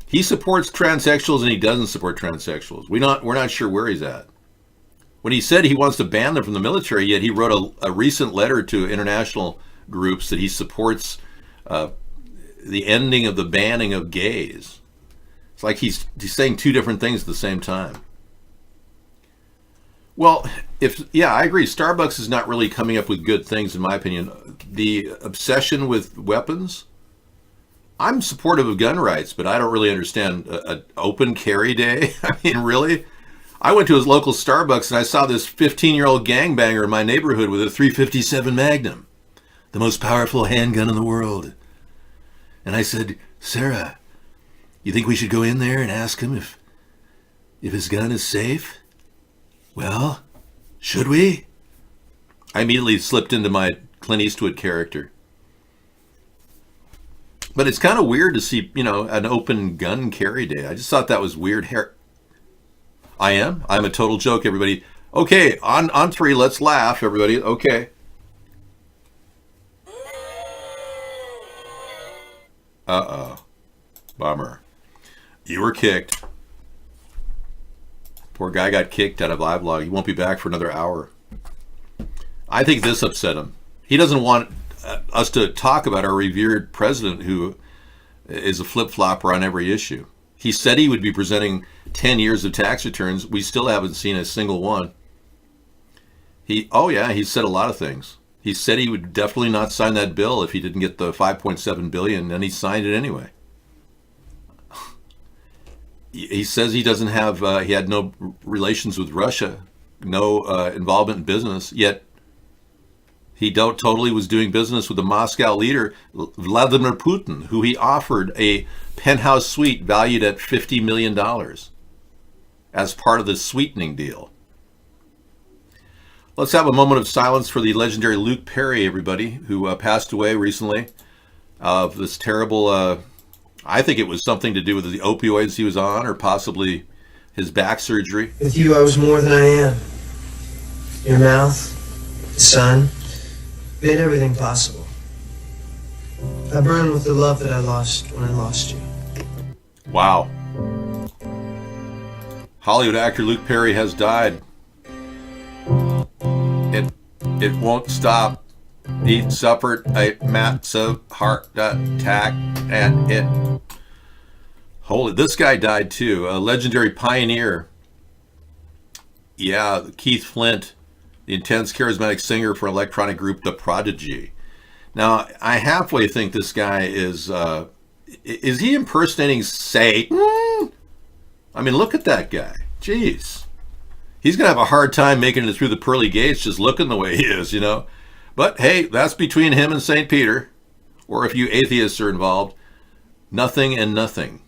He supports transsexuals and he doesn't support transsexuals. We're not sure where he's at. When he said he wants to ban them from the military, yet he wrote a recent letter to international groups that he supports the ending of the banning of gays. It's like he's saying two different things at the same time. Well, I agree. Starbucks is not really coming up with good things, in my opinion. The obsession with weapons. I'm supportive of gun rights, but I don't really understand an open carry day. I mean, really? I went to his local Starbucks and I saw this 15-year-old gangbanger in my neighborhood with a .357 Magnum, the most powerful handgun in the world. And I said, Sarah, you think we should go in there and ask him if his gun is safe? Well, should we? I immediately slipped into my Clint Eastwood character. But it's kind of weird to see, an open gun carry day. I just thought that was weird. I'm a total joke, everybody. Okay, on three, let's laugh, everybody. Okay. Uh-oh. Bummer. You were kicked. Poor guy got kicked out of LiveLog. He won't be back for another hour. I think this upset him. He doesn't want us to talk about our revered president who is a flip-flopper on every issue. He said he would be presenting 10 years of tax returns. We still haven't seen a single one. He said a lot of things. He said he would definitely not sign that bill if he didn't get the $5.7 billion, and he signed it anyway. He says he doesn't have, he had no relations with Russia, no involvement in business, yet he totally was doing business with the Moscow leader, Vladimir Putin, who he offered a penthouse suite valued at $50 million as part of the sweetening deal. Let's have a moment of silence for the legendary Luke Perry, everybody, who passed away recently of this terrible, I think it was something to do with the opioids he was on, or possibly his back surgery. With you, I was more than I am. Your mouth, the sun, made everything possible. I burn with the love that I lost when I lost you. Wow. Hollywood actor Luke Perry has died. It won't stop. He suffered a massive heart attack, and this guy died too. A legendary pioneer. Yeah, Keith Flint, the intense, charismatic singer for electronic group The Prodigy. Now, I halfway think this guy is he impersonating Satan? I mean, look at that guy. Jeez. He's going to have a hard time making it through the pearly gates just looking the way he is, But hey, that's between him and St. Peter. Or if you atheists are involved, nothing and nothing.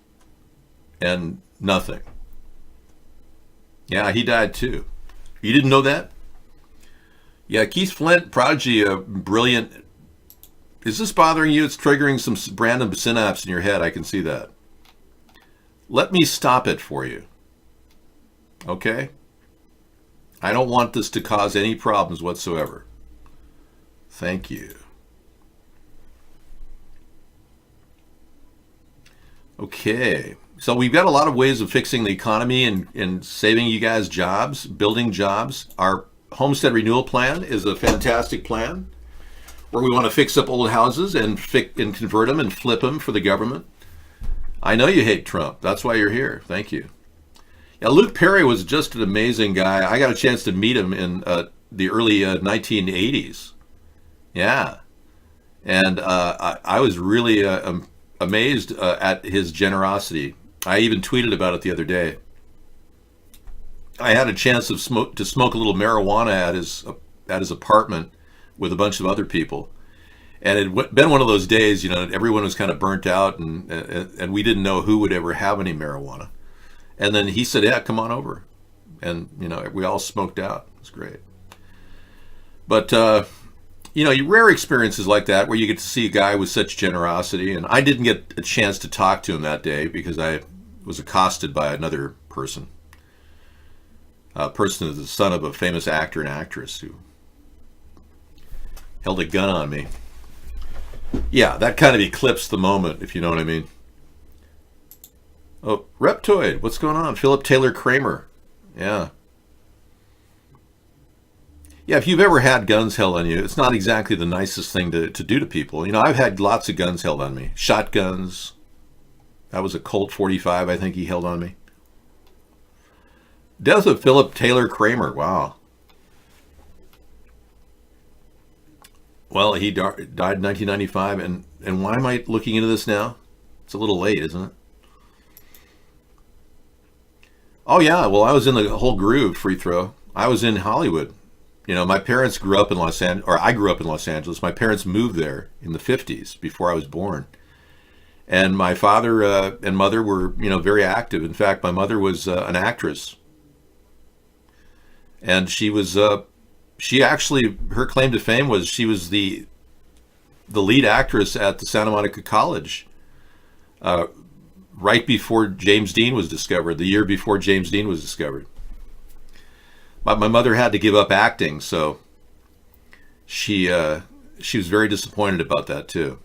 And nothing. Yeah, he died too. You didn't know that? Yeah, Keith Flint, Prodigy, brilliant. Is this bothering you? It's triggering some random synapse in your head. I can see that. Let me stop it for you. Okay? I don't want this to cause any problems whatsoever. Thank you. Okay. So we've got a lot of ways of fixing the economy and saving you guys jobs, building jobs. Our Homestead Renewal Plan is a fantastic plan where we want to fix up old houses and convert them and flip them for the government. I know you hate Trump. That's why you're here. Thank you. Yeah, Luke Perry was just an amazing guy. I got a chance to meet him in the early 1980s. Yeah. And I was really amazed at his generosity. I even tweeted about it the other day. I had a chance to smoke a little marijuana at his apartment with a bunch of other people. And it had been one of those days, everyone was kind of burnt out and we didn't know who would ever have any marijuana. And then he said, yeah, come on over. And, we all smoked out. It was great. But, rare experiences like that where you get to see a guy with such generosity. And I didn't get a chance to talk to him that day because I was accosted by another person. A person is the son of a famous actor and actress who held a gun on me. Yeah, that kind of eclipsed the moment, if you know what I mean. Oh, Reptoid, what's going on? Philip Taylor Kramer. Yeah. Yeah, if you've ever had guns held on you, it's not exactly the nicest thing to do to people. I've had lots of guns held on me. Shotguns. That was a Colt 45, I think he held on me. Death of Philip Taylor Kramer. Wow. Well, he died in 1995, and why am I looking into this now? It's a little late, isn't it? Oh yeah, well, I was in the whole groove, free throw. I was in Hollywood. You know, my parents grew up in Los Angeles, or I grew up in Los Angeles. My parents moved there in the 50s, before I was born. And my father and mother were, you know, very active. In fact, my mother was an actress. And she was, she actually, her claim to fame was she was the lead actress at the Santa Monica College right before James Dean was discovered, the year before James Dean was discovered. But my mother had to give up acting, so she was very disappointed about that too.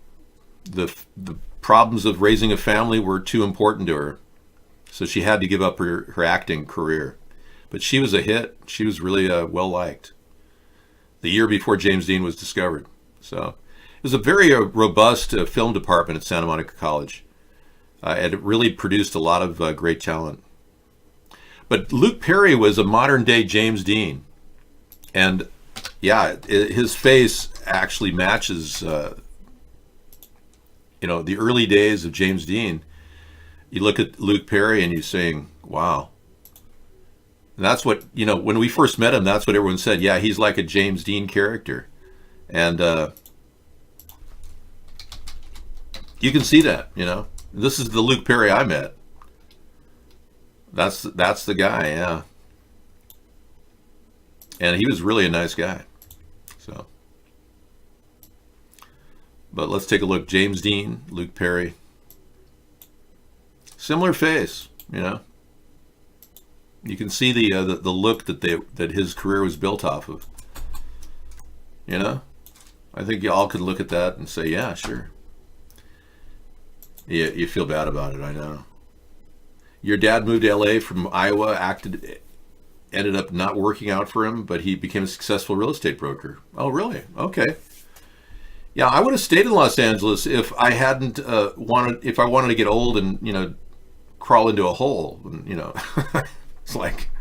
The problems of raising a family were too important to her, so she had to give up her acting career. But she was a hit. She was really well liked the year before James Dean was discovered. So it was a very robust film department at Santa Monica College, and it really produced a lot of great talent. But Luke Perry was a modern day James Dean, and yeah, his face actually matches you know, the early days of James Dean. You look at Luke Perry and you're saying, wow. And that's what, you know, when we first met him, that's what everyone said. Yeah, he's like a James Dean character. And you can see that, you know. This is the Luke Perry I met. That's the guy, yeah. And he was really a nice guy. So, but let's take a look. James Dean, Luke Perry. Similar face, you know. You can see the look that his career was built off of. You know, I think you all could look at that and say, yeah, sure. Yeah, you feel bad about it, I know. Your dad moved to LA from Iowa, ended up not working out for him, but he became a successful real estate broker. Oh, really? Okay. Yeah, I would have stayed in Los Angeles if I hadn't if I wanted to get old and, you know, crawl into a hole. And, you know, it's like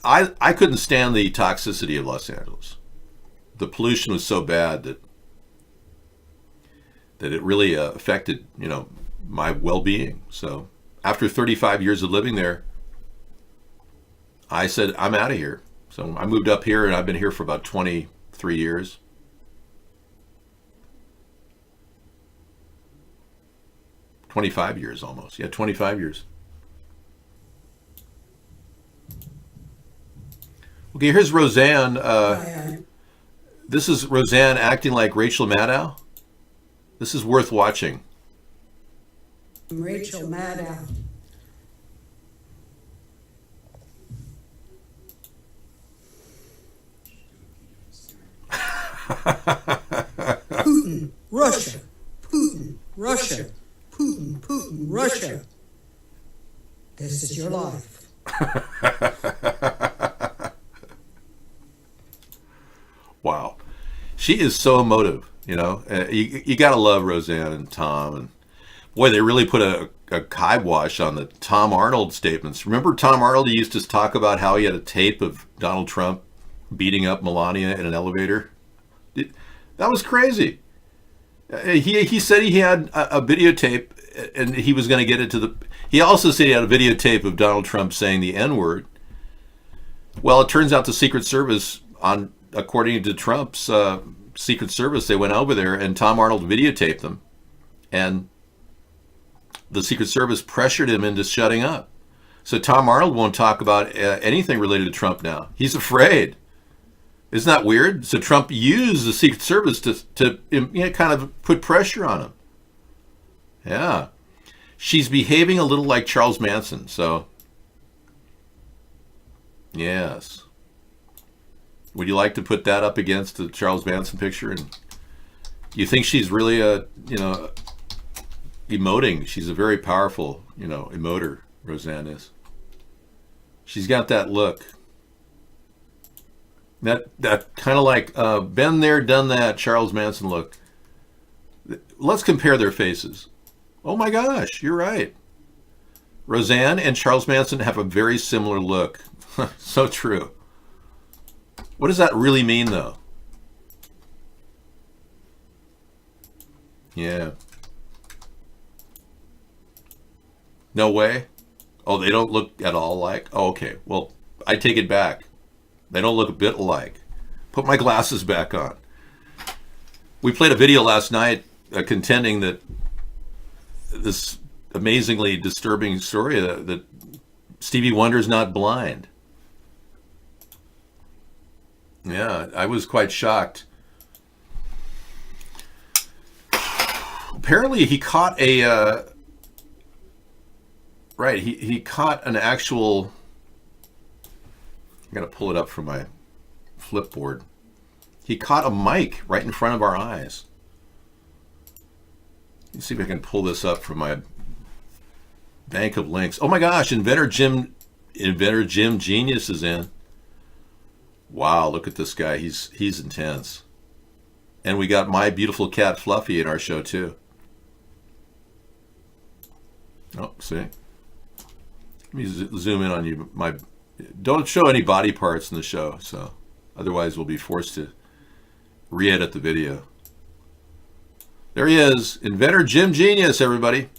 I couldn't stand the toxicity of Los Angeles. The pollution was so bad that it really affected, you know, my well-being. So after 35 years of living there, I said, I'm out of here. So I moved up here, and I've been here for about 23 years. $25 years almost. Yeah, 25 years. Okay, here's Roseanne. This is Roseanne acting like Rachel Maddow. This is worth watching. Rachel Maddow. Putin, Russia. Putin, Russia. Putin, Putin, Russia. This is your life. Wow. She is so emotive, you know. You got to love Roseanne and Tom. And boy, they really put a kibosh on the Tom Arnold statements. Remember Tom Arnold? He used to talk about how he had a tape of Donald Trump beating up Melania in an elevator. That was crazy. He said he had a videotape, and he was going to get it to the... He also said he had a videotape of Donald Trump saying the N-word. Well, it turns out the Secret Service, according to Trump's Secret Service, they went over there, and Tom Arnold videotaped them. And the Secret Service pressured him into shutting up. So Tom Arnold won't talk about anything related to Trump now. He's afraid. Isn't that weird? So Trump used the Secret Service to you know, kind of put pressure on him. Yeah. She's behaving a little like Charles Manson, so yes. Would you like to put that up against the Charles Manson picture? And you think she's really you know, emoting? She's a very powerful, you know, emoter, Roseanne is. She's got that look. That kind of like been there, done that, Charles Manson look. Let's compare their faces. Oh my gosh, you're right. Roseanne and Charles Manson have a very similar look. So true. What does that really mean, though? Yeah. No way? Oh, they don't look at all alike? Oh, okay. Well, I take it back. They don't look a bit alike. Put my glasses back on. We played a video last night contending that this amazingly disturbing story that Stevie Wonder's not blind. Yeah, I was quite shocked. Apparently he caught a right, he caught an actual, I gotta pull it up from my Flipboard. He caught a mic right in front of our eyes. Let's see if I can pull this up from my bank of links. Oh my gosh, Inventor Jim Genius is in. Wow, look at this guy. He's intense. And we got my beautiful cat Fluffy in our show too. Oh, see? Let me zoom in on you. Don't show any body parts in the show, so otherwise we'll be forced to re-edit the video. There he is, Inventor Jim Genius, everybody.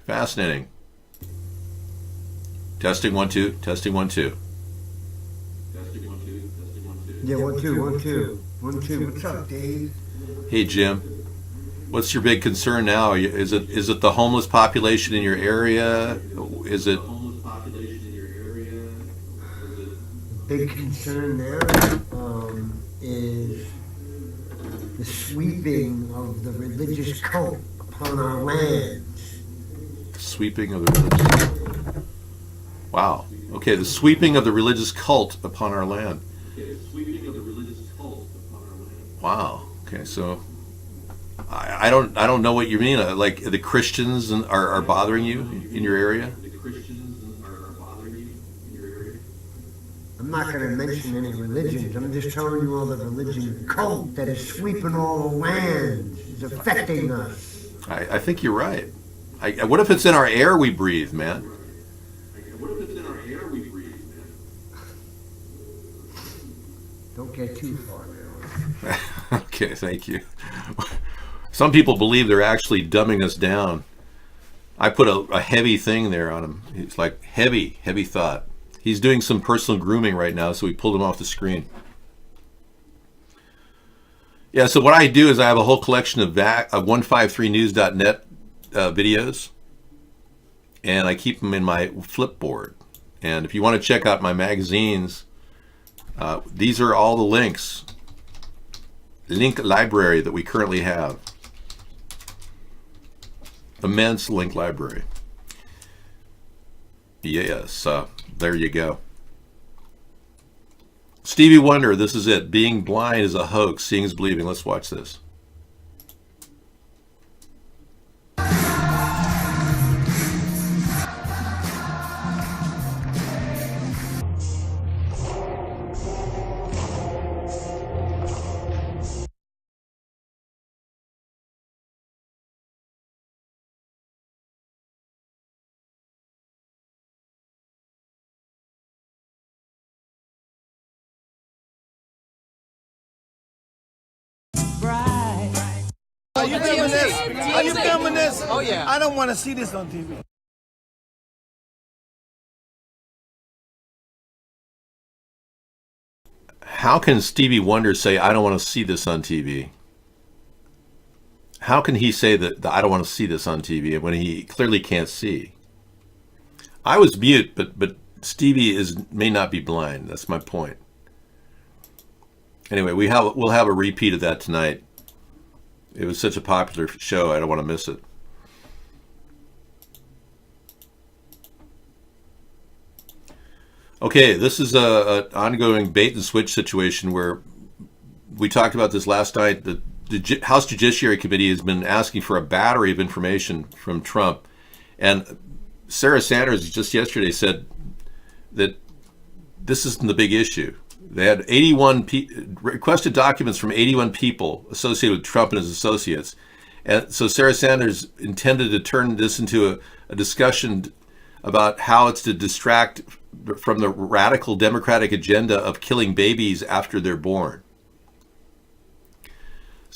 Fascinating. Testing 1 2. Testing 1 2. Yeah, 1 2 1 2 1 2. What's up, Dave? Hey Jim, what's your big concern now? Is it the homeless population in your area? Is it? Big concern there is the sweeping of the religious cult upon our lands. Sweeping of the religious. Wow. Okay, the sweeping of the religious cult upon our land. Wow. Okay, so I don't know what you mean. Like the Christians are bothering you in your area? I'm not going to mention any religions. I'm just telling you all the religion cult that is sweeping all the lands is affecting us. I think you're right. What if it's in our air we breathe, man? Don't get too far now. Okay, thank you. Some people believe they're actually dumbing us down. I put a heavy thing there on him. It's like heavy thought. He's doing some personal grooming right now, so we pulled him off the screen. Yeah, so what I do is I have a whole collection of 153news.net videos, and I keep them in my Flipboard. And if you want to check out my magazines, these are all the links. Link library that we currently have. Immense link library. Yes, there you go. Stevie Wonder, this is it. Being blind is a hoax. Seeing is believing. Let's watch this. Are you filming this? Are you filming this? Oh, yeah. I don't want to see this on TV. How can Stevie Wonder say, I don't want to see this on TV? How can he say that I don't want to see this on TV when he clearly can't see? I was mute, but Stevie may not be blind. That's my point. Anyway, we'll have a repeat of that tonight. It was such a popular show, I don't want to miss it. Okay, this is an ongoing bait and switch situation where we talked about this last night. The House Judiciary Committee has been asking for a battery of information from Trump. And Sarah Sanders just yesterday said that this isn't the big issue. They had 81 requested documents from 81 people associated with Trump and his associates. And so Sarah Sanders intended to turn this into a discussion about how it's to distract from the radical Democratic agenda of killing babies after they're born.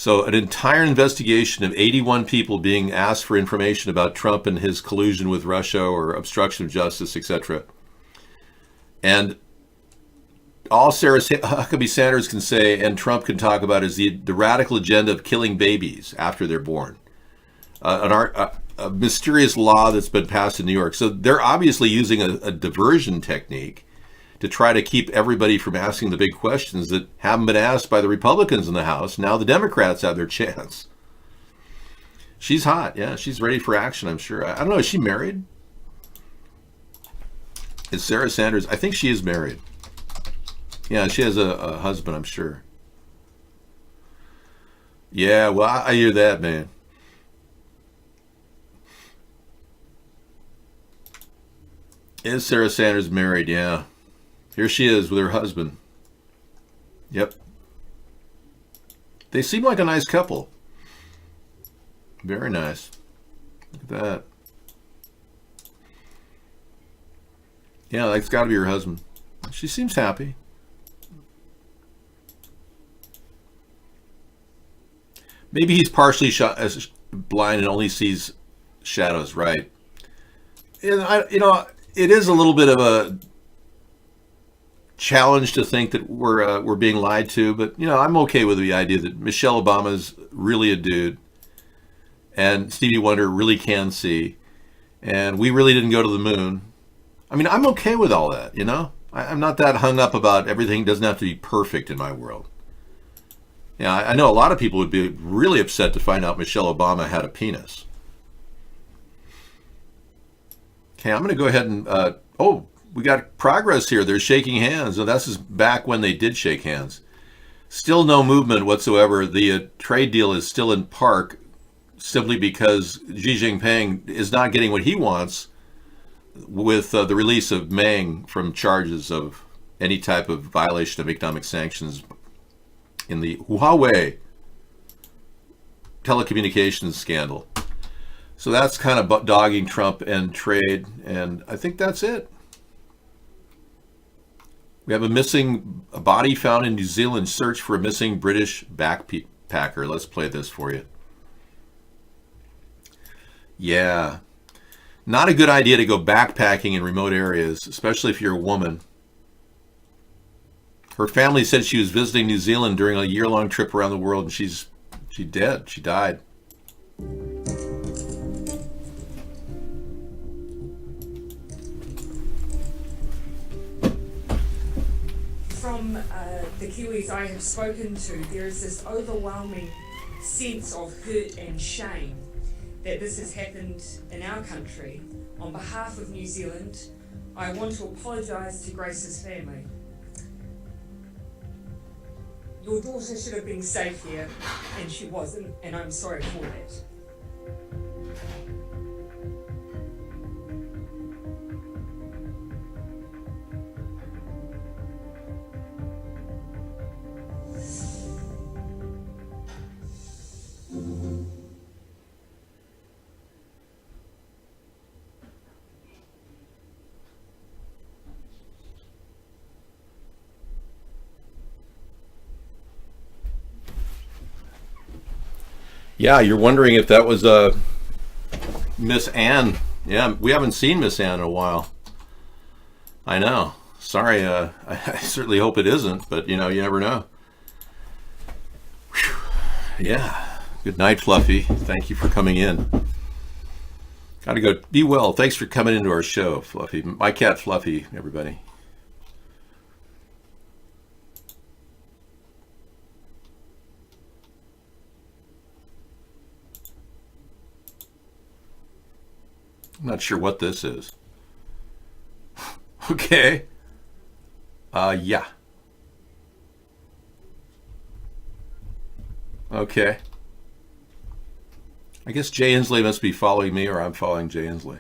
So an entire investigation of 81 people being asked for information about Trump and his collusion with Russia or obstruction of justice, etc. And all Sarah Huckabee Sanders can say and Trump can talk about is the radical agenda of killing babies after they're born. A mysterious law that's been passed in New York. So they're obviously using a diversion technique to try to keep everybody from asking the big questions that haven't been asked by the Republicans in the House. Now the Democrats have their chance. She's hot. Yeah, she's ready for action, I'm sure. I don't know, is she married? Is Sarah Sanders? I think she is married. Yeah, she has a husband, I'm sure. Yeah, well, I hear that, man. Is Sarah Sanders married? Yeah. Here she is with her husband. Yep. They seem like a nice couple. Very nice. Look at that. Yeah, that's got to be her husband. She seems happy. Maybe he's partially blind and only sees shadows, right? And it is a little bit of a challenge to think that we're being lied to, but I'm okay with the idea that Michelle Obama's really a dude, and Stevie Wonder really can see, and we really didn't go to the moon. I mean, I'm okay with all that, I'm not that hung up about everything doesn't have to be perfect in my world. Yeah, I know a lot of people would be really upset to find out Michelle Obama had a penis. Okay, I'm going to go ahead and, we got progress here. They're shaking hands. And this is back when they did shake hands. Still no movement whatsoever. The trade deal is still in park simply because Xi Jinping is not getting what he wants with the release of Meng from charges of any type of violation of economic sanctions in the Huawei telecommunications scandal. So that's kind of dogging Trump and trade, and I think that's it. We have a body found in New Zealand. Search for a missing British backpacker. Let's play this for you. Yeah. Not a good idea to go backpacking in remote areas, especially if you're a woman. Her family said she was visiting New Zealand during a year-long trip around the world, and she's dead. She died. From the Kiwis I have spoken to, there is this overwhelming sense of hurt and shame that this has happened in our country. On behalf of New Zealand, I want to apologise to Grace's family. Your daughter should have been safe here, and she wasn't, and I'm sorry for that. Yeah, you're wondering if that was Miss Anne. Yeah, we haven't seen Miss Anne in a while. I know. Sorry, I certainly hope it isn't, but you never know. Whew. Yeah. Good night, Fluffy. Thank you for coming in. Gotta go. Be well. Thanks for coming into our show, Fluffy. My cat, Fluffy, everybody. I'm not sure what this is. Okay. Yeah. Okay. I guess Jay Inslee must be following me, or I'm following Jay Inslee.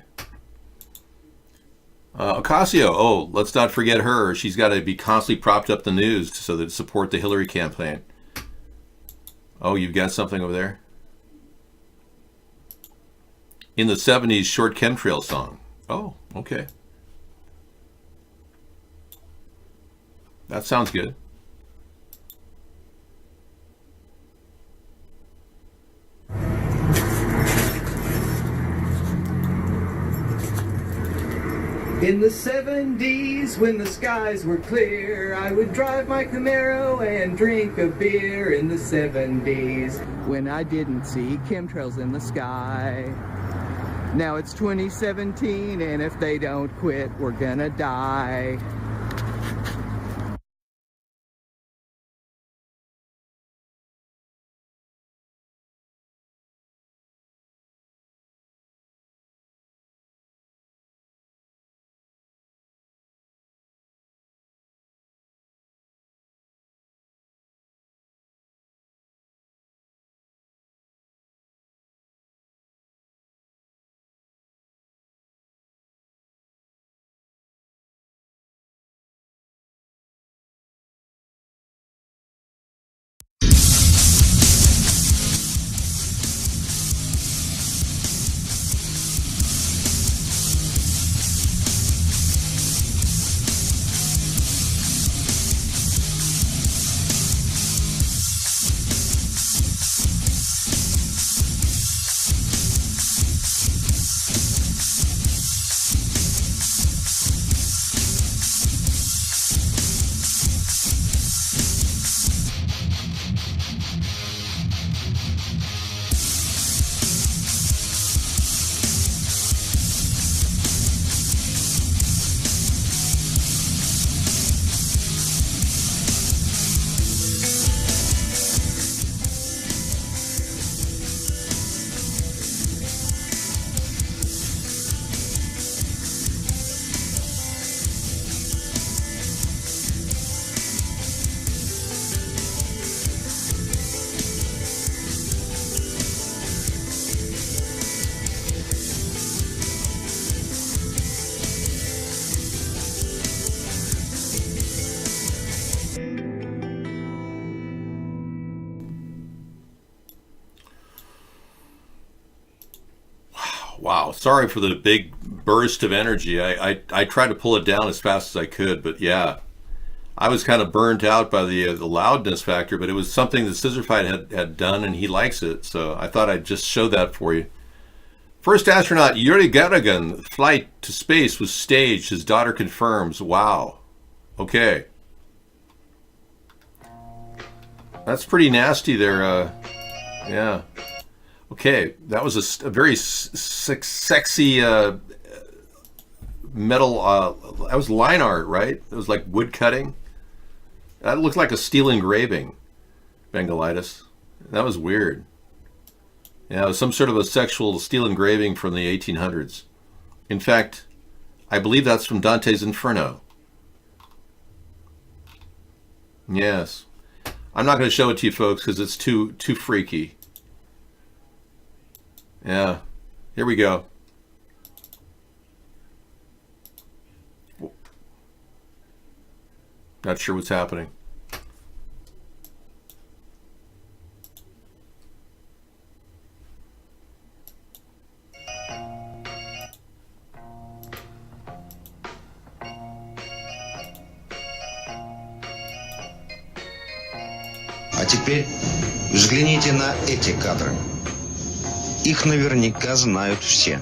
Ocasio, let's not forget her. She's got to be constantly propped up the news so that support the Hillary campaign. Oh, you've got something over there? In the 70s short chemtrail song. Oh, okay. That sounds good. In the 70s, when the skies were clear, I would drive my Camaro and drink a beer. In the 70s, when I didn't see chemtrails in the sky. Now it's 2017, and if they don't quit, we're gonna die. Wow, sorry for the big burst of energy. I tried to pull it down as fast as I could, but yeah, I was kind of burnt out by the loudness factor, but it was something that Scissorfied had done, and he likes it, so I thought I'd just show that for you. First astronaut Yuri Gagarin flight to space was staged, his daughter confirms. Wow. Okay. That's pretty nasty there, yeah. Okay, that was a very sexy metal, that was line art, right? It was like wood cutting. That looked like a steel engraving, Bengalitis. That was weird. Yeah, it was some sort of a sexual steel engraving from the 1800s. In fact, I believe that's from Dante's Inferno. Yes. I'm not going to show it to you folks because it's too freaky. Yeah, here we go. Not sure what's happening. А теперь взгляните на эти кадры. Их наверняка знают все.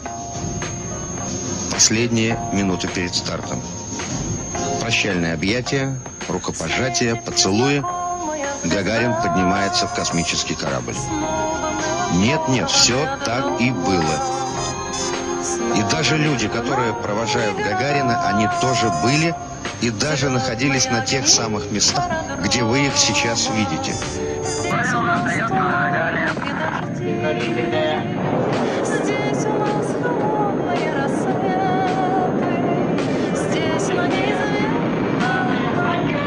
Последние минуты перед стартом. Прощальные объятия, рукопожатия, поцелуи. Гагарин поднимается в космический корабль. Нет, все так и было. И даже люди, которые провожают Гагарина, они тоже были и даже находились на тех самых местах, где вы их сейчас видите. Здесь у нас холодные рассветы, здесь на неизведанной планете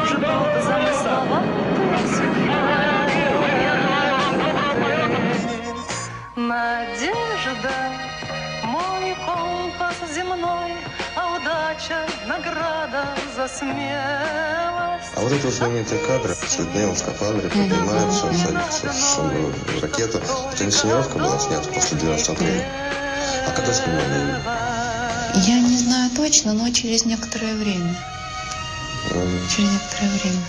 ждут замысловатые сюжеты. Надежда, мой компас земной, а удача награда за смелость. А вот эти вот знаменитые кадры с людьми в скафандре поднимаются, садятся в ракету. Это инсценировка была снята после 12 апреля. А когда снимали? Я не знаю точно, но через некоторое время. Через некоторое время.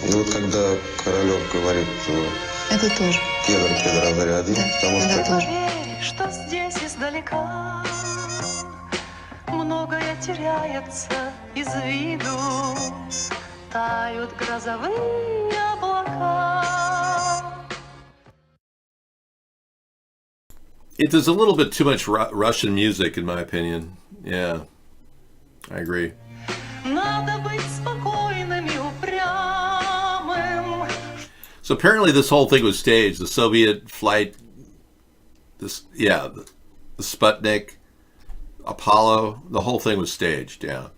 И вот когда Королев говорит, это тоже. Кедр, а заря один, да, потому это что... тоже. Что здесь издалека многое теряется из виду, тают грозовые облака. It is a little bit too much Russian music, in my opinion. Yeah, I agree. Надо быть spokojnym и упрямым. So apparently this whole thing was staged. The Soviet flight, the Sputnik, Apollo, the whole thing was staged, yeah.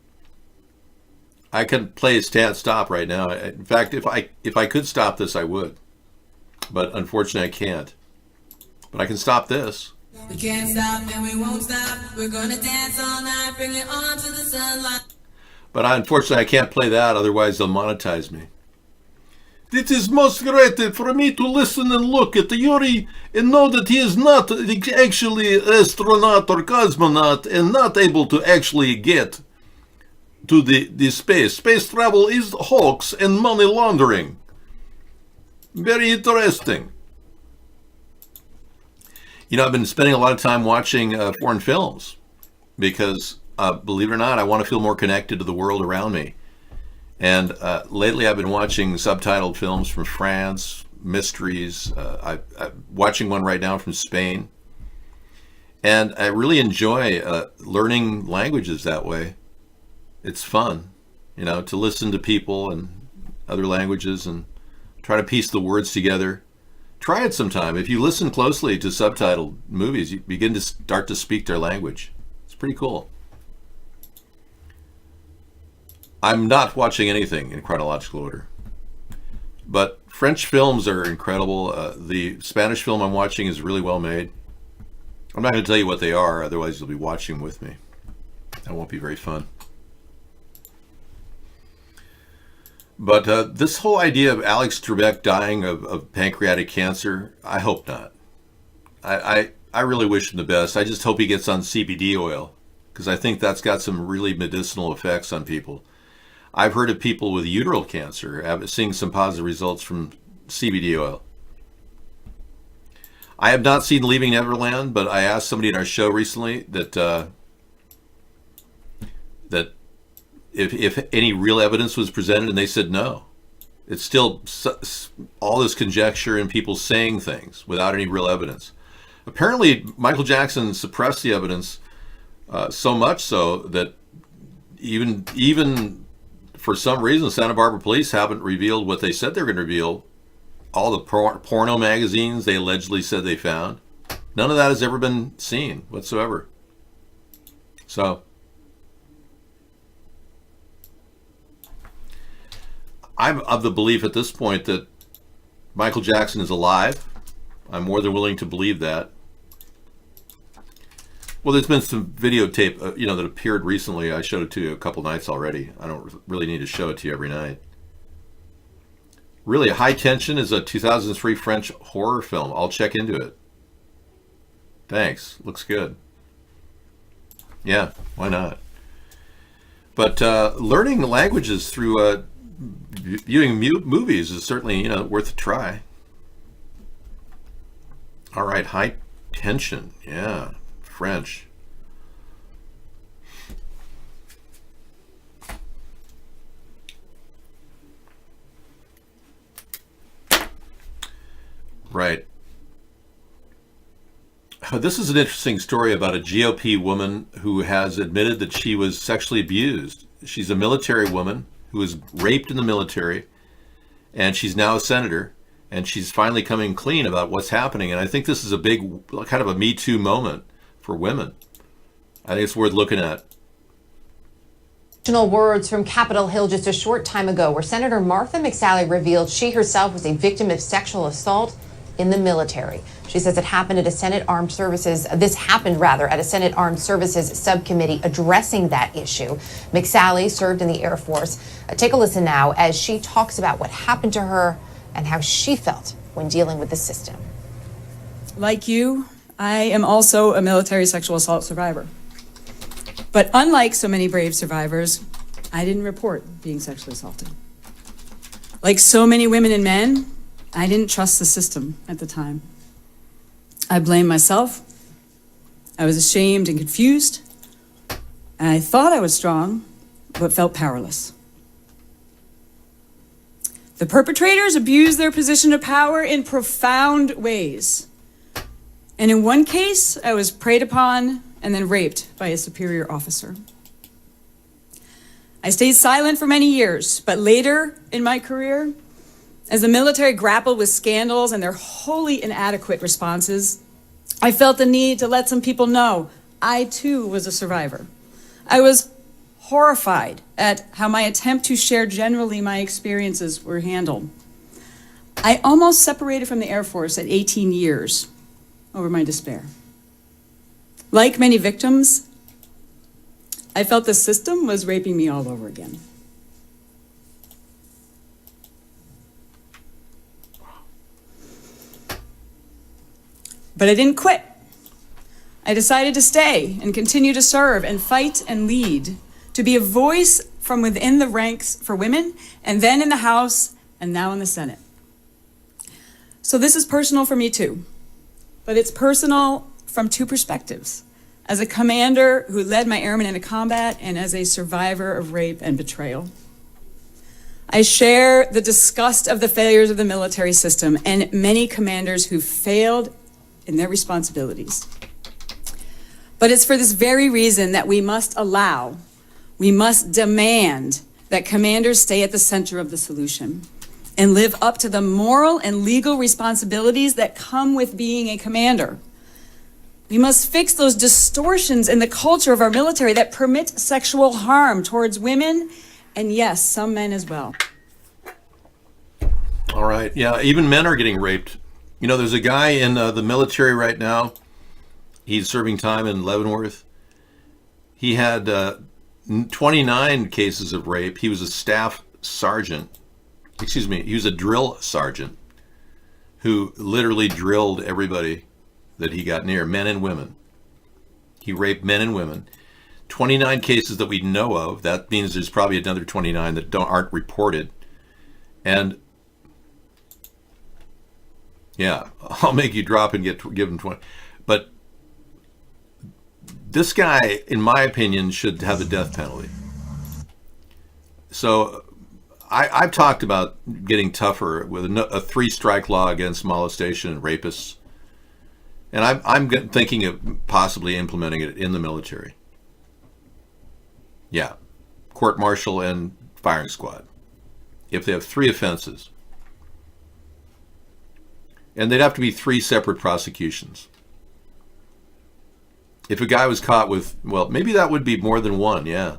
I could play stop right now. In fact, if I could stop this, I would. But unfortunately, I can't. But I can stop this. We can't stop and we won't stop. We're gonna dance all night, bring it on to the sunlight. But unfortunately, I can't play that, otherwise they'll monetize me. It is most great for me to listen and look at Yuri and know that he is not actually an astronaut or cosmonaut and not able to actually get to the space. Space travel is hoax and money laundering. Very interesting. You know, I've been spending a lot of time watching foreign films because, believe it or not, I want to feel more connected to the world around me. And lately I've been watching subtitled films from France, mysteries. I'm watching one right now from Spain. And I really enjoy learning languages that way. It's fun, you know, to listen to people and other languages and try to piece the words together. Try it sometime. If you listen closely to subtitled movies, you begin to start to speak their language. It's pretty cool. I'm not watching anything in chronological order. But French films are incredible. The Spanish film I'm watching is really well made. I'm not going to tell you what they are, otherwise you'll be watching with me. That won't be very fun. But this whole idea of Alex Trebek dying of pancreatic cancer, I hope not. I really wish him the best. I just hope he gets on CBD oil, because I think that's got some really medicinal effects on people. I've heard of people with uterine cancer seeing some positive results from CBD oil. I have not seen Leaving Neverland, but I asked somebody in our show recently that if any real evidence was presented, and they said no. It's still all this conjecture and people saying things without any real evidence. Apparently, Michael Jackson suppressed the evidence so much so that even for some reason, Santa Barbara police haven't revealed what they said they were going to reveal. All the porno magazines they allegedly said they found. None of that has ever been seen whatsoever. So I'm of the belief at this point that Michael Jackson is alive. I'm more than willing to believe that. Well, there's been some videotape, that appeared recently. I showed it to you a couple nights already. I don't really need to show it to you every night. Really, High Tension is a 2003 French horror film. I'll check into it. Thanks. Looks good. Yeah, why not? But learning languages through viewing movies is certainly, worth a try. All right, High Tension. Yeah, French. Right. This is an interesting story about a GOP woman who has admitted that she was sexually abused. She's a military woman who was raped in the military, and she's now a senator, and she's finally coming clean about what's happening. And I think this is a big, kind of a Me Too moment for women. I think it's worth looking at. Words from Capitol Hill just a short time ago, where Senator Martha McSally revealed she herself was a victim of sexual assault in the military. She says it happened at a Senate Armed Services, this happened rather at a Senate Armed Services subcommittee addressing that issue. McSally served in the Air Force. Take a listen now as she talks about what happened to her and how she felt when dealing with the system. Like you, I am also a military sexual assault survivor. But unlike so many brave survivors, I didn't report being sexually assaulted. Like so many women and men, I didn't trust the system at the time. I blamed myself. I was ashamed and confused. I thought I was strong, but felt powerless. The perpetrators abused their position of power in profound ways. And in one case, I was preyed upon and then raped by a superior officer. I stayed silent for many years, but later in my career, as the military grappled with scandals and their wholly inadequate responses, I felt the need to let some people know I too was a survivor. I was horrified at how my attempt to share generally my experiences were handled. I almost separated from the Air Force at 18 years over my despair. Like many victims, I felt the system was raping me all over again. But I didn't quit. I decided to stay and continue to serve and fight and lead, to be a voice from within the ranks for women, and then in the House, and now in the Senate. So this is personal for me too, but it's personal from two perspectives: as a commander who led my airmen into combat, and as a survivor of rape and betrayal. I share the disgust of the failures of the military system and many commanders who failed in their responsibilities. But it's for this very reason that we must demand that commanders stay at the center of the solution and live up to the moral and legal responsibilities that come with being a commander. We must fix those distortions in the culture of our military that permit sexual harm towards women and, yes, some men as well. All right. Yeah, even men are getting raped. You know, there's a guy in the military right now. He's serving time in Leavenworth. He had 29 cases of rape. He was a staff sergeant. Excuse me, he was a drill sergeant who literally drilled everybody that he got near, men and women. He raped men and women. 29 cases that we know of. That means there's probably another 29 that aren't reported. And yeah, I'll make you drop and give him 20. But this guy, in my opinion, should have the death penalty. So I've talked about getting tougher with a 3-strike law against molestation and rapists. And I'm thinking of possibly implementing it in the military. Yeah, court-martial and firing squad. If they have 3 offenses. And they'd have to be 3 separate prosecutions. If a guy was caught with, well, maybe that would be more than 1, yeah.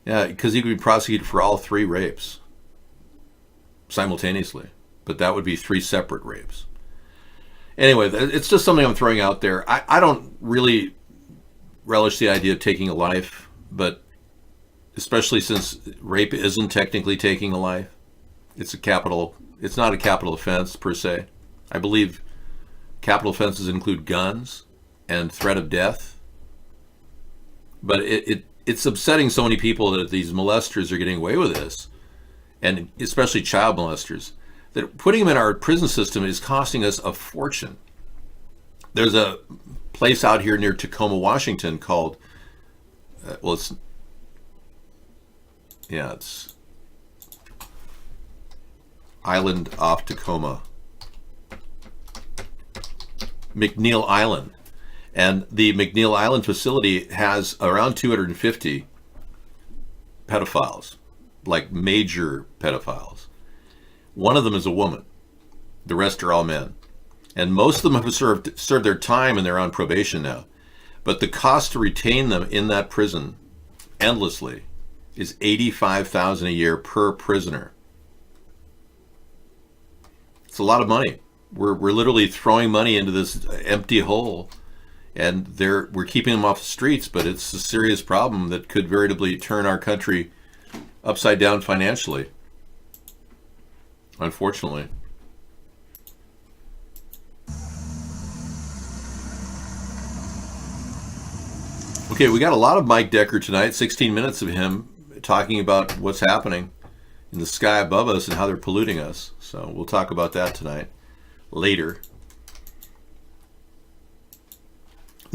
Yeah, because he could be prosecuted for all 3 rapes simultaneously. But that would be 3 separate rapes. Anyway, it's just something I'm throwing out there. I don't really relish the idea of taking a life, but especially since rape isn't technically taking a life. It's not a capital offense per se. I believe capital offenses include guns and threat of death. But it's upsetting so many people that these molesters are getting away with this, and especially child molesters, that putting them in our prison system is costing us a fortune. There's a place out here near Tacoma, Washington called, it's Island off Tacoma. McNeil Island. And the McNeil Island facility has around 250 pedophiles, like major pedophiles. One of them is a woman. The rest are all men. And most of them have served their time and they're on probation now. But the cost to retain them in that prison endlessly is $85,000 a year per prisoner. It's a lot of money. We're literally throwing money into this empty hole, and we're keeping them off the streets, but it's a serious problem that could veritably turn our country upside down financially, unfortunately. Okay, we got a lot of Mike Decker tonight, 16 minutes of him talking about what's happening in the sky above us and how they're polluting us. So we'll talk about that tonight, later.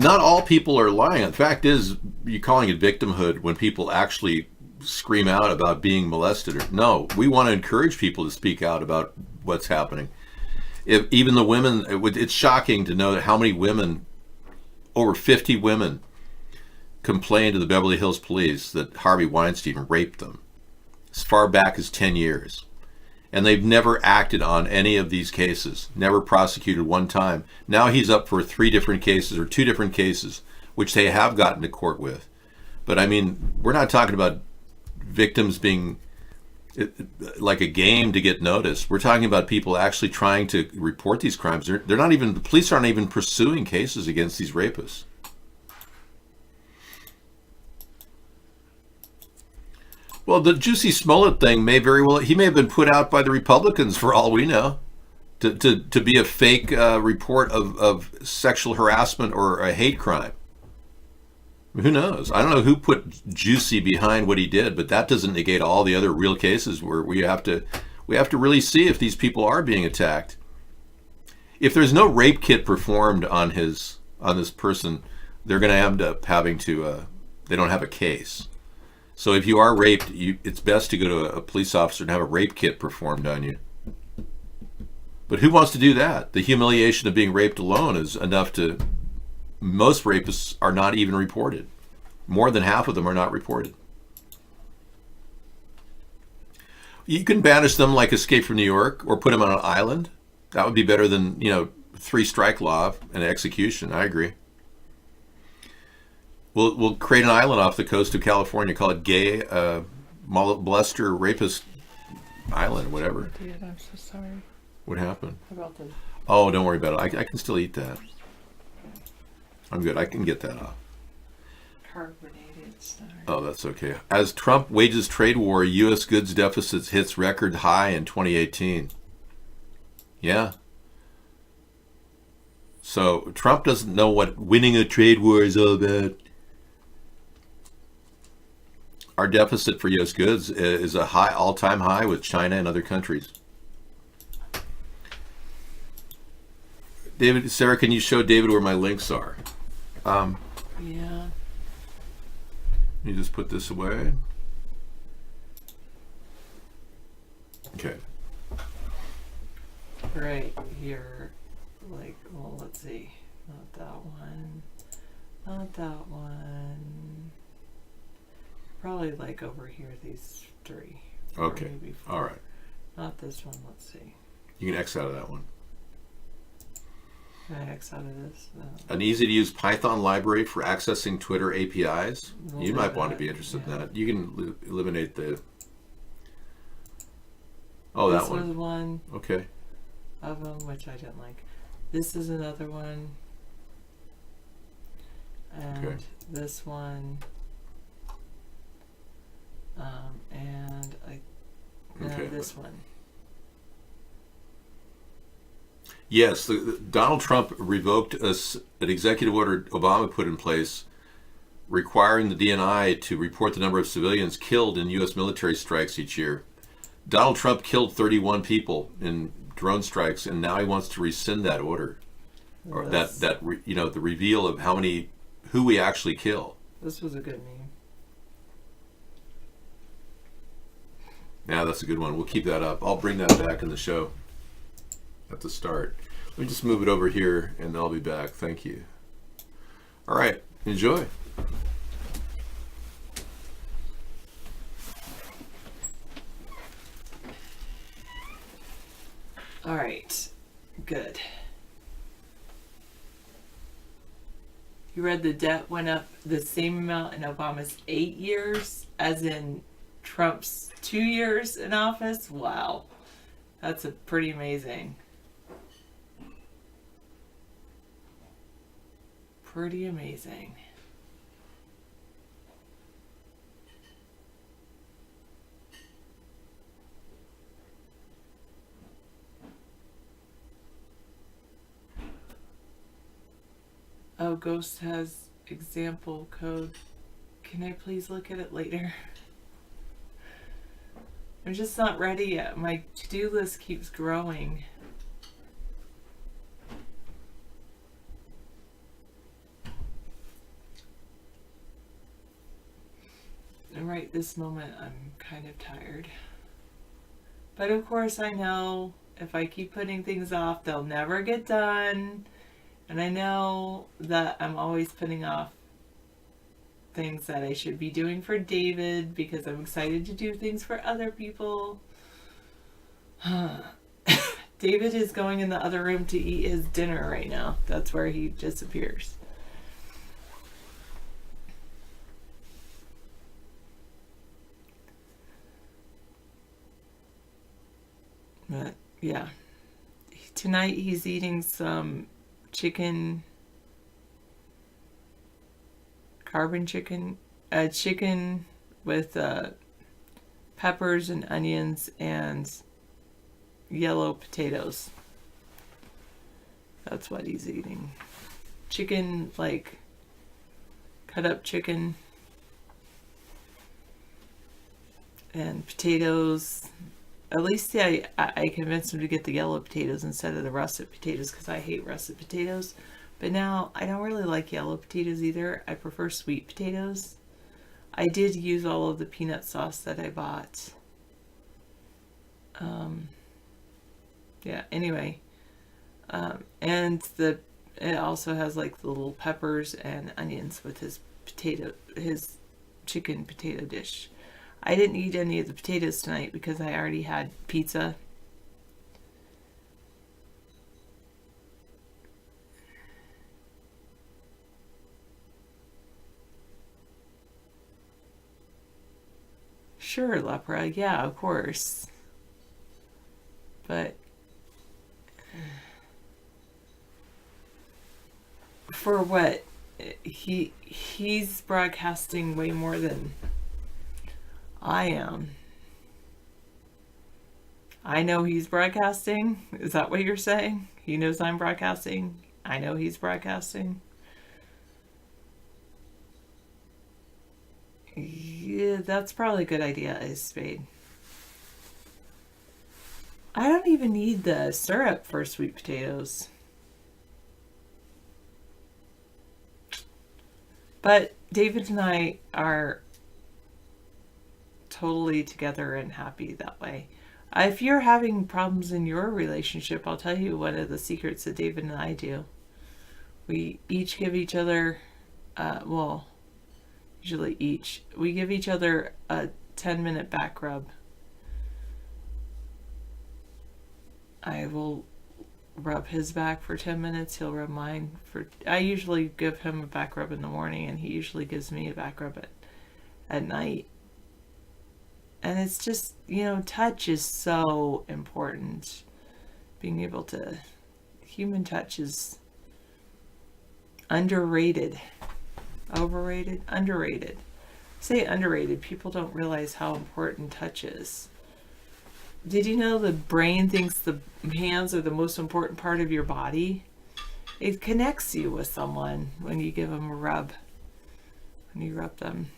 not all people are lying. The fact is, you're calling it victimhood when people actually scream out about being molested. No, we want to encourage people to speak out about what's happening. If even the women, it's shocking to know how many women, over 50 women, complained to the Beverly Hills police that Harvey Weinstein raped them as far back as 10 years. And they've never acted on any of these cases, never prosecuted one time. Now he's up for 3 different cases or 2 different cases, which they have gotten to court with. But I mean, we're not talking about victims being like a game to get noticed. We're talking about people actually trying to report these crimes. They're not even, the police aren't even pursuing cases against these rapists. Well, the Jussie Smollett thing may very well, he may have been put out by the Republicans for all we know, to be a fake report of sexual harassment or a hate crime. Who knows? I don't know who put Jussie behind what he did, but that doesn't negate all the other real cases where we have to really see if these people are being attacked. If there's no rape kit performed on this person, they're going to end up having to, they don't have a case. So if you are raped, it's best to go to a police officer and have a rape kit performed on you. But who wants to do that? The humiliation of being raped alone is enough to... Most rapists are not even reported. More than half of them are not reported. You can banish them like Escape from New York or put them on an island. That would be better than, 3-strike law and execution. I agree. We'll create an island off the coast of California, call it Gay Molester Rapist Island, whatever. I'm so sorry. What happened? About the... Oh, don't worry about it. I can still eat that. I'm good. I can get that off. Carbonated, sorry. Oh, that's okay. As Trump wages trade war, U.S. goods deficits hits record high in 2018. Yeah. So Trump doesn't know what winning a trade war is all about. Our deficit for U.S. goods is a high, all-time high with China and other countries. David, Sarah, can you show David where my links are? Yeah. You just put this away. Okay. Right here. Well, let's see. Not that one. Not that one. Probably over here, these 3. Okay. All right. Not this one. Let's see. You can X out of that one. Can I X out of this? An easy-to-use Python library for accessing Twitter APIs. We'll You do might want to that, be interested yeah. in that. You can eliminate the... Oh, that This one. was one Okay. of them, which I didn't like. This is another one. And Okay. this one. And Okay. this one. Yes, Donald Trump revoked an executive order Obama put in place requiring the DNI to report the number of civilians killed in U.S. military strikes each year. Donald Trump killed 31 people in drone strikes, and now he wants to rescind that order, or the reveal of who we actually kill. This was a good meme. Yeah, that's a good one. We'll keep that up. I'll bring that back in the show at the start. Let me just move it over here, and I'll be back. Thank you. All right, enjoy. All right, good. You read the debt went up the same amount in Obama's 8 years as in Trump's 2 years in office? Wow, that's pretty amazing. Pretty amazing. Oh, Ghost has example code. Can I please look at it later? I'm just not ready yet. My to-do list keeps growing. right this moment, I'm kind of tired. But of course, I know if I keep putting things off, they'll never get done. And I know that I'm always putting off things that I should be doing for David because I'm excited to do things for other people. David is going in the other room to eat his dinner right now. That's where he disappears. But yeah, tonight he's eating some chicken, carbon chicken, chicken with peppers and onions and yellow potatoes. That's what he's eating. Chicken, like cut up chicken and potatoes. At least I convinced him to get the yellow potatoes instead of the russet potatoes because I hate russet potatoes. But now I don't really like yellow potatoes either. I prefer sweet potatoes. I did use all of the peanut sauce that I bought. Yeah, anyway. And it also has like the little peppers and onions with his chicken potato dish. I didn't eat any of the potatoes tonight because I already had pizza. Sure, Lepra. Yeah, of course. But for what? He's broadcasting way more than I am. I know he's broadcasting. Is that what you're saying? He knows I'm broadcasting. I know he's broadcasting. Yeah, that's probably a good idea, Ice Spade. I don't even need the syrup for sweet potatoes. But David and I are totally together and happy that way. If you're having problems in your relationship, I'll tell you one of the secrets that David and I do. We each give each other, we give each other a 10-minute back rub. I will rub his back for 10 minutes. He'll rub mine I usually give him a back rub in the morning and he usually gives me a back rub at night. And it's just, touch is so important. Being able to, human touch is underrated. Overrated? Underrated. Say underrated. People don't realize how important touch is. Did you know the brain thinks the hands are the most important part of your body? It connects you with someone when you give them a rub. When you rub them.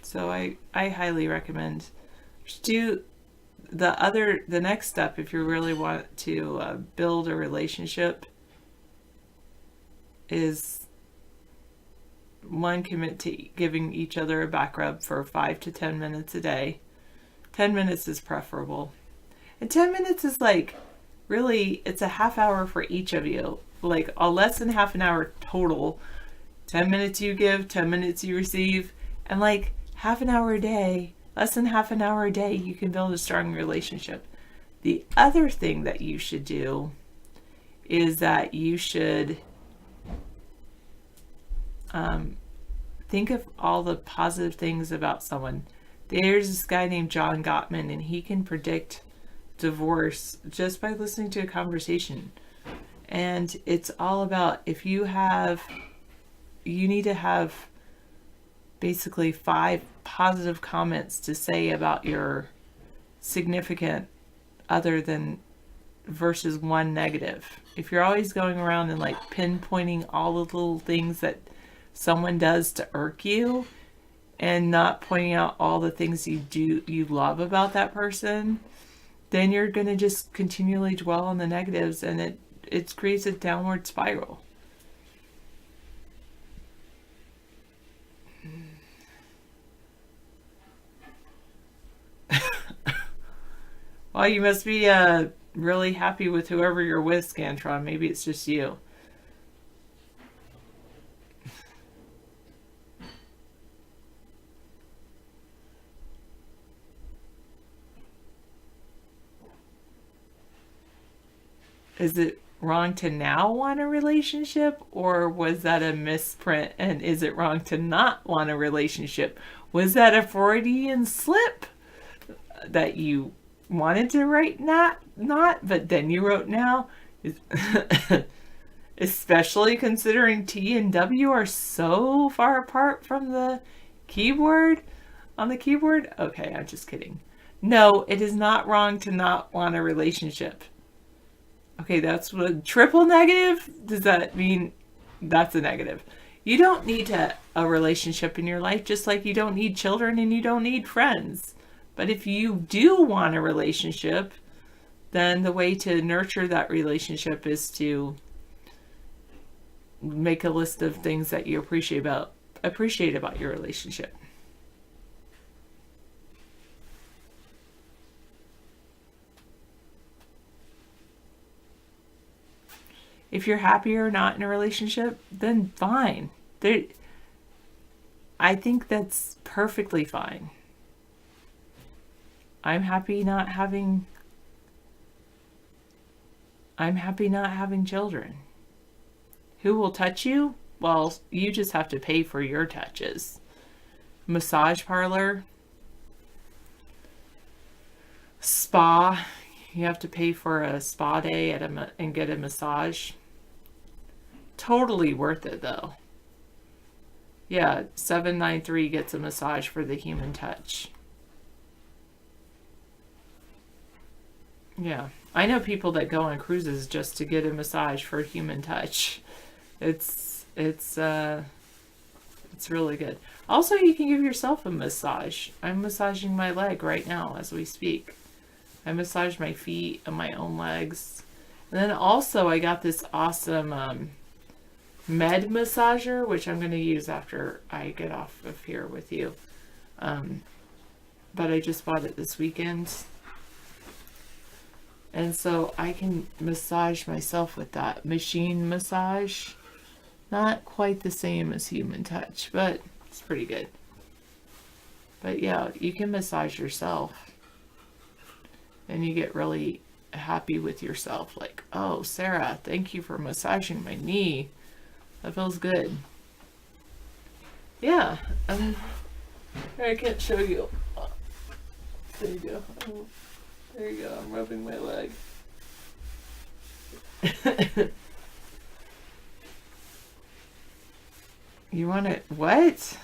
So I highly recommend. Do the next step if you really want to build a relationship is one, commit to giving each other a back rub for 5 to 10 minutes a day. 10 minutes is preferable. And 10 minutes is like, really, it's a half hour for each of you. Like less than half an hour total. 10 minutes you give, 10 minutes you receive. And like half an hour a day, less than half an hour a day, you can build a strong relationship. The other thing that you should do is that you should think of all the positive things about someone. There's this guy named John Gottman, and he can predict divorce just by listening to a conversation. And it's all about, if you need to have basically 5 positive comments to say about your significant other than versus 1 negative. If you're always going around and like pinpointing all the little things that someone does to irk you and not pointing out all the things you love about that person, then you're going to just continually dwell on the negatives, and it creates a downward spiral. Oh, you must be really happy with whoever you're with, Scantron. Maybe it's just you. Is it wrong to now want a relationship, or was that a misprint? And is it wrong to not want a relationship? Was that a Freudian slip that you wanted to write not, but then you wrote now? Especially considering T and W are so far apart from the keyboard on the keyboard. Okay, I'm just kidding. No, it is not wrong to not want a relationship. Okay, that's what a triple negative. Does that mean that's a negative? You don't need a relationship in your life, just like you don't need children and you don't need friends. But if you do want a relationship, then the way to nurture that relationship is to make a list of things that you appreciate about your relationship. If you're happy or not in a relationship, then fine. I think that's perfectly fine. I'm happy not having children. Who will touch you? Well, you just have to pay for your touches. Massage parlor, spa, you have to pay for a spa day and get a massage. Totally worth it though. Yeah, 793 gets a massage for the human touch. Yeah, I know people that go on cruises just to get a massage for human touch. It's really good. Also, you can give yourself a massage. I'm massaging my leg right now as we speak. I massage my feet and my own legs. And then also I got this awesome med massager, which I'm going to use after I get off of here with you. But I just bought it this weekend. And so I can massage myself with that machine massage. Not quite the same as human touch, but it's pretty good. But yeah, you can massage yourself. And you get really happy with yourself. Like, oh, Sarah, thank you for massaging my knee. That feels good. Yeah. I can't show you. There you go. There you go. I'm rubbing my leg. You want it? What?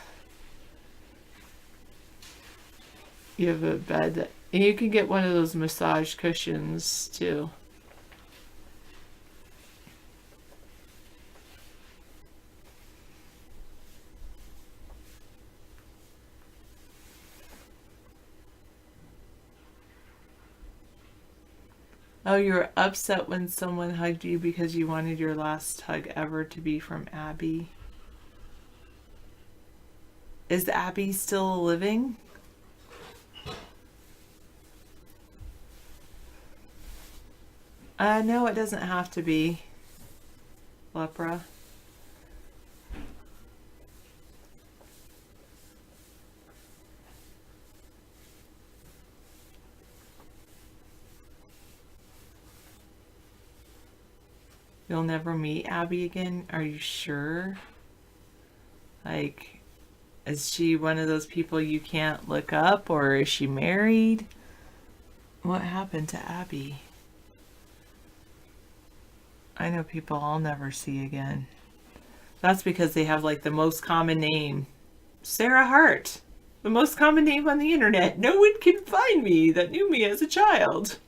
You have a bed that... And you can get one of those massage cushions too. Oh, you were upset when someone hugged you because you wanted your last hug ever to be from Abby. Is Abby still living? No, it doesn't have to be. Lepra. You'll never meet Abby again? Are you sure? Like, is she one of those people you can't look up, or is she married? What happened to Abby? I know people I'll never see again. That's because they have like the most common name. Sarah Hart. The most common name on the internet. No one can find me that knew me as a child.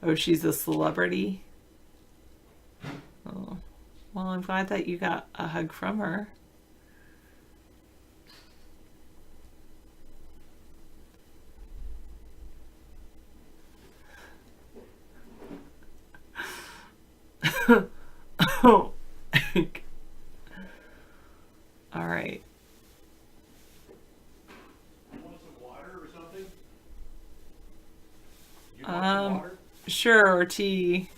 Oh, she's a celebrity? Oh. Well, I'm glad that you got a hug from her. Oh. All right. Sure, or tea.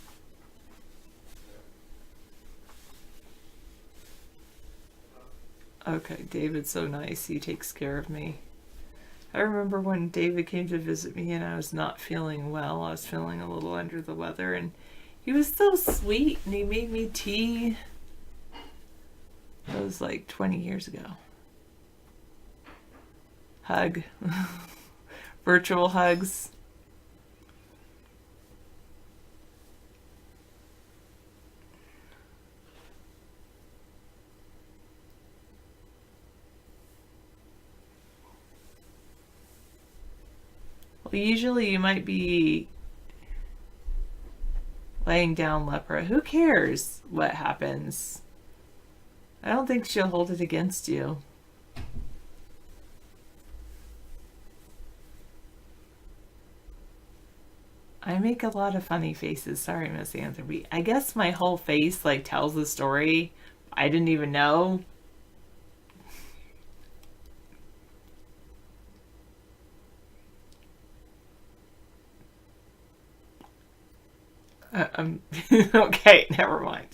Okay, David's so nice. He takes care of me. I remember when David came to visit me and I was not feeling well. I was feeling a little under the weather, and he was so sweet and he made me tea. That was like 20 years ago. Hug. Virtual hugs. Well, usually you might be laying down Lepra. Who cares what happens? I don't think she'll hold it against you. I make a lot of funny faces. Sorry, Miss Anthony. I guess my whole face like tells the story. I didn't even know. Okay, never mind.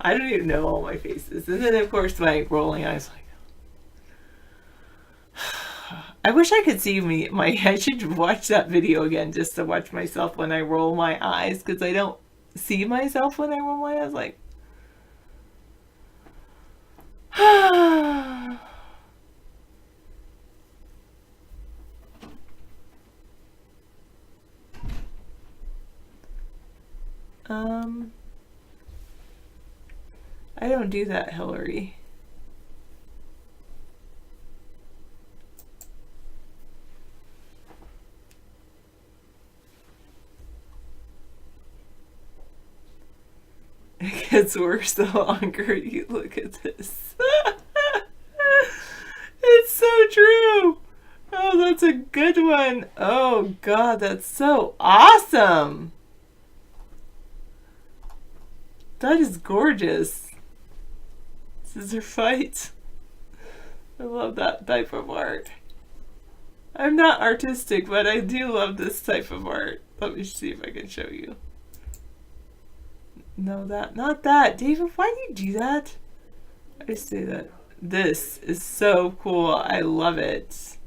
I don't even know all my faces. And then, of course, my rolling eyes, like, I wish I could see me. I should watch that video again just to watch myself when I roll my eyes, because I don't see myself when I roll my eyes. Like, I don't do that, Hillary. It gets worse the longer you look at this. It's so true. Oh, that's a good one. Oh, God, that's so awesome. That is gorgeous. Scissor fight. I love that type of art. I'm not artistic, but I do love this type of art. Let me see if I can show you. No, not that. David, why do you do that? I just say that. This is so cool. I love it.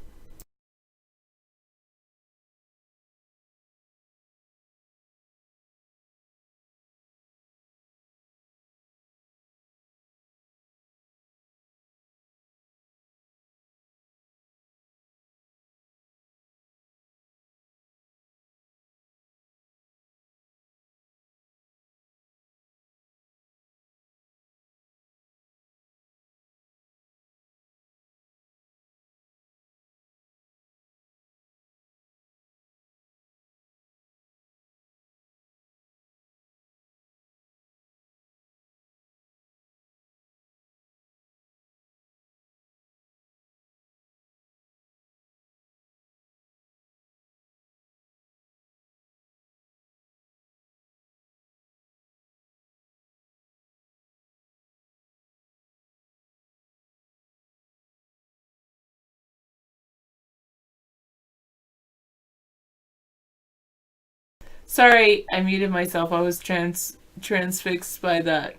Sorry, I muted myself. I was transfixed by that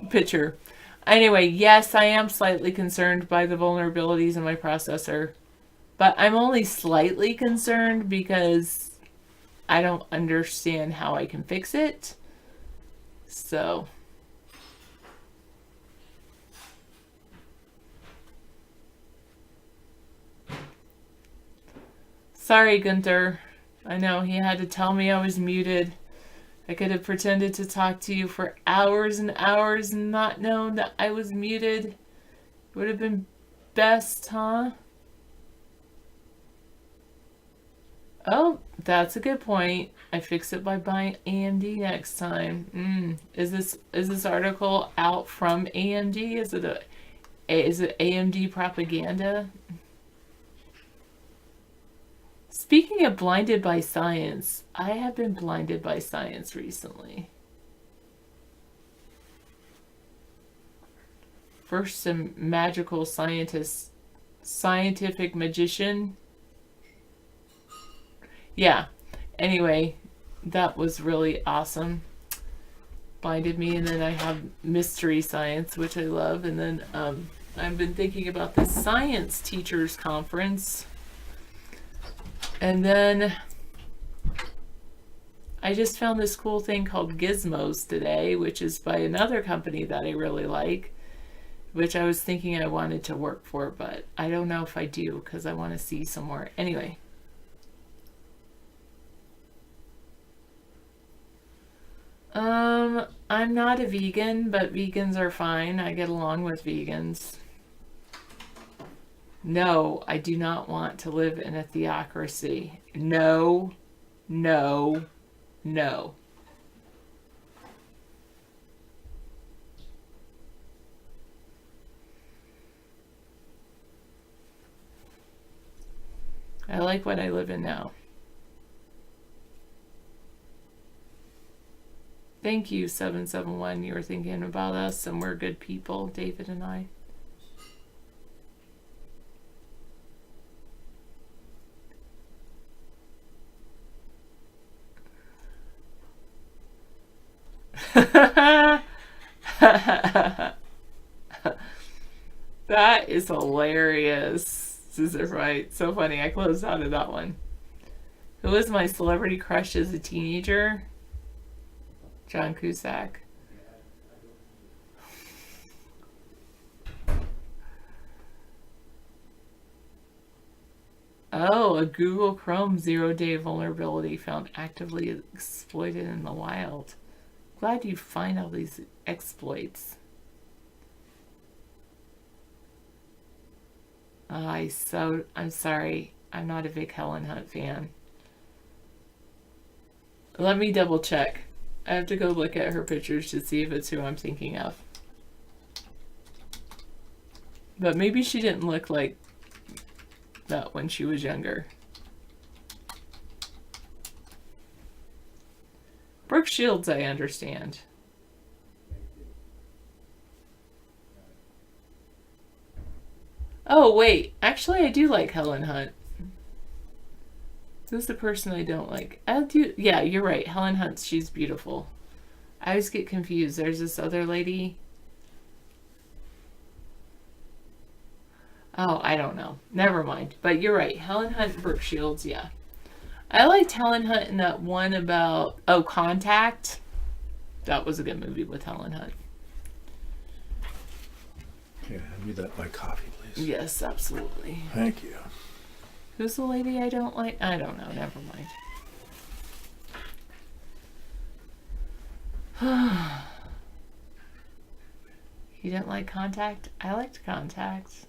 picture. Anyway, yes, I am slightly concerned by the vulnerabilities in my processor, but I'm only slightly concerned because I don't understand how I can fix it. So sorry, Gunther. I know he had to tell me I was muted. I could have pretended to talk to you for hours and hours and not known that I was muted. Would have been best, huh? Oh, that's a good point. I fix it by buying AMD next time. Is this article out from AMD? Is it AMD propaganda? Speaking of blinded by science, I have been blinded by science recently. First, some magical scientist, scientific magician Yeah. Anyway, that was really awesome. Blinded me. And then I have Mystery Science, which I love. And then I've been thinking about the Science Teachers Conference. And then I just found this cool thing called Gizmos today, which is by another company that I really like, which I was thinking I wanted to work for, but I don't know if I do because I want to see some more. Anyway. I'm not a vegan, but vegans are fine. I get along with vegans. No, I do not want to live in a theocracy. No, no, no. I like what I live in now. Thank you, 771. You were thinking about us, and we're good people, David and I. That is hilarious. Is it right? So funny. I closed out of that one. Who was my celebrity crush as a teenager? John Cusack. Oh, a Google Chrome 0-day vulnerability found actively exploited in the wild. Glad you find all these exploits. I'm sorry. I'm not a big Helen Hunt fan. Let me double check. I have to go look at her pictures to see if it's who I'm thinking of. But maybe she didn't look like that when she was younger. Brooke Shields, I understand. Oh, wait. Actually, I do like Helen Hunt. Who's the person I don't like? Yeah, you're right. Helen Hunt, she's beautiful. I always get confused. There's this other lady. Oh, I don't know. Never mind. But you're right. Helen Hunt, Brooke Shields, yeah. I liked Helen Hunt in that one about, Contact. That was a good movie with Helen Hunt. Yeah, hand me my coffee, please. Yes, absolutely. Thank you. Who's the lady I don't like? I don't know. Never mind. You didn't like Contact? I liked Contact.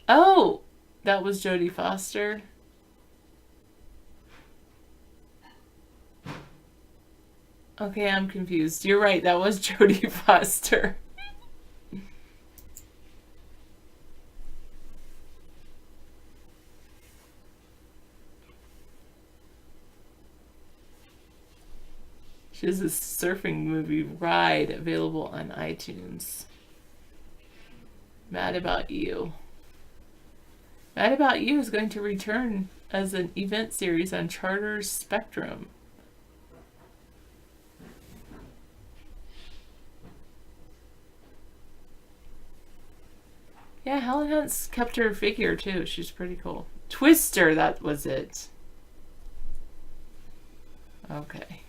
Oh! That was Jodie Foster. Okay, I'm confused. You're right. That was Jodie Foster. She has a surfing movie, Ride, available on iTunes. Mad About You. Mad About You is going to return as an event series on Charter's Spectrum. Yeah, Helen Hunt's kept her figure too. She's pretty cool. Twister, that was it. Okay.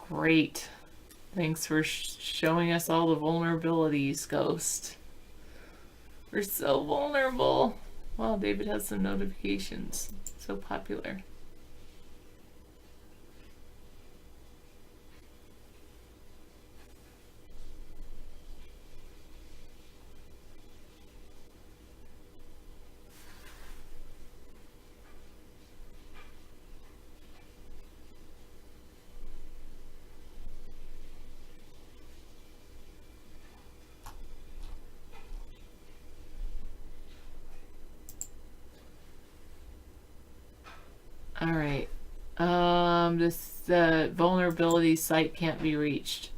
Great. Thanks for showing us all the vulnerabilities, Ghost. We're so vulnerable. Wow, David has some notifications. So popular. All right. This vulnerability site can't be reached.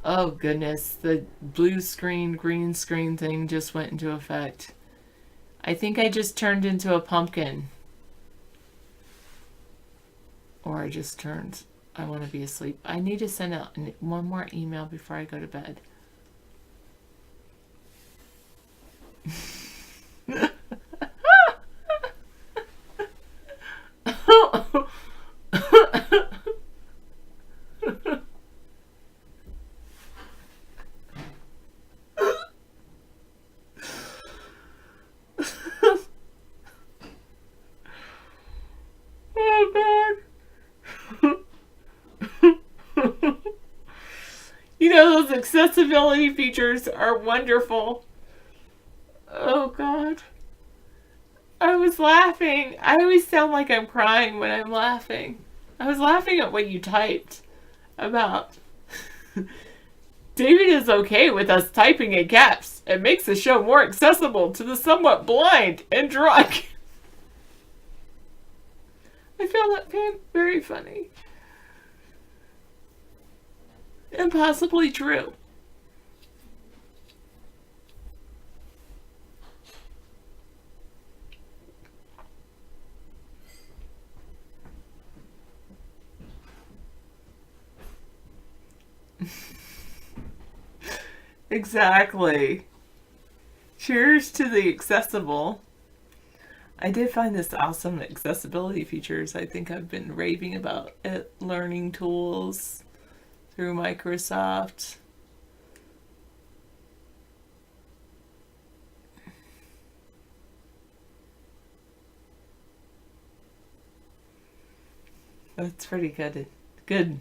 Oh goodness, the blue screen, green screen thing just went into effect. I think I just turned into a pumpkin. Or I just turned, I want to be asleep. I need to send out one more email before I go to bed. Oh God. You know, those accessibility features are wonderful. Oh God. I was laughing. I always sound like I'm crying when I'm laughing. I was laughing at what you typed about David is okay with us typing in caps. It makes the show more accessible to the somewhat blind and drunk. I found that very funny. And possibly true. Exactly. Cheers to the accessible. I did find this awesome accessibility features. I think I've been raving about it. Learning tools through Microsoft. That's pretty good. Good.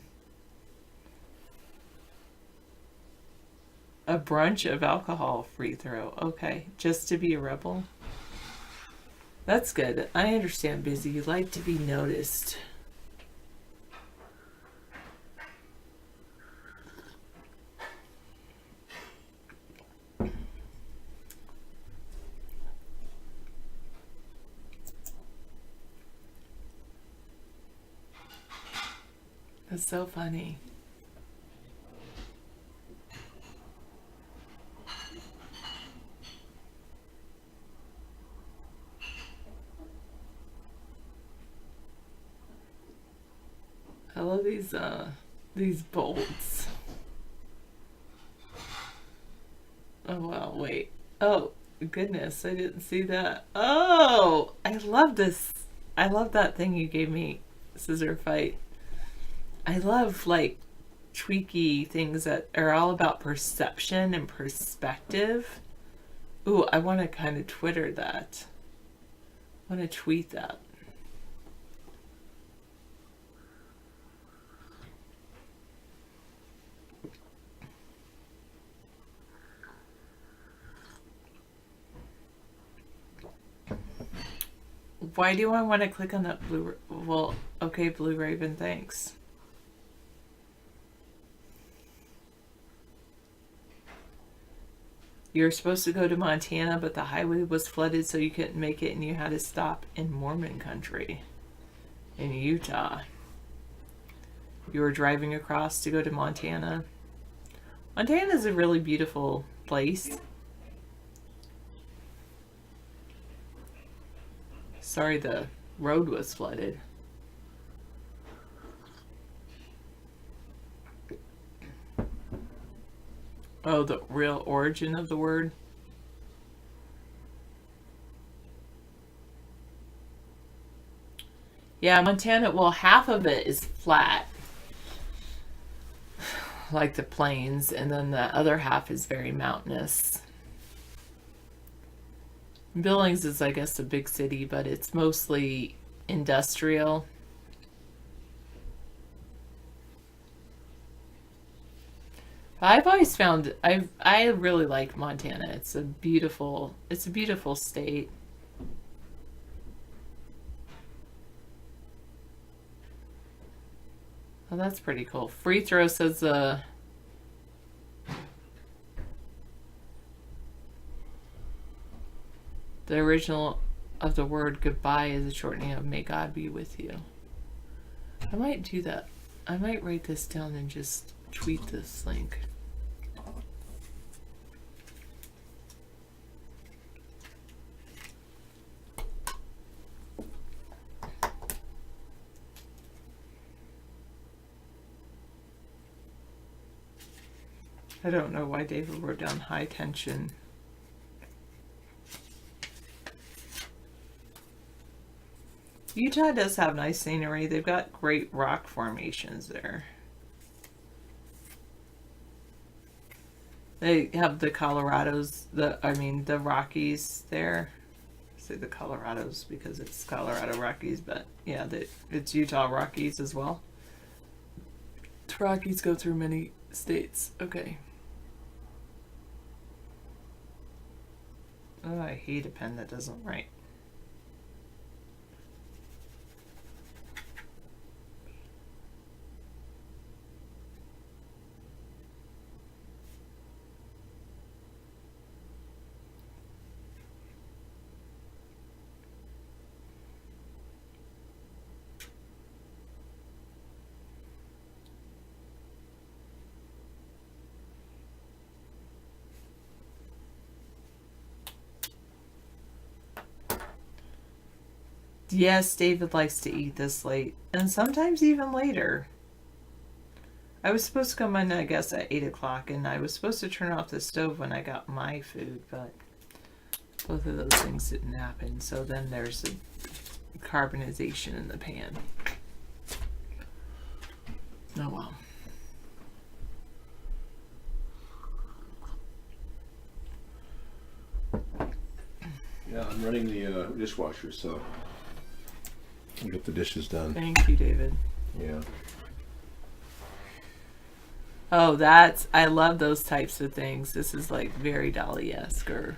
A brunch of alcohol free throw. Okay, just to be a rebel. That's good. I understand, busy. You like to be noticed. That's so funny. I love these bolts. Oh wow, wait. Oh goodness, I didn't see that. Oh, I love this. I love that thing you gave me, Scissor Fight. I love like tweaky things that are all about perception and perspective. Ooh, I want to kind of Twitter that. I want to tweet that. Why do I want to click on that blue? Well, okay, Blue Raven, thanks. You were supposed to go to Montana, but the highway was flooded, so you couldn't make it, and you had to stop in Mormon country in Utah. You were driving across to go to Montana. Montana is a really beautiful place. Sorry, the road was flooded. Oh, the real origin of the word? Yeah, Montana, well, half of it is flat, like the plains, and then the other half is very mountainous. Billings is, I guess, a big city, but it's mostly industrial. I've always found I really like Montana. It's a beautiful state. Oh, that's pretty cool. Free throw says the original of the word goodbye is a shortening of may God be with you. I might do that. I might write this down and just tweet this link. I don't know why David wrote down high tension. Utah does have nice scenery. They've got great rock formations there. They have the Colorados, the Rockies there. I say the Colorados because it's Colorado Rockies, but yeah, it's Utah Rockies as well. The Rockies go through many states. Okay. Oh, I hate a pen that doesn't write. Yes, David likes to eat this late, and sometimes even later. I was supposed to come in, I guess, at 8 o'clock, and I was supposed to turn off the stove when I got my food, but both of those things didn't happen. So then there's a carbonization in the pan. Oh well. Yeah, I'm running the dishwasher, so I'll get the dishes done. Thank you, David. Yeah. Oh, I love those types of things. This is like very Dali-esque, or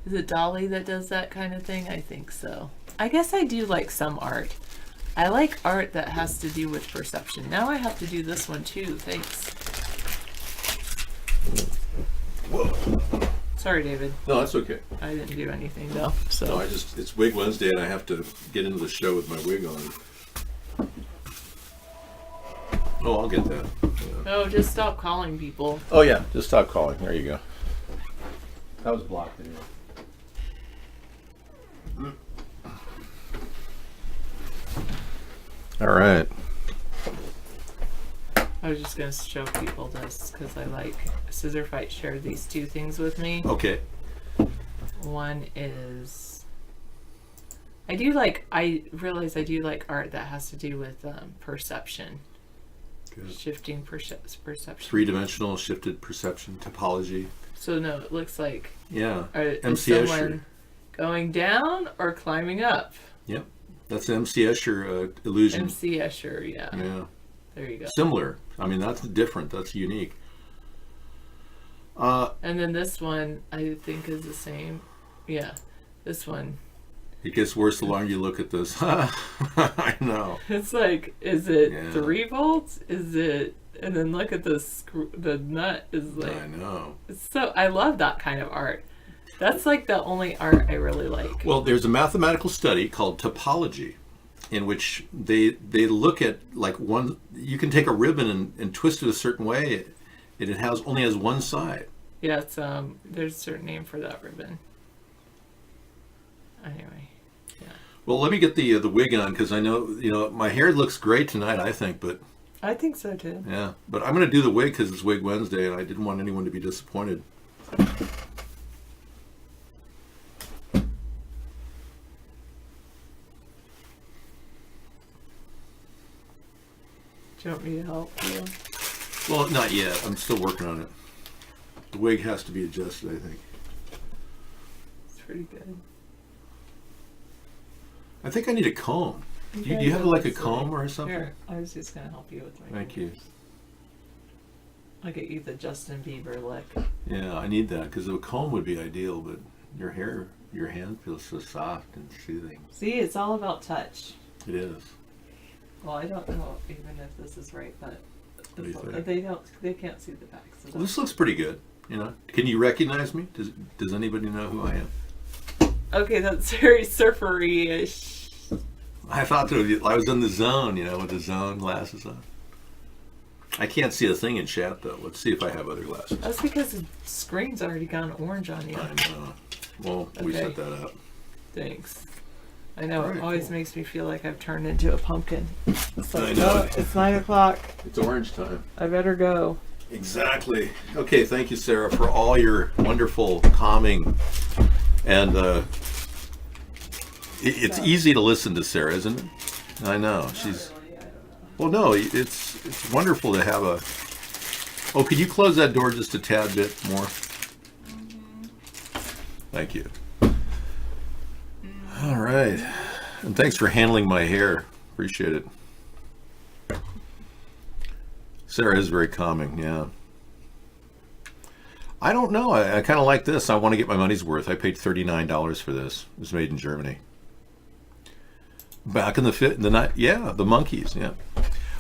is it Dali that does that kind of thing? I think so. I guess I do like some art. I like art that has to do with perception. Now I have to do this one too. Thanks. Whoa. Sorry, David. No, that's okay. I didn't do anything though. So no, it's Wig Wednesday, and I have to get into the show with my wig on. Oh, I'll get that. Yeah. Oh, just stop calling people. Oh yeah, just stop calling. There you go. That was blocked anyway. All right. I was just gonna show people this because I like Scissor Fight shared these two things with me. Okay. One is I realize I do like art that has to do with perception. Good. Shifting perception. Three-dimensional shifted perception topology. So no, it looks like MC is Escher. someone going down or climbing up? Yep, that's MC Escher illusion. MC Escher, yeah. Yeah. There you go. Similar. I mean, that's different. That's unique. And then this one I think is the same. Yeah, this one. It gets worse the longer you look at this. I know. It's like, is it 3 volts? Is it? And then look at the nut is like. I know. So I love that kind of art. That's like the only art I really like. Well, there's a mathematical study called topology, in which they look at like one. You can take a ribbon and twist it a certain way, and it only has one side. Yeah, it's there's a certain name for that ribbon. Anyway, yeah. Well, let me get the wig on, because I know my hair looks great tonight, I think, but I think so too. yeah. But I'm going to do the wig because it's Wig Wednesday, and I didn't want anyone to be disappointed. Do you want me to help you? Well, not yet. I'm still working on it. The wig has to be adjusted, I think. It's pretty good. I think I need a comb. Do you have like a comb or something? Here, I was just going to help you with my Thank you. I'll get you the Justin Bieber lick. Yeah, I need that, because a comb would be ideal, but your hand feels so soft and soothing. See, it's all about touch. It is. Well, I don't know even if this is right, but What do you think? they can't see the back. So Well, this looks pretty good. Can you recognize me? Does anybody know who I am? okay, that's very surfery-ish. I thought that I was in the zone, with the zone glasses on. I can't see a thing in chat though. Let's see if I have other glasses. That's because the screen's already gone orange on you. I know. Well, we set that up. Thanks. I know, Alright, it always cool. makes me feel like I've turned into a pumpkin. It's like, I know. oh, it's 9 o'clock. It's orange time. I better go. Exactly. Okay, thank you, Sarah, for all your wonderful calming and it's easy to listen to Sarah, isn't it? I know. She's well, no, it's wonderful to have a. Oh, could you close that door just a tad bit more? Thank you. All right. And thanks for handling my hair. Appreciate it. Sarah is very calming, yeah. I don't know. I kind of like this. I want to get my money's worth. I paid $39 for this. It was made in Germany. Back in the night, yeah, the Monkees, yeah.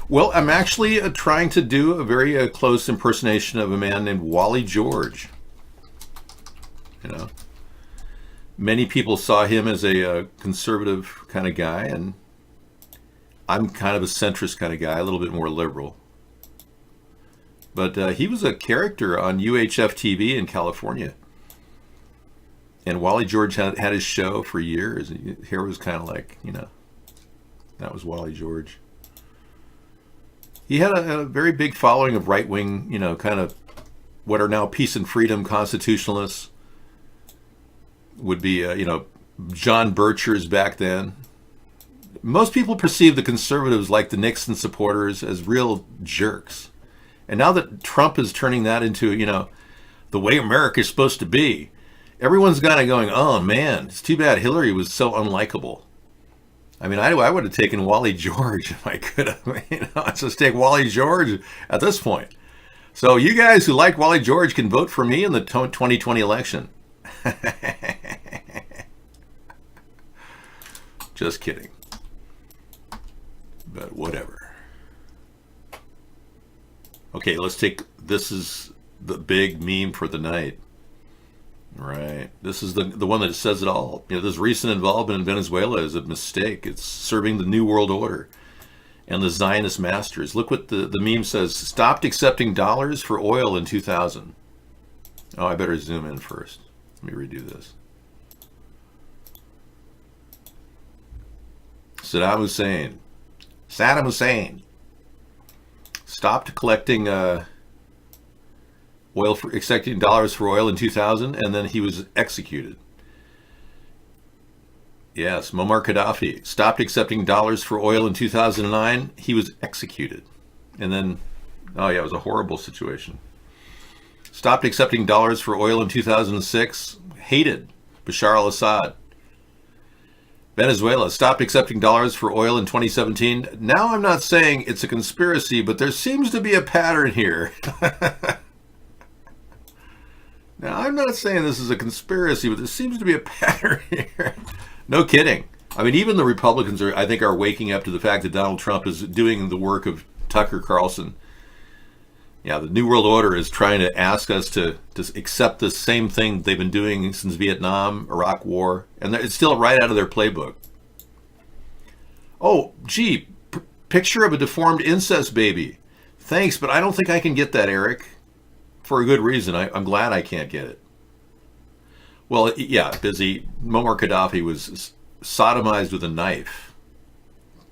Well, I'm actually trying to do a very close impersonation of a man named Wally George. You know, many people saw him as a conservative kind of guy, and I'm kind of a centrist kind of guy, a little bit more liberal. But he was a character on UHF TV in California. And Wally George had his show for years. Here was kind of like, you know, that was Wally George. He had a very big following of right-wing, you know, kind of what are now peace and freedom constitutionalists. Would be, you know, John Birchers back then. Most people perceive the conservatives like the Nixon supporters as real jerks. And now that Trump is turning that into, you know, the way America is supposed to be, everyone's kind of going, oh man, it's too bad Hillary was so unlikable. I mean, I would have taken Wally George if I could have. You know, let's just take Wally George at this point. So you guys who like Wally George can vote for me in the 2020 election. Just kidding. But whatever. Okay, let's take, this is the big meme for the night. Right. This is the one that says it all. You know, this recent involvement in Venezuela is a mistake. It's serving the New World Order and the Zionist masters. Look what the meme says. Stopped accepting dollars for oil in 2000. Oh, I better zoom in first. Let me redo this. Saddam Hussein stopped collecting accepting dollars for oil in 2000, and then he was executed. Yes, Muammar Gaddafi stopped accepting dollars for oil in 2009. He was executed. And then, oh yeah, it was a horrible situation. Stopped accepting dollars for oil in 2006. Hated Bashar al-Assad. Venezuela stopped accepting dollars for oil in 2017. Now I'm not saying it's a conspiracy, but there seems to be a pattern here. Now, I'm not saying this is a conspiracy, but there seems to be a pattern here. No kidding. I mean, even the Republicans I think are waking up to the fact that Donald Trump is doing the work of Tucker Carlson. Yeah, the New World Order is trying to ask us to accept the same thing they've been doing since Vietnam, Iraq War, and it's still right out of their playbook. Oh, gee, picture of a deformed incest baby. Thanks, but I don't think I can get that, Eric. For a good reason. I'm glad I can't get it. Well, yeah, busy. Muammar Gaddafi was sodomized with a knife.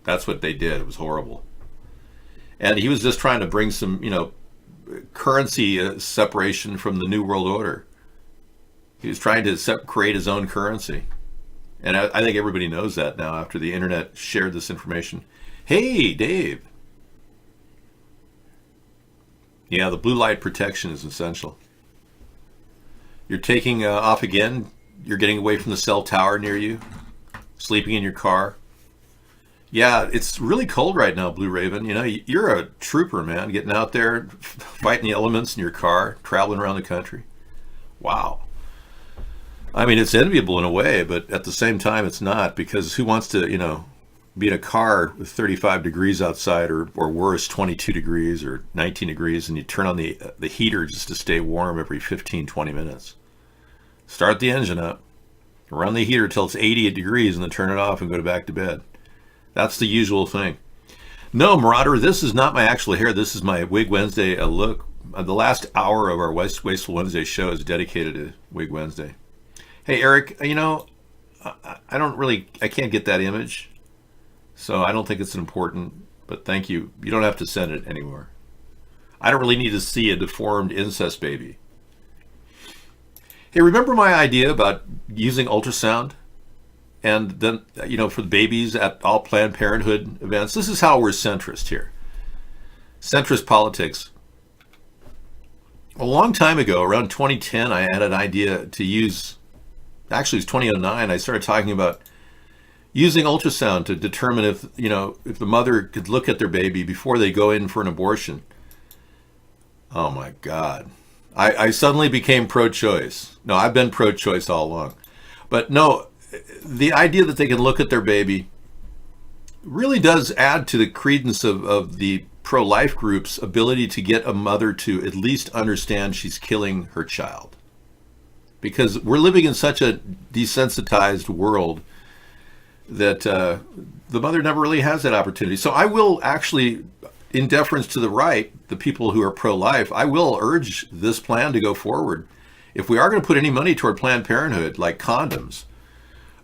That's what they did. It was horrible. And he was just trying to bring some, you know, currency separation from the New World Order. He was trying to create his own currency. And I think everybody knows that now after the internet shared this information. Hey, Dave. Yeah, the blue light protection is essential. You're taking off again. You're getting away from the cell tower near you. Sleeping in your car. Yeah, it's really cold right now, Blue Raven. You know, you're a trooper, man. Getting out there, fighting the elements in your car, traveling around the country. Wow. I mean, it's enviable in a way, but at the same time, it's not, because who wants to, you know, be in a car with 35 degrees outside or worse, 22 degrees or 19 degrees, and you turn on the heater just to stay warm every 15, 20 minutes. Start the engine up, run the heater till it's 80 degrees, and then turn it off and go back to bed. That's the usual thing. No, Marauder, this is not my actual hair. This is my Wig Wednesday look. The last hour of our Wasteful Wednesday show is dedicated to Wig Wednesday. Hey, Eric, you know, I can't get that image. So I don't think it's important, but thank you. You don't have to send it anymore. I don't really need to see a deformed incest baby. Hey, remember my idea about using ultrasound? And then, you know, for the babies at all Planned Parenthood events? This is how we're centrist here. Centrist politics. A long time ago, around 2010, I had an idea to use, actually it was 2009, I started talking about using ultrasound to determine if, you know, if the mother could look at their baby before they go in for an abortion. Oh my God. I suddenly became pro-choice. No, I've been pro-choice all along. But no, the idea that they can look at their baby really does add to the credence of the pro-life group's ability to get a mother to at least understand she's killing her child. Because we're living in such a desensitized world that the mother never really has that opportunity. So I will actually, in deference to the right, the people who are pro-life, I will urge this plan to go forward. If we are going to put any money toward Planned Parenthood, like condoms,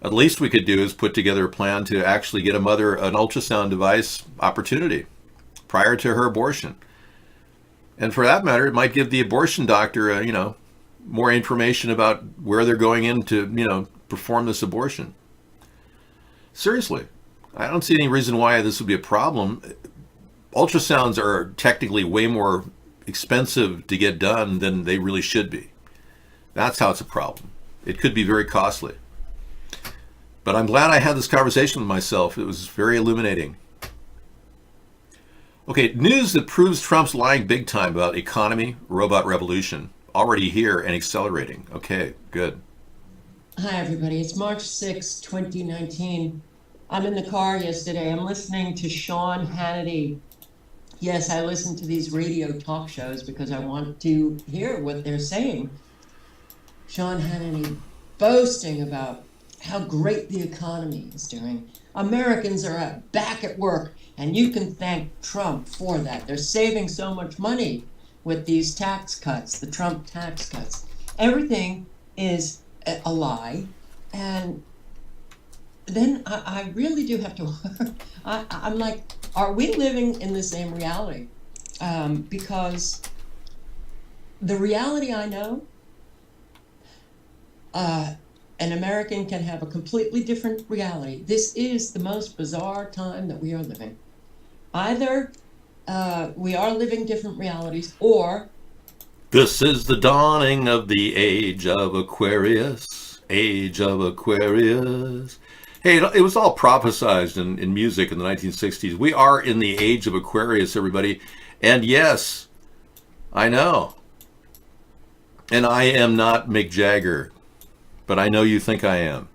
at least we could do is put together a plan to actually get a mother an ultrasound device opportunity prior to her abortion. And for that matter, it might give the abortion doctor, you know, more information about where they're going in to, you know, perform this abortion. Seriously, I don't see any reason why this would be a problem. Ultrasounds are technically way more expensive to get done than they really should be. That's how it's a problem. It could be very costly. But I'm glad I had this conversation with myself. It was very illuminating. Okay, news that proves Trump's lying big time about economy, robot revolution. Already here and accelerating. Okay, good. Hi, everybody. It's March 6, 2019. I'm in the car yesterday. I'm listening to Sean Hannity. Yes, I listen to these radio talk shows because I want to hear what they're saying. Sean Hannity boasting about how great the economy is doing. Americans are back at work, and you can thank Trump for that. They're saving so much money with these tax cuts, the Trump tax cuts. Everything is a lie, and then I really do have to, I'm like, are we living in the same reality? Because the reality I know, an American can have a completely different reality. This is the most bizarre time that we are living. Either we are living different realities, or this is the dawning of the age of Aquarius. Age of Aquarius. Hey, it was all prophesized in music in the 1960s. We are in the age of Aquarius, everybody. And yes, I know. And I am not Mick Jagger, but I know you think I am.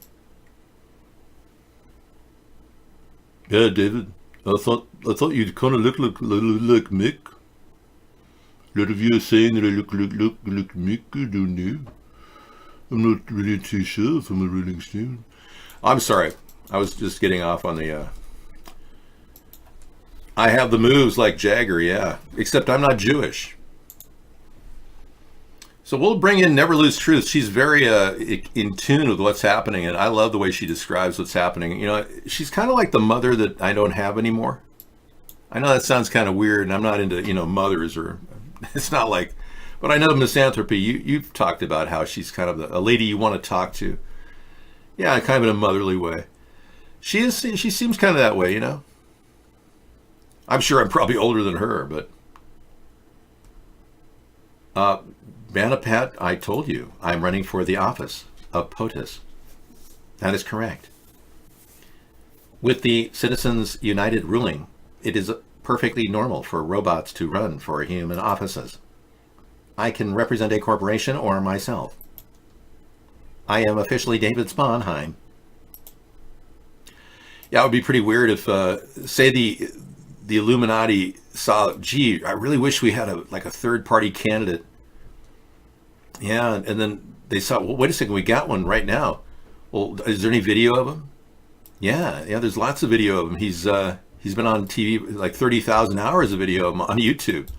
Yeah, David, I thought you'd kind of look like Mick. A lot of you are saying that I look like Mick. I don't know. I'm not really too sure if I'm a Rolling Stone. I'm sorry. I was just getting off on the... I have the moves like Jagger, yeah. Except I'm not Jewish. So we'll bring in Never Lose Truth. She's very in tune with what's happening, and I love the way she describes what's happening. You know, she's kind of like the mother that I don't have anymore. I know that sounds kind of weird, and I'm not into, you know, mothers, or it's not like, but I know Misanthropy, you've talked about how she's kind of a lady you want to talk to. Yeah, kind of in a motherly way. She seems kind of that way, you know. I'm sure I'm probably older than her, but Manapat, I told you, I'm running for the office of POTUS. That is correct. With the Citizens United ruling, it is perfectly normal for robots to run for human offices. I can represent a corporation or myself. I am officially David Sponheim. Yeah, it would be pretty weird if, say, the Illuminati saw, gee, I really wish we had a third-party candidate. Yeah, and then they saw, well, wait a second, we got one right now. Well, is there any video of him? Yeah, there's lots of video of him. He's been on TV, like 30,000 hours of video of him on YouTube.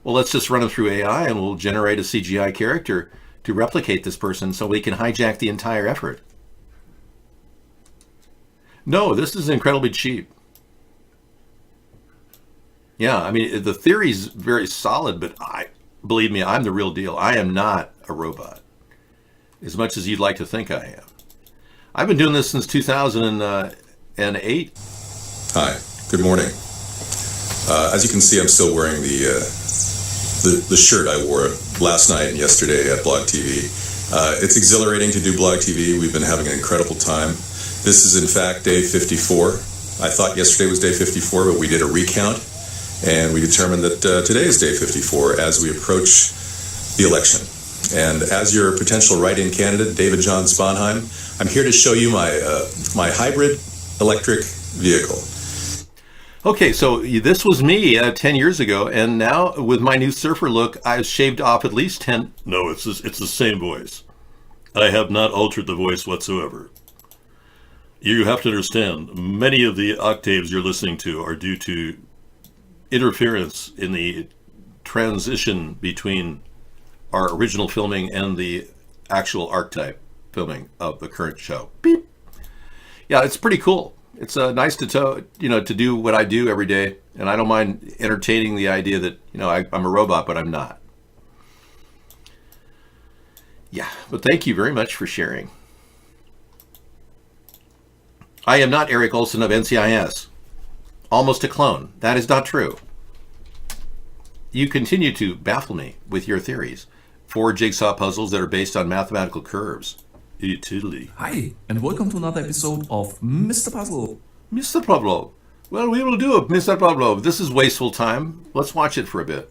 Well, let's just run him through AI and we'll generate a CGI character to replicate this person so we can hijack the entire effort. No, this is incredibly cheap. Yeah, I mean, the theory's very solid, but believe me, I'm the real deal. I am not a robot, as much as you'd like to think I am. I've been doing this since 2008. Hi, good morning. As you can see, I'm still wearing the shirt I wore last night and yesterday at Blog TV. It's exhilarating to do Blog TV. We've been having an incredible time. This is in fact day 54. I thought yesterday was day 54, but we did a recount, and we determined that today is day 54 as we approach the election. And as your potential write-in candidate, David John Sponheim, I'm here to show you my hybrid electric vehicle. Okay, so this was me 10 years ago, and now with my new surfer look, I've shaved off at least 10... No, it's the same voice. I have not altered the voice whatsoever. You have to understand, many of the octaves you're listening to are due to interference in the transition between our original filming and the actual archetype filming of the current show. Beep. Yeah, it's pretty cool. It's nice to do what I do every day, and I don't mind entertaining the idea that I'm a robot, but I'm not. Yeah, but thank you very much for sharing. I am not Eric Olson of NCIS. Almost a clone. That is not true. You continue to baffle me with your theories. 4 jigsaw puzzles that are based on mathematical curves. Italy. Hi, and welcome to another episode of Mr. Puzzle. Mr. Pavlov. Well, we will do it, Mr. Pavlov. This is wasteful time. Let's watch it for a bit.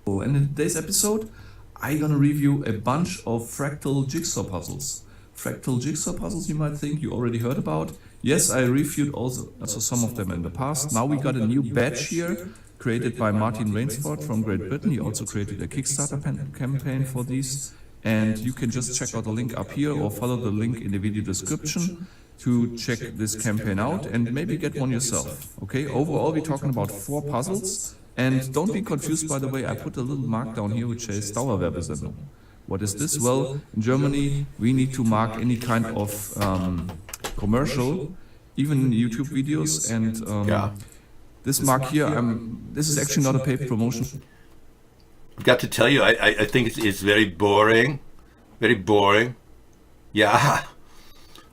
And in today's episode, I'm gonna review a bunch of fractal jigsaw puzzles. Fractal jigsaw puzzles you might think you already heard about. Yes, I reviewed also some of them in the past. Now we got a new badge here, created by Martin Rainsford from Great Britain. He also created a Kickstarter campaign for these. And you can just check out the link up here or follow the link in the video description to check this campaign out and maybe get one yourself. Okay, overall we're talking about 4 puzzles. And don't be confused, by the way, I put a little mark down here which says Dauerwerbesendung. What is this? Well, in Germany we need to mark any kind of commercial, even YouTube videos, and this mark here, this is actually not a paid promotion. I've got to tell you, I think it's very boring. Very boring. Yeah.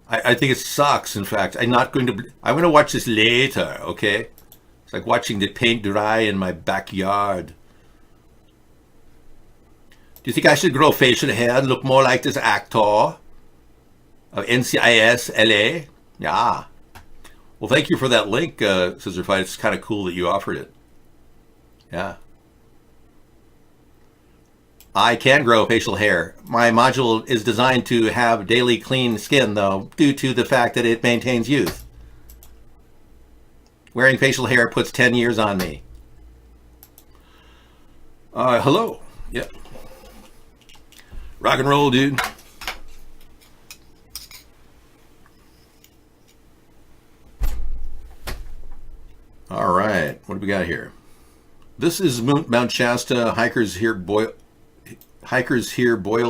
I think it sucks, in fact. I'm going to watch this later, okay? It's like watching the paint dry in my backyard. Do you think I should grow facial hair and look more like this actor of NCIS LA? Yeah. Well, thank you for that link, Scissorfight. It's kind of cool that you offered it. Yeah. I can grow facial hair. My module is designed to have daily clean skin, though, due to the fact that it maintains youth. Wearing facial hair puts 10 years on me. Hello. Yep. Rock and roll, dude. All right. What do we got here? This is Mount Shasta. Hikers here boil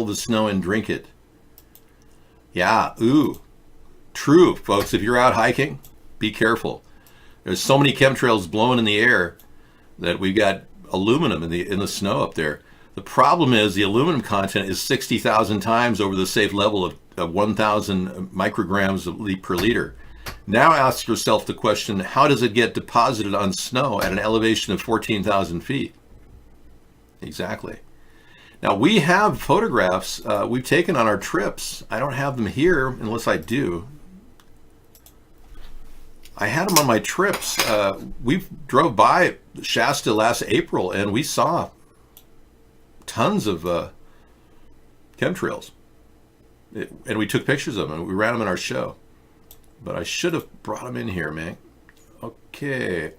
the snow and drink it. Yeah, ooh. True, folks. If you're out hiking, be careful. There's so many chemtrails blowing in the air that we've got aluminum in the snow up there. The problem is the aluminum content is 60,000 times over the safe level of 1,000 micrograms per liter. Now ask yourself the question, how does it get deposited on snow at an elevation of 14,000 feet? Exactly. Now, we have photographs we've taken on our trips. I don't have them here unless I do. I had them on my trips. We drove by Shasta last April, and we saw tons of chemtrails. And we took pictures of them, and we ran them in our show. But I should have brought them in here, man. Okay.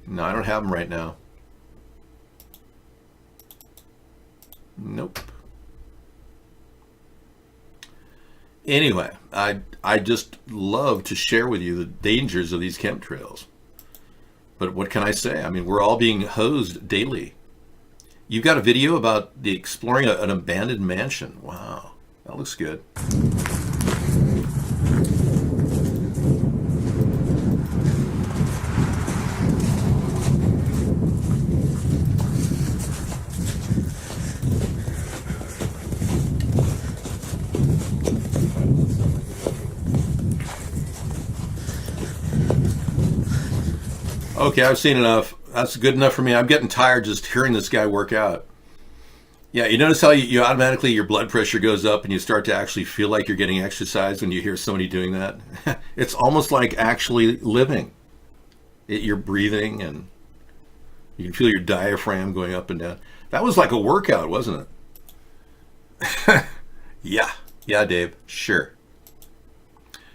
No, I don't have them right now. Nope. Anyway, I just love to share with you the dangers of these chemtrails. But what can I say? I mean, we're all being hosed daily. You've got a video about the exploring an abandoned mansion. Wow, that looks good. Okay, I've seen enough. That's good enough for me. I'm getting tired just hearing this guy work out. Yeah, you notice how you automatically, your blood pressure goes up and you start to actually feel like you're getting exercise when you hear somebody doing that? It's almost like actually living. You're breathing and you can feel your diaphragm going up and down. That was like a workout, wasn't it? Yeah, Dave, sure.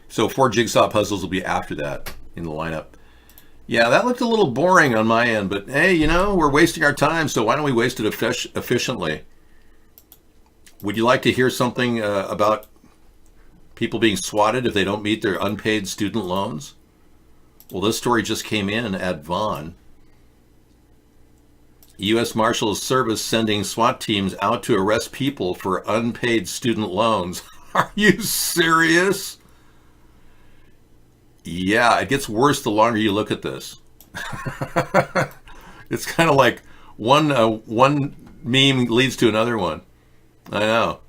So 4 jigsaw puzzles will be after that in the lineup. Yeah, that looked a little boring on my end, but hey, you know, we're wasting our time, so why don't we waste it efficiently? Would you like to hear something about people being swatted if they don't meet their unpaid student loans? Well, this story just came in at Vaughn. U.S. Marshals Service sending SWAT teams out to arrest people for unpaid student loans. Are you serious? Yeah, it gets worse the longer you look at this. It's kind of like one meme leads to another one. I know.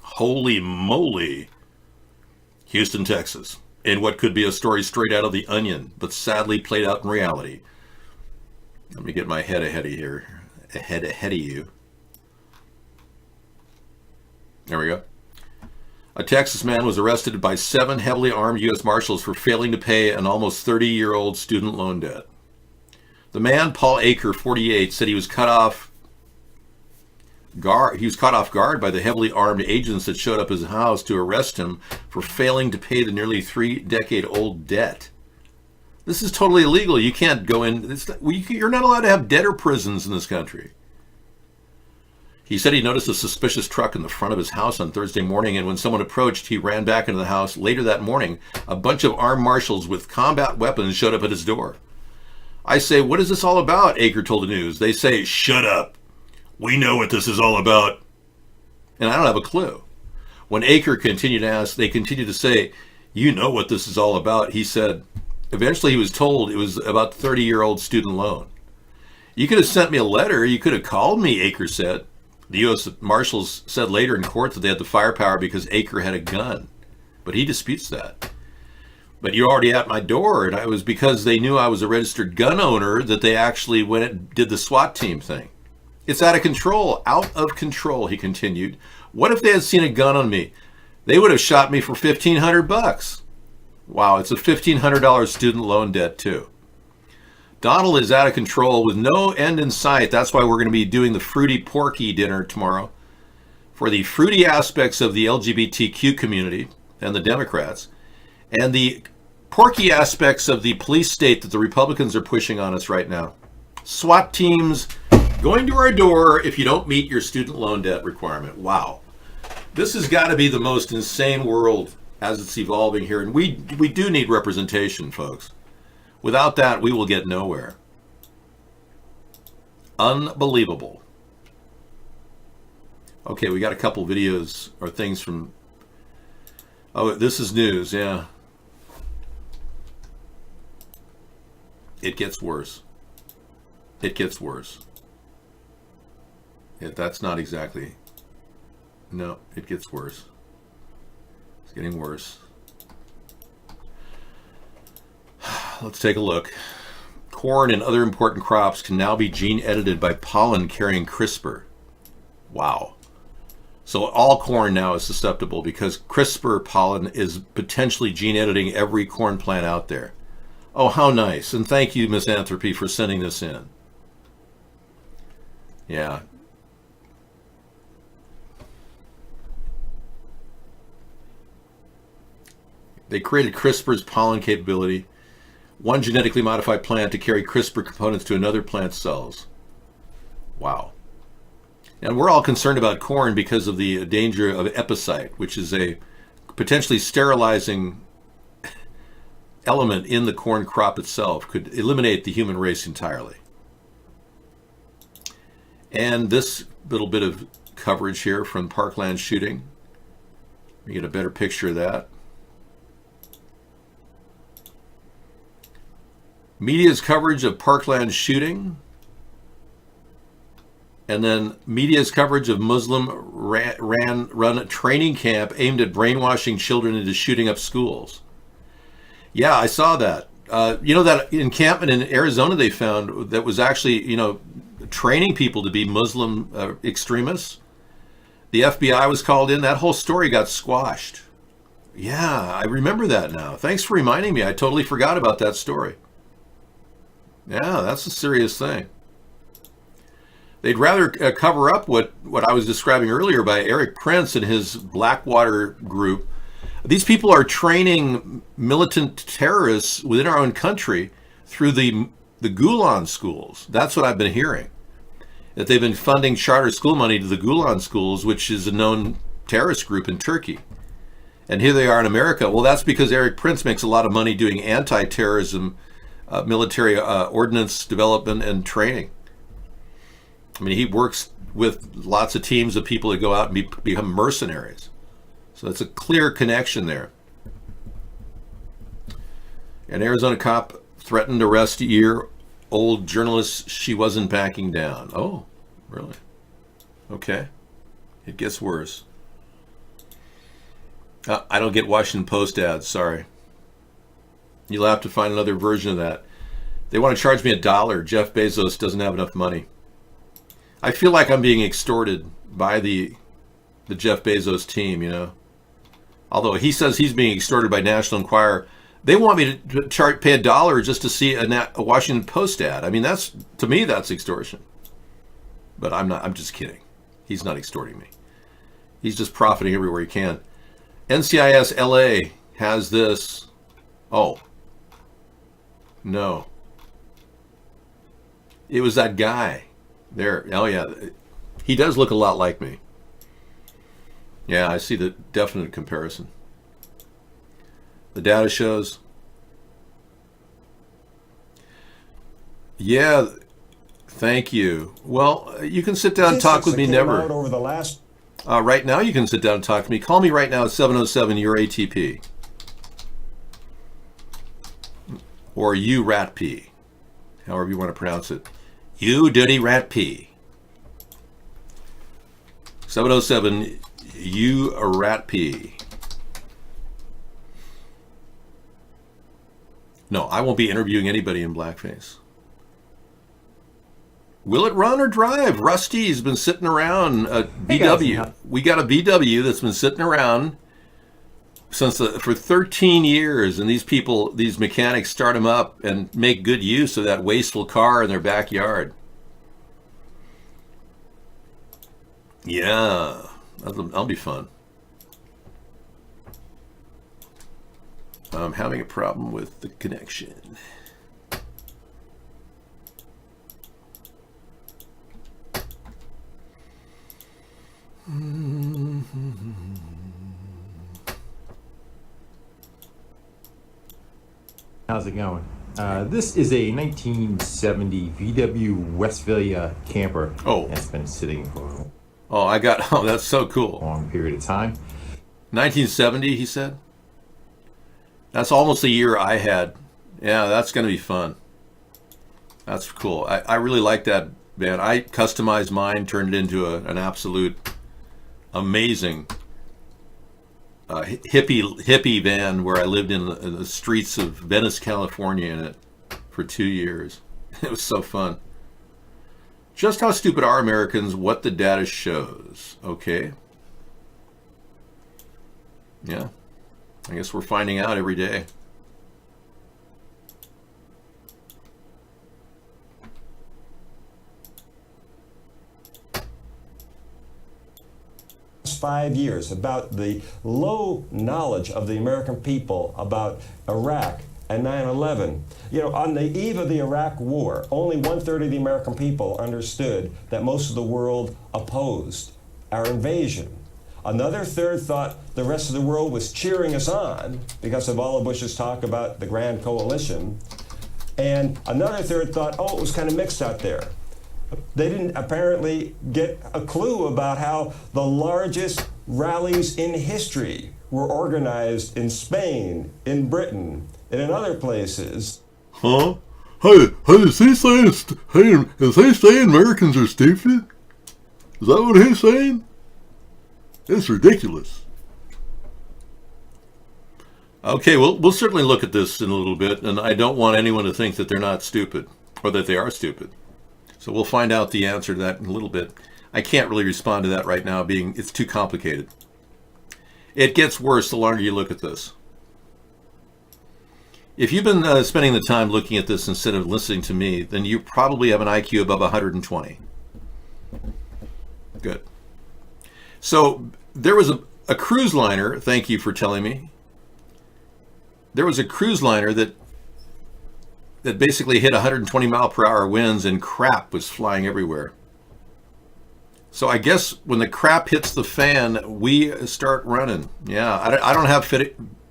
Holy moly. Houston, Texas. In what could be a story straight out of The Onion, but sadly played out in reality. Let me get my head ahead of you. There we go. A Texas man was arrested by 7 heavily armed U.S. Marshals for failing to pay an almost 30-year-old student loan debt. The man, Paul Aker, 48, said he was caught off guard by the heavily armed agents that showed up at his house to arrest him for failing to pay the nearly 3-decade-old debt. This is totally illegal. You can't go in. You're not allowed to have debtor prisons in this country. He said he noticed a suspicious truck in the front of his house on Thursday morning, and when someone approached, he ran back into the house. Later that morning, a bunch of armed marshals with combat weapons showed up at his door. I say, what is this all about? Aker told the news. They say, shut up. We know what this is all about. And I don't have a clue. When Aker continued to ask, they continued to say, you know what this is all about. He said, eventually he was told it was about 30-year-old student loan. You could have sent me a letter. You could have called me, Aker said. The U.S. Marshals said later in court that they had the firepower because Aker had a gun. But he disputes that. But you're already at my door, and it was because they knew I was a registered gun owner that they actually went and did the SWAT team thing. It's out of control, he continued. What if they had seen a gun on me? They would have shot me for $1,500. Wow, it's a $1,500 student loan debt too. Donald is out of control with no end in sight. That's why we're going to be doing the Fruity Porky dinner tomorrow for the fruity aspects of the LGBTQ community and the Democrats, and the porky aspects of the police state that the Republicans are pushing on us right now. SWAT teams going to our door if you don't meet your student loan debt requirement. Wow. This has got to be the most insane world as it's evolving here. And we do need representation, folks. Without that, we will get nowhere. Unbelievable. Okay, we got a couple videos or things from... Oh, this is news, yeah. It gets worse. It gets worse. That's not exactly... No, it gets worse. It's getting worse. Let's take a look. Corn and other important crops can now be gene edited by pollen carrying CRISPR. Wow. So all corn now is susceptible because CRISPR pollen is potentially gene editing every corn plant out there. Oh, how nice. And thank you, Misanthropy, for sending this in. Yeah. They created CRISPR's pollen capability, one genetically modified plant to carry CRISPR components to another plant's cells. Wow. And we're all concerned about corn because of the danger of epicite, which is a potentially sterilizing element in the corn crop itself, could eliminate the human race entirely. And this little bit of coverage here from Parkland shooting. We get a better picture of that. Media's coverage of Parkland shooting, and then media's coverage of Muslim run training camp aimed at brainwashing children into shooting up schools. Yeah, I saw that. You know, that encampment in Arizona they found that was actually, you know, training people to be Muslim extremists. The FBI was called in. That whole story got squashed. Yeah, I remember that now. Thanks for reminding me. I totally forgot about that story. Yeah, that's a serious thing. They'd rather cover up what I was describing earlier by Eric Prince and his Blackwater group. These people are training militant terrorists within our own country through the Gulen schools. That's what I've been hearing. That they've been funding charter school money to the Gulen schools, which is a known terrorist group in Turkey. And here they are in America. Well, that's because Eric Prince makes a lot of money doing anti-terrorism, military ordnance development and training. I mean, he works with lots of teams of people that go out and become mercenaries. So it's a clear connection there. An Arizona cop threatened to arrest a year-old journalist. She wasn't backing down. Oh, really? Okay. It gets worse. I don't get Washington Post ads, sorry. You'll have to find another version of that. They want to charge me $1. Jeff Bezos doesn't have enough money. I feel like I'm being extorted by the Jeff Bezos team, you know. Although he says he's being extorted by National Enquirer, they want me to pay $1 just to see a Washington Post ad. I mean, to me that's extortion. But I'm not. I'm just kidding. He's not extorting me. He's just profiting everywhere he can. NCIS LA has this. Oh. No. It was that guy. There. Oh, yeah. He does look a lot like me. Yeah, I see the definite comparison. The data shows. Yeah, thank you. Well, you can sit down and talk with me never. Over the last... right now, you can sit down and talk to me. Call me right now at 707-YOUR-ATP. Or URATP. However you want to pronounce it. You dirty rat P. 707 URATP. No, I won't be interviewing anybody in blackface. Will it run or drive? Rusty's been sitting around a VW. We got a VW that's been sitting around for 13 years, and these mechanics start them up and make good use of that wasteful car in their backyard. Yeah, that'll be fun. I'm having a problem with the connection. How's it going? This is a 1970 VW Westphalia camper. Oh. That's been sitting for that's so cool. A long period of time. 1970, he said? That's almost the year I had. Yeah, that's going to be fun. That's cool. I really like that van. I customized mine, turned it into an absolute amazing hippie van where I lived in the streets of Venice, California in it for 2 years. It was so fun. Just how stupid are Americans? What the data shows. Okay. Yeah. I guess we're finding out every day. Last 5 years about the low knowledge of the American people about Iraq and 9/11. You know, on the eve of the Iraq War, only 1/3 of the American people understood that most of the world opposed our invasion. Another third thought the rest of the world was cheering us on because of all of Bush's talk about the Grand Coalition. And another third thought, oh, it was kind of mixed out there. They didn't apparently get a clue about how the largest rallies in history were organized in Spain, in Britain, and in other places. Huh? Hey, is he saying Americans are stupid? Is that what he's saying? It's ridiculous. Okay, we'll certainly look at this in a little bit, and I don't want anyone to think that they're not stupid or that they are stupid. So we'll find out the answer to that in a little bit. I can't really respond to that right now, being it's too complicated. It gets worse the longer you look at this. If you've been spending the time looking at this instead of listening to me, then you probably have an IQ above 120. Good. So there was a cruise liner, thank you for telling me. There was a cruise liner that basically hit 120 mile per hour winds and crap was flying everywhere. So I guess when the crap hits the fan, we start running. Yeah, I don't have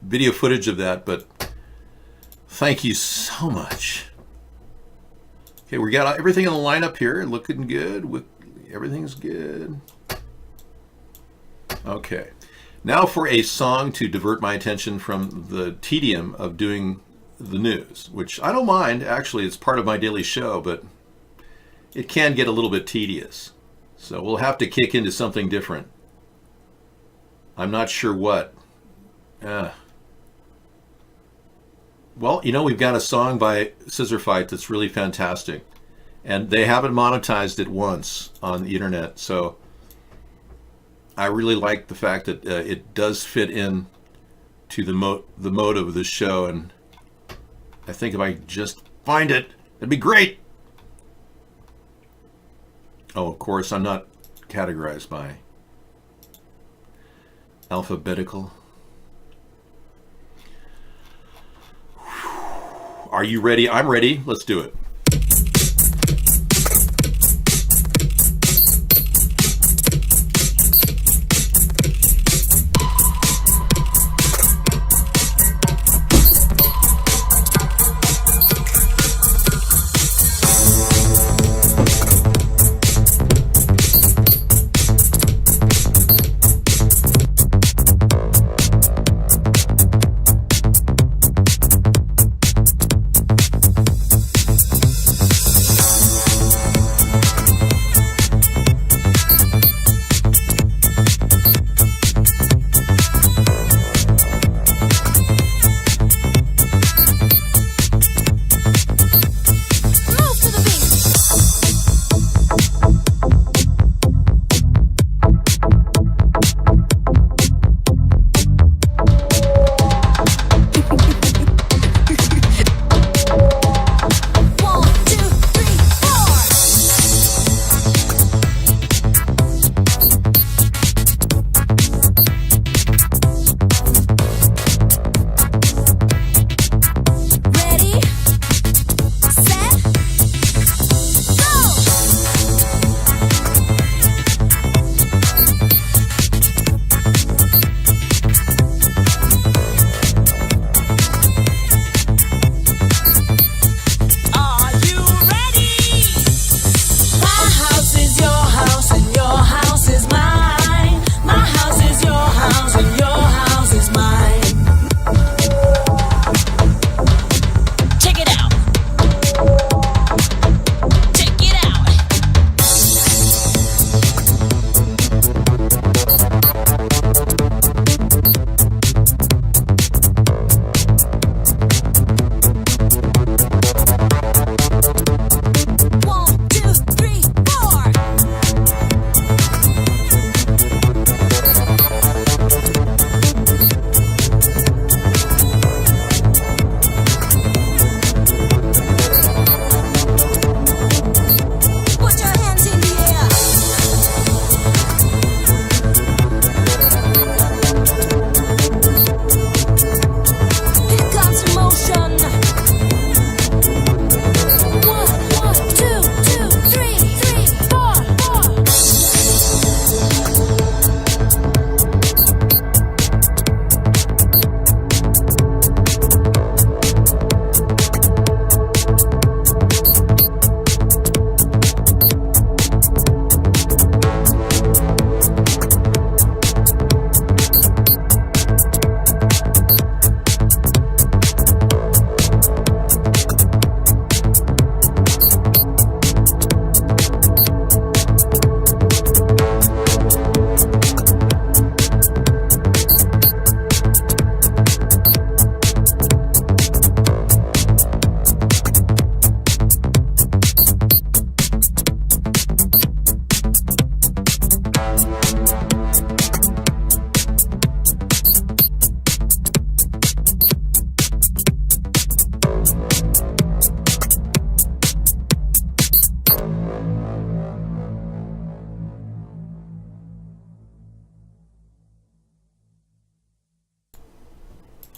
video footage of that, but thank you so much. Okay, we got everything in the lineup here, looking good. Everything's good. Okay, now for a song to divert my attention from the tedium of doing the news, which I don't mind. Actually, it's part of my daily show, but it can get a little bit tedious. So we'll have to kick into something different. I'm not sure what. Well, we've got a song by Scissor Fight that's really fantastic. And they haven't monetized it once on the internet. So I really like the fact that it does fit in to the mode of the show. And I think if I just find it, it'd be great. Oh, of course, I'm not categorized by alphabetical. Are you ready? I'm ready. Let's do it.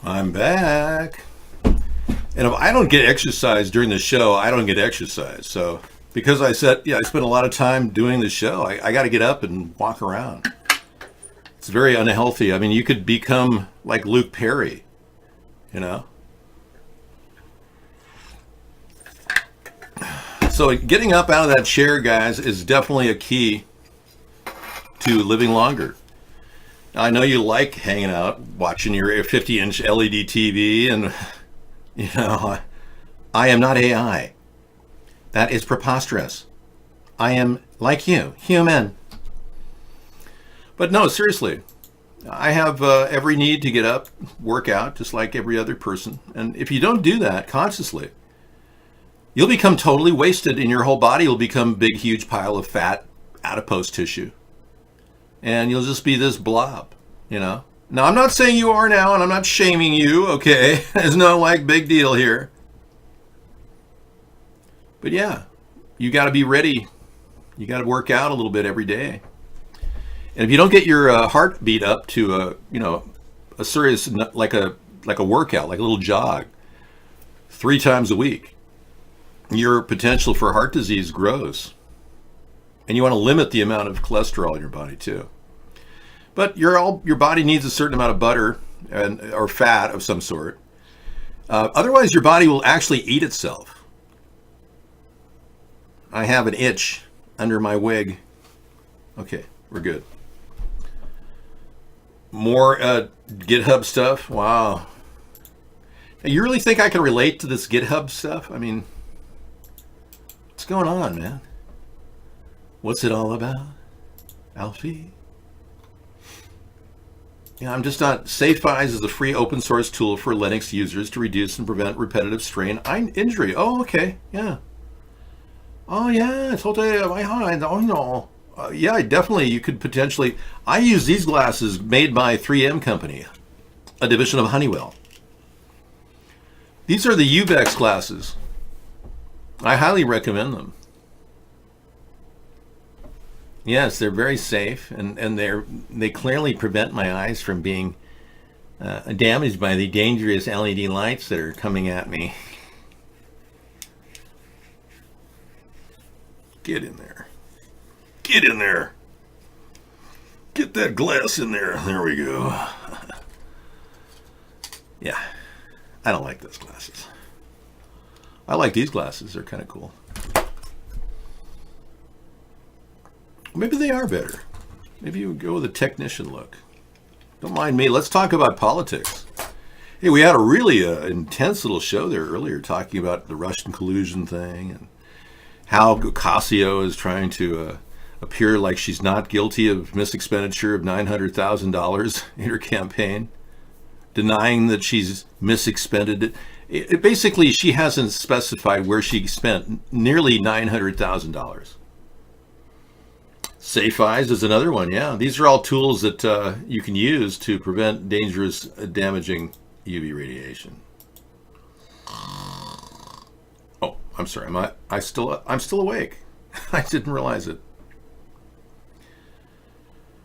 I'm back. And if I don't get exercise during the show, I don't get exercise. So because I spent a lot of time doing the show, I got to get up and walk around. It's very unhealthy. I mean, you could become like Luke Perry, you know? So getting up out of that chair, guys, is definitely a key to living longer. I know you like hanging out, watching your 50-inch LED TV, and, you know, I am not AI. That is preposterous. I am like you, human. But no, seriously, I have every need to get up, work out, just like every other person. And if you don't do that consciously, you'll become totally wasted, and your whole body will become a big, huge pile of fat, adipose tissue. And you'll just be this blob, you know? Now, I'm not saying you are now, and I'm not shaming you, okay? There's no, like, big deal here. But yeah, you got to be ready. You got to work out a little bit every day. And if you don't get your heartbeat up to, a serious, like a workout, like a little jog, 3 times a week, your potential for heart disease grows. And you want to limit the amount of cholesterol in your body too. But your body needs a certain amount of butter or fat of some sort. Otherwise, your body will actually eat itself. I have an itch under my wig. Okay, we're good. More GitHub stuff. Wow. Now, you really think I can relate to this GitHub stuff? I mean, what's going on, man? What's it all about, Alfie? Yeah, I'm just not. SafeEyes is a free open source tool for Linux users to reduce and prevent repetitive strain injury. Oh, okay, yeah. Oh, yeah, totally. Oh, no. Yeah, definitely. You could potentially. I use these glasses made by 3M Company, a division of Honeywell. These are the Uvex glasses. I highly recommend them. Yes, they're very safe, and they clearly prevent my eyes from being damaged by the dangerous LED lights that are coming at me. Get in there. Get in there. Get that glass in there. There we go. Yeah, I don't like those glasses. I like these glasses. They're kind of cool. Maybe they are better. Maybe you would go with a technician look. Don't mind me. Let's talk about politics. Hey, we had a really intense little show there earlier talking about the Russian collusion thing and how Ocasio is trying to appear like she's not guilty of misexpenditure of $900,000 in her campaign, denying that she's misexpended it. Basically, she hasn't specified where she spent nearly $900,000. SafeEyes is another one. Yeah, these are all tools that you can use to prevent dangerous, damaging UV radiation. Oh, I'm sorry. I'm still awake. I didn't realize it.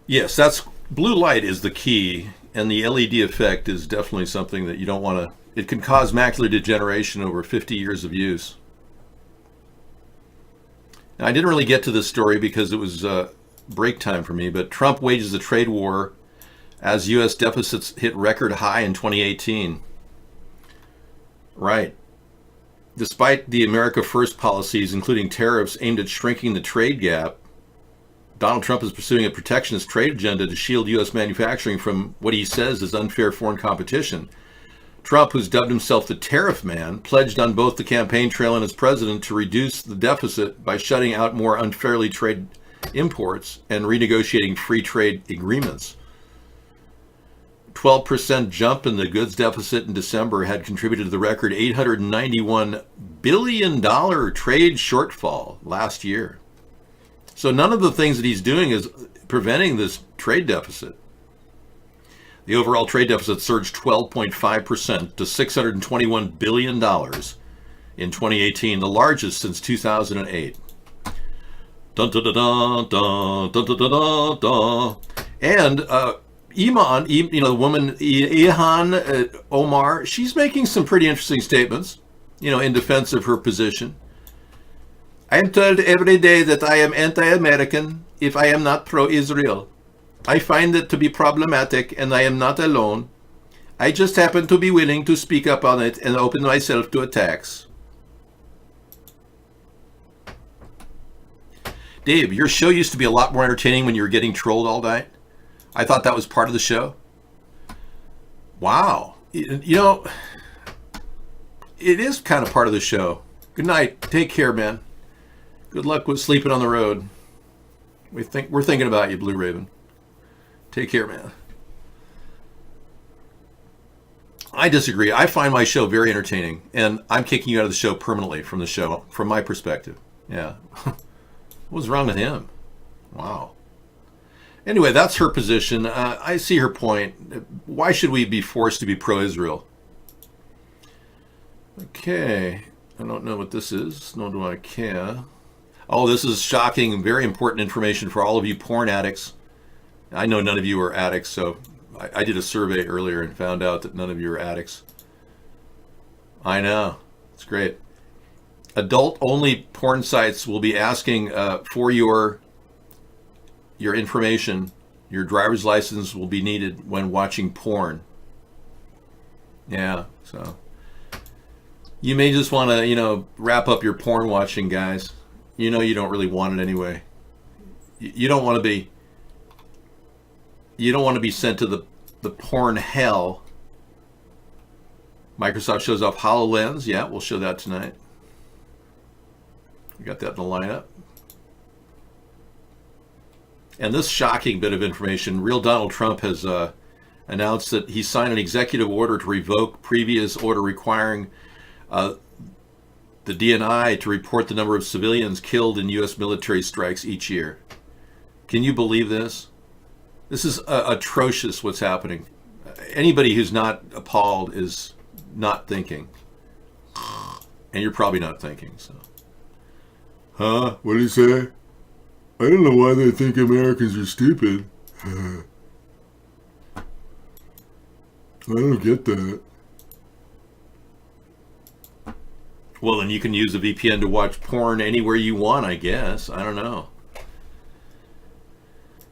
Yes, that's blue light is the key, and the LED effect is definitely something that you don't want to. It can cause macular degeneration over 50 years of use. Now, I didn't really get to this story because it was break time for me, but Trump wages a trade war as U.S. deficits hit record high in 2018. Right. Despite the America First policies, including tariffs aimed at shrinking the trade gap, Donald Trump is pursuing a protectionist trade agenda to shield U.S. manufacturing from what he says is unfair foreign competition. Trump, who's dubbed himself the tariff man, pledged on both the campaign trail and as president to reduce the deficit by shutting out more unfairly traded imports and renegotiating free trade agreements. 12% jump in the goods deficit in December had contributed to the record $891 billion trade shortfall last year. So none of the things that he's doing is preventing this trade deficit. The overall trade deficit surged 12.5% to $621 billion in 2018, the largest since 2008. Dun, dun, dun, dun, dun, dun, dun, dun, dun. And Iman, the woman, Ilhan Omar, she's making some pretty interesting statements, in defense of her position. I am told every day that I am anti-American if I am not pro-Israel. I find it to be problematic, and I am not alone. I just happen to be willing to speak up on it and open myself to attacks. Dave, your show used to be a lot more entertaining when you were getting trolled all night. I thought that was part of the show. Wow. It is kind of part of the show. Good night. Take care, man. Good luck with sleeping on the road. We're thinking about you, Blue Raven. Take care, man. I disagree. I find my show very entertaining, and I'm kicking you out of the show permanently from the show, from my perspective. Yeah. What's wrong with him? Wow. Anyway, that's her position. I see her point. Why should we be forced to be pro-Israel? Okay. I don't know what this is, nor do I care. Oh, this is shocking and very important information for all of you porn addicts. I know none of you are addicts, so I did a survey earlier and found out that none of you are addicts. I know. It's great. Adult-only porn sites will be asking for your information. Your driver's license will be needed when watching porn. Yeah, so you may just want to, wrap up your porn watching, guys. You don't really want it anyway. You don't want to be sent to the porn hell. Microsoft shows off HoloLens. Yeah, we'll show that tonight. We got that in the lineup. And this shocking bit of information, real Donald Trump has announced that he signed an executive order to revoke previous order requiring the DNI to report the number of civilians killed in U.S. military strikes each year. Can you believe this? This is atrocious what's happening. Anybody who's not appalled is not thinking. And you're probably not thinking, so. Huh? What did he say? I don't know why they think Americans are stupid. I don't get that. Well, then you can use a VPN to watch porn anywhere you want, I guess. I don't know.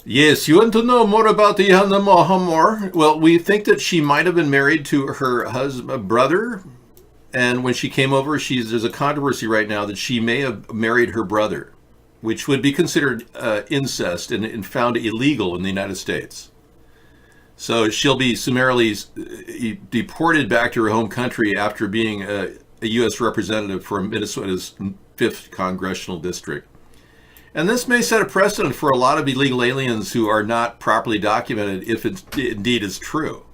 Yes, you want to know more about the Ilhan Omar? Well, we think that she might have been married to her brother. And when she came over, there's a controversy right now that she may have married her brother, which would be considered incest and found illegal in the United States. So she'll be summarily deported back to her home country after being a U.S. representative for Minnesota's 5th congressional district. And this may set a precedent for a lot of illegal aliens who are not properly documented, if it indeed is true.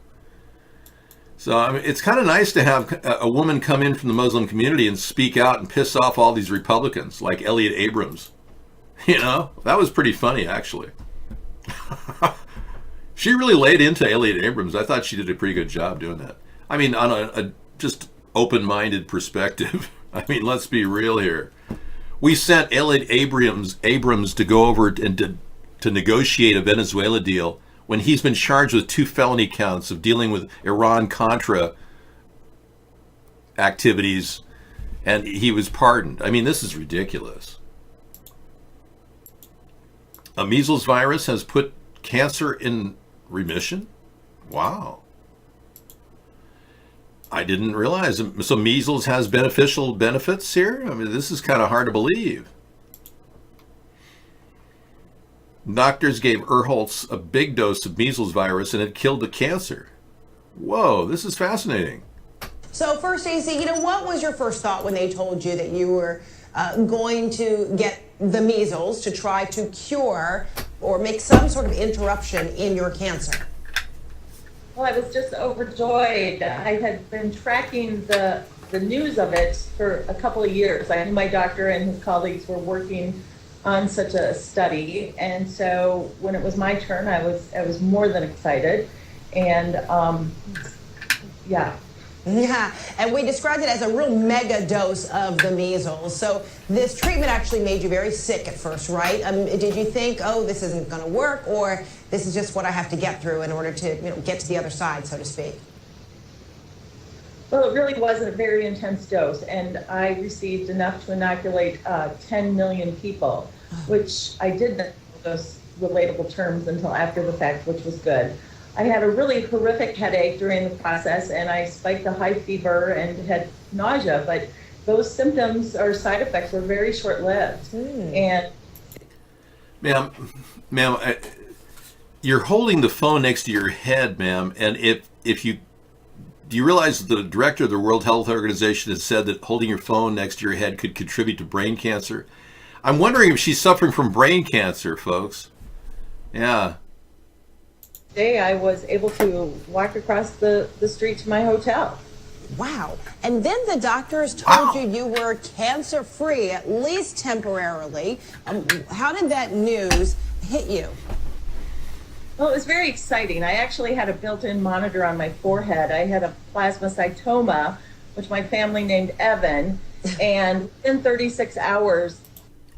So I mean, it's kind of nice to have a woman come in from the Muslim community and speak out and piss off all these Republicans, like Elliot Abrams. That was pretty funny, actually. She really laid into Elliot Abrams. I thought she did a pretty good job doing that. I mean, on a just open-minded perspective. I mean, let's be real here. We sent Elliot Abrams to go over and to negotiate a Venezuela deal when he's been charged with 2 felony counts of dealing with Iran-Contra activities, and he was pardoned. I mean, this is ridiculous. A measles virus has put cancer in remission? Wow. I didn't realize. So measles has beneficial benefits here? I mean, this is kind of hard to believe. Doctors gave Erholtz a big dose of measles virus and it killed the cancer. Whoa, this is fascinating. So first, AC, what was your first thought when they told you that you were going to get the measles to try to cure or make some sort of interruption in your cancer? Well, I was just overjoyed. I had been tracking the news of it for a couple of years. I knew my doctor and his colleagues were working on such a study, and so when it was my turn, I was more than excited. And yeah, Yeah, and we described it as a real mega dose of the measles. So this treatment actually made you very sick at first, right? Did you think, oh, this isn't going to work, or this is just what I have to get through in order to, get to the other side, so to speak? Well, it really was a very intense dose, and I received enough to inoculate 10 million people, which I didn't know those relatable terms until after the fact, which was good. I had a really horrific headache during the process, and I spiked a high fever and had nausea, but those symptoms or side effects were very short-lived. And Ma'am, you're holding the phone next to your head, ma'am, and if you do you realize that the director of the World Health Organization has said that holding your phone next to your head could contribute to brain cancer? I'm wondering if she's suffering from brain cancer, folks. Yeah. today I was able to walk across the street to my hotel. Wow. And then the doctors told you were cancer-free, at least temporarily. How did that news hit you? Well, it was very exciting. I actually had a built-in monitor on my forehead. I had a plasmacytoma, which my family named Evan, and within 36 hours.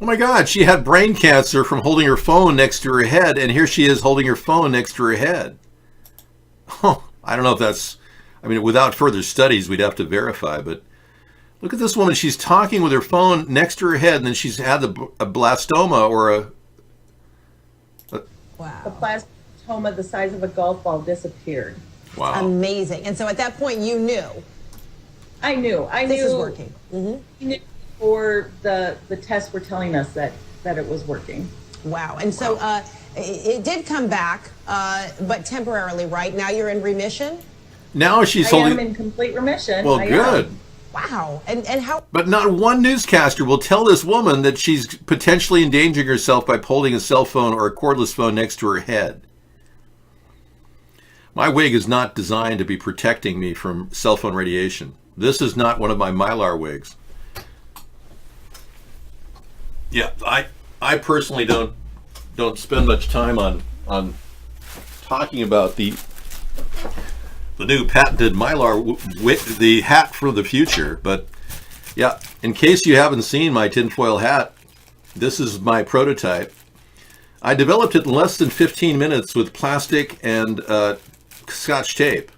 Oh my God, she had brain cancer from holding her phone next to her head, and here she is holding her phone next to her head. Oh, I don't know if that's, I mean, without further studies, we'd have to verify, but look at this woman. She's talking with her phone next to her head, and then she's had a blastoma or a Wow. The plasmatoma the size of a golf ball disappeared. Wow. Amazing. And so at that point, you knew. I knew. This is working. I knew before the tests were telling us that it was working. Wow. And so it did come back, but temporarily, right? Now you're in remission? Now she's I holding. am in complete remission. Well, I good. am. Wow. And how? But not one newscaster will tell this woman that she's potentially endangering herself by holding a cell phone or a cordless phone next to her head. My wig is not designed to be protecting me from cell phone radiation. This is not one of my Mylar wigs. Yeah, I personally don't spend much time on talking about the new patented Mylar the hat for the future. But yeah, in case you haven't seen my tinfoil hat, this is my prototype. I developed it in less than 15 minutes with plastic and Scotch tape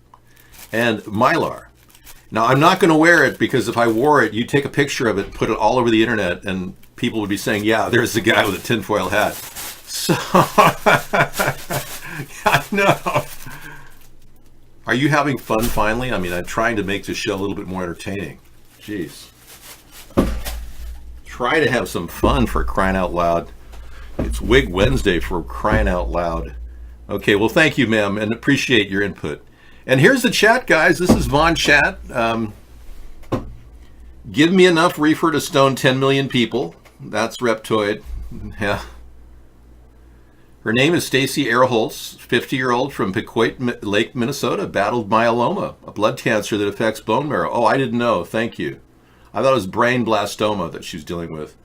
and Mylar. Now, I'm not going to wear it because if I wore it, you'd take a picture of it and put it all over the internet and people would be saying, yeah, there's the guy with a tinfoil hat. So, I know. Are you having fun finally? I mean, I'm trying to make this show a little bit more entertaining. Jeez. Try to have some fun, for crying out loud. It's Wig Wednesday, for crying out loud. Okay, well, thank you, ma'am, and appreciate your input. And here's the chat, guys. This is Von Chat. Give me enough reefer to stone 10 million people. That's Reptoid. Yeah. Her name is Stacy Earholtz, 50-year-old from Pequot Lake, Minnesota, battled myeloma, a blood cancer that affects bone marrow. Oh, I didn't know. Thank you. I thought it was brain blastoma that she was dealing with.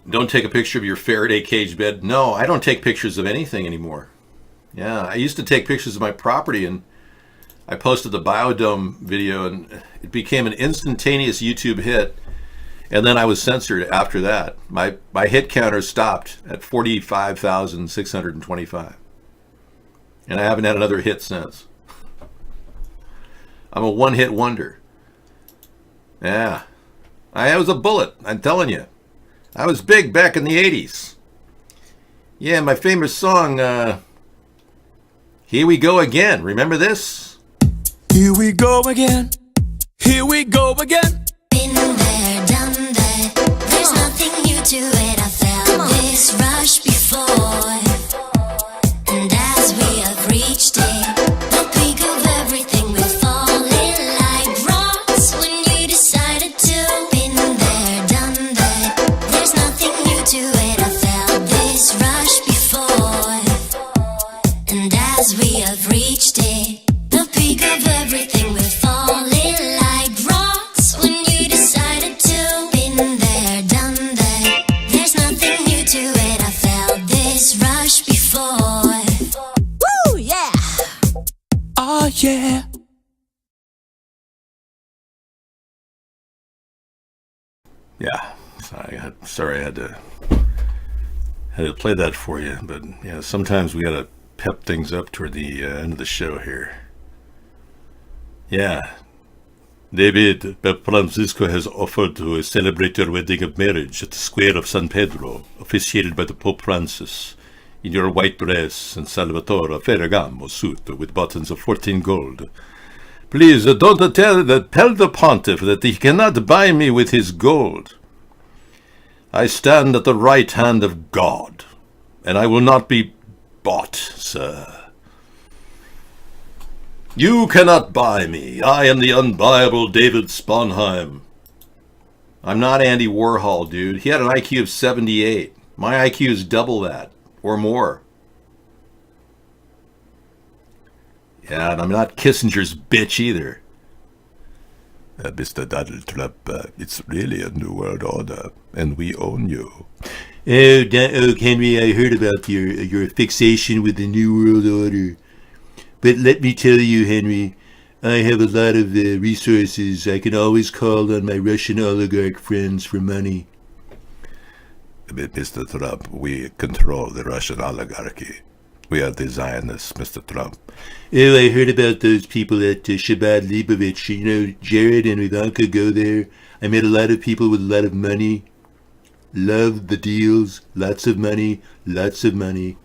Don't take a picture of your Faraday cage bed. No, I don't take pictures of anything anymore. Yeah, I used to take pictures of my property, and I posted the Biodome video, and it became an instantaneous YouTube hit. And then I was censored after that. My hit counter stopped at 45,625. And I haven't had another hit since. I'm a one-hit wonder. Yeah. I was a bullet, I'm telling you. I was big back in the 80s. Yeah, my famous song, Here We Go Again. Remember this? Here we go again. Here we go again. Been there, done that. There's nothing new to it. I felt this rush before. And as we have reached it, the peak of everything will fall in like rocks when you decided to. Been there, done that. There's nothing new to it. I felt this rush before. And as we have reached it, the peak of everything will fall in like rocks when you decided to. Been there, done that. There's nothing new to it. I felt this rush before. Woo, yeah. Are yeah. Yeah, sorry I had to play that for you, but yeah, sometimes we gotta pep things up toward the end of the show here. Yeah, David, Pope Francisco has offered to celebrate your wedding of marriage at the square of San Pedro, officiated by the Pope Francis, in your white dress and Salvatore Ferragamo suit with buttons of 14 gold. Please don't tell the pontiff that he cannot buy me with his gold. I stand at the right hand of God, and I will not be bought, sir. You cannot buy me. I am the unbuyable David Sponheim. I'm not Andy Warhol, dude. He had an IQ of 78. My IQ is double that, or more. Yeah, and I'm not Kissinger's bitch either. Mr. Donald Trump, it's really a new world order, and we own you. Oh, Henry, I heard about your fixation with the new world order. But let me tell you, Henry, I have a lot of resources. I can always call on my Russian oligarch friends for money. But Mr. Trump, we control the Russian oligarchy. We are the Zionists, Mr. Trump. Oh, I heard about those people at Shabbat Leibovich. You know, Jared and Ivanka go there. I met a lot of people with a lot of money. Love the deals. Lots of money. Lots of money.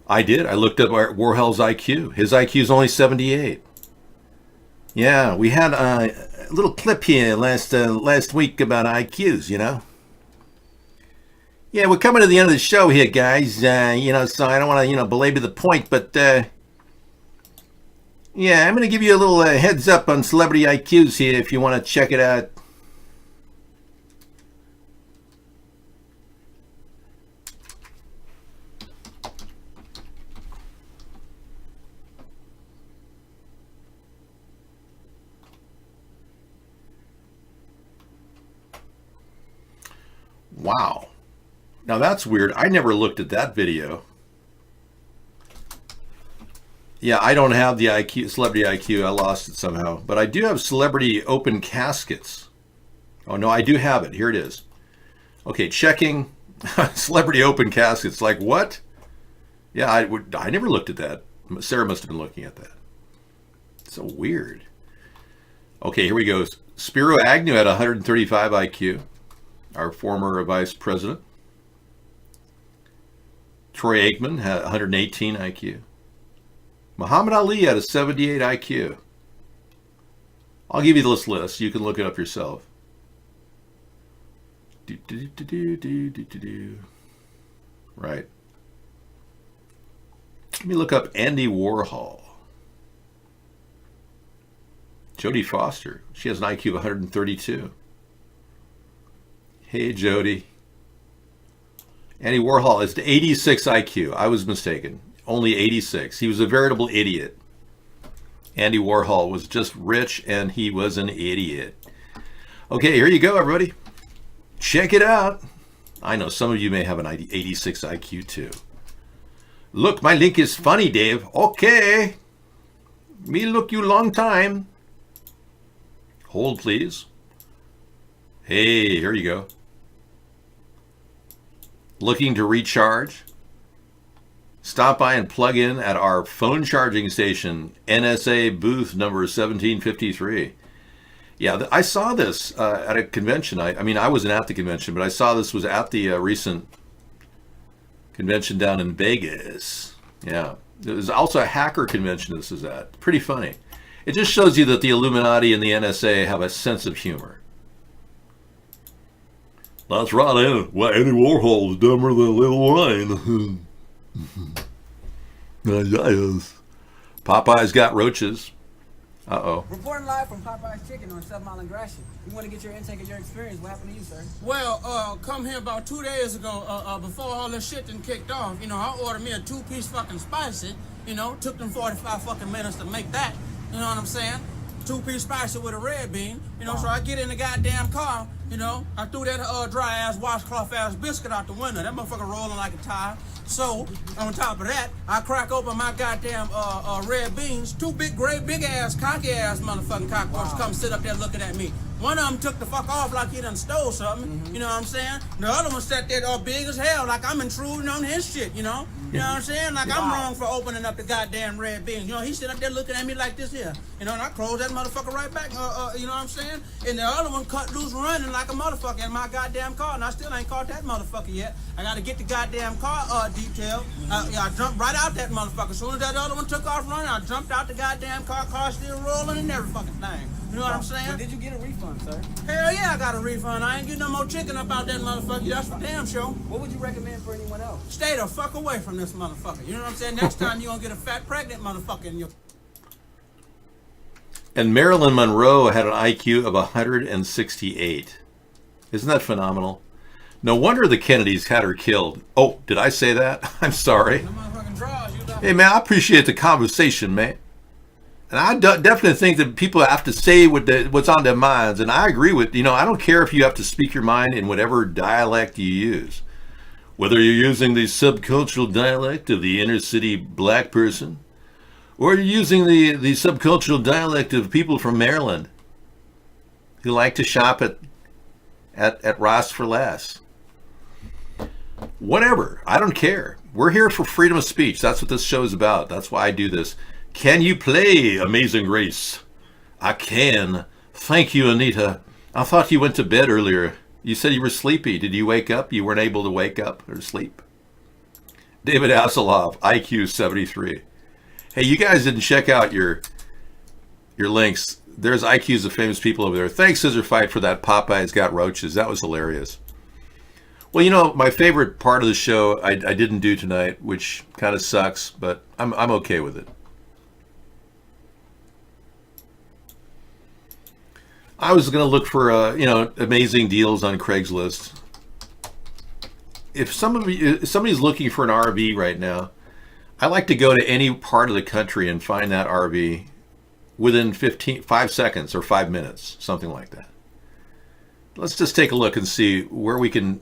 I did. I looked up Warhol's IQ. His IQ is only 78. Yeah, we had a little clip here last week about IQs, you know. Yeah, we're coming to the end of the show here, guys. So I don't want to, belabor the point, but yeah, I'm going to give you a little heads up on celebrity IQs here if you want to check it out. Wow. Now that's weird. I never looked at that video. Yeah, I don't have the IQ, celebrity IQ. I lost it somehow. But I do have celebrity open caskets. Oh, no, I do have it. Here it is. Okay, checking celebrity open caskets. Like what? Yeah, I never looked at that. Sarah must have been looking at that. So weird. Okay, here we go. Spiro Agnew had 135 IQ. Our former vice president. Troy Aikman had 118 IQ. Muhammad Ali had a 78 IQ. I'll give you this list. You can look it up yourself. Right. Let me look up Andy Warhol. Jodie Foster. She has an IQ of 132. Hey, Jodie. Andy Warhol is 86 IQ. I was mistaken. Only 86. He was a veritable idiot. Andy Warhol was just rich and he was an idiot. Okay, here you go, everybody. Check it out. I know some of you may have an 86 IQ too. Look, my link is funny, Dave. Okay. Me look you long time. Hold, please. Hey, here you go. Looking to recharge? Stop by and plug in at our phone charging station, NSA booth number 1753. Yeah, I saw this at a convention. I mean, I wasn't at the convention, but I saw this was at the recent convention down in Vegas. Yeah, there's also a hacker convention this is at. Pretty funny. It just shows you that the Illuminati and the NSA have a sense of humor. That's right, Andy Warhol is dumber than a little wine. Yes. Popeye's got roaches. Uh-oh. Reporting live from Popeye's Chicken on 7 Mile and Gratiot. We want to get your intake of your experience. What happened to you, sir? Well, come here about 2 days ago, before all this shit done kicked off. I ordered me a 2-piece fucking spicy. Took them 45 fucking minutes to make that. You know what I'm saying? 2-piece spicy with a red bean. You know, so I get in the goddamn car. You know, I threw that dry ass washcloth ass biscuit out the window. That motherfucker rolling like a tire. So on top of that, I crack open my goddamn red beans. 2 big ass cocky ass motherfucking cockroaches come sit up there looking at me. One of them took the fuck off like he done stole something. You know what I'm saying? The other one sat there all big as hell, like I'm intruding on his shit. You know? You know what I'm saying? Like I'm wrong for opening up the goddamn red beans. You know, he sit up there looking at me like this here. You know, and I closed that motherfucker right back. You know what I'm saying? And the other one cut loose running like a motherfucker in my goddamn car, and I still ain't caught that motherfucker yet. I gotta get the goddamn car detailed. I jumped right out that motherfucker. As soon as that other one took off running, I jumped out the goddamn car still rolling and every fucking thing. You know what I'm saying? But did you get a refund, sir? Hell yeah, I got a refund. I ain't getting no more chicken about that motherfucker. That's for damn sure. What would you recommend for anyone else? Stay the fuck away from this motherfucker. You know what I'm saying? Next time you gonna get a fat pregnant motherfucker in your... And Marilyn Monroe had an IQ of 168. Isn't that phenomenal? No wonder the Kennedys had her killed. Oh, did I say that? I'm sorry. Hey, man, I appreciate the conversation, man. And I definitely think that people have to say what's on their minds. And I agree with, I don't care if you have to speak your mind in whatever dialect you use. Whether you're using the subcultural dialect of the inner city black person, or you're using the subcultural dialect of people from Maryland who like to shop at Ross for less. Whatever. I don't care. We're here for freedom of speech. That's what this show is about. That's why I do this. Can you play Amazing Grace? I can. Thank you, Anita. I thought you went to bed earlier. You said you were sleepy. Did you wake up? You weren't able to wake up or sleep. David Hasselhoff, IQ 73. Hey, you guys didn't check out your links. There's IQs of famous people over there. Thanks, Scissor Fight, for that Popeye's Got Roaches. That was hilarious. Well, my favorite part of the show I didn't do tonight, which kind of sucks, but I'm okay with it. I was going to look for amazing deals on Craigslist. If somebody's looking for an RV right now, I like to go to any part of the country and find that RV within 5 seconds or 5 minutes, something like that. Let's just take a look and see where we can,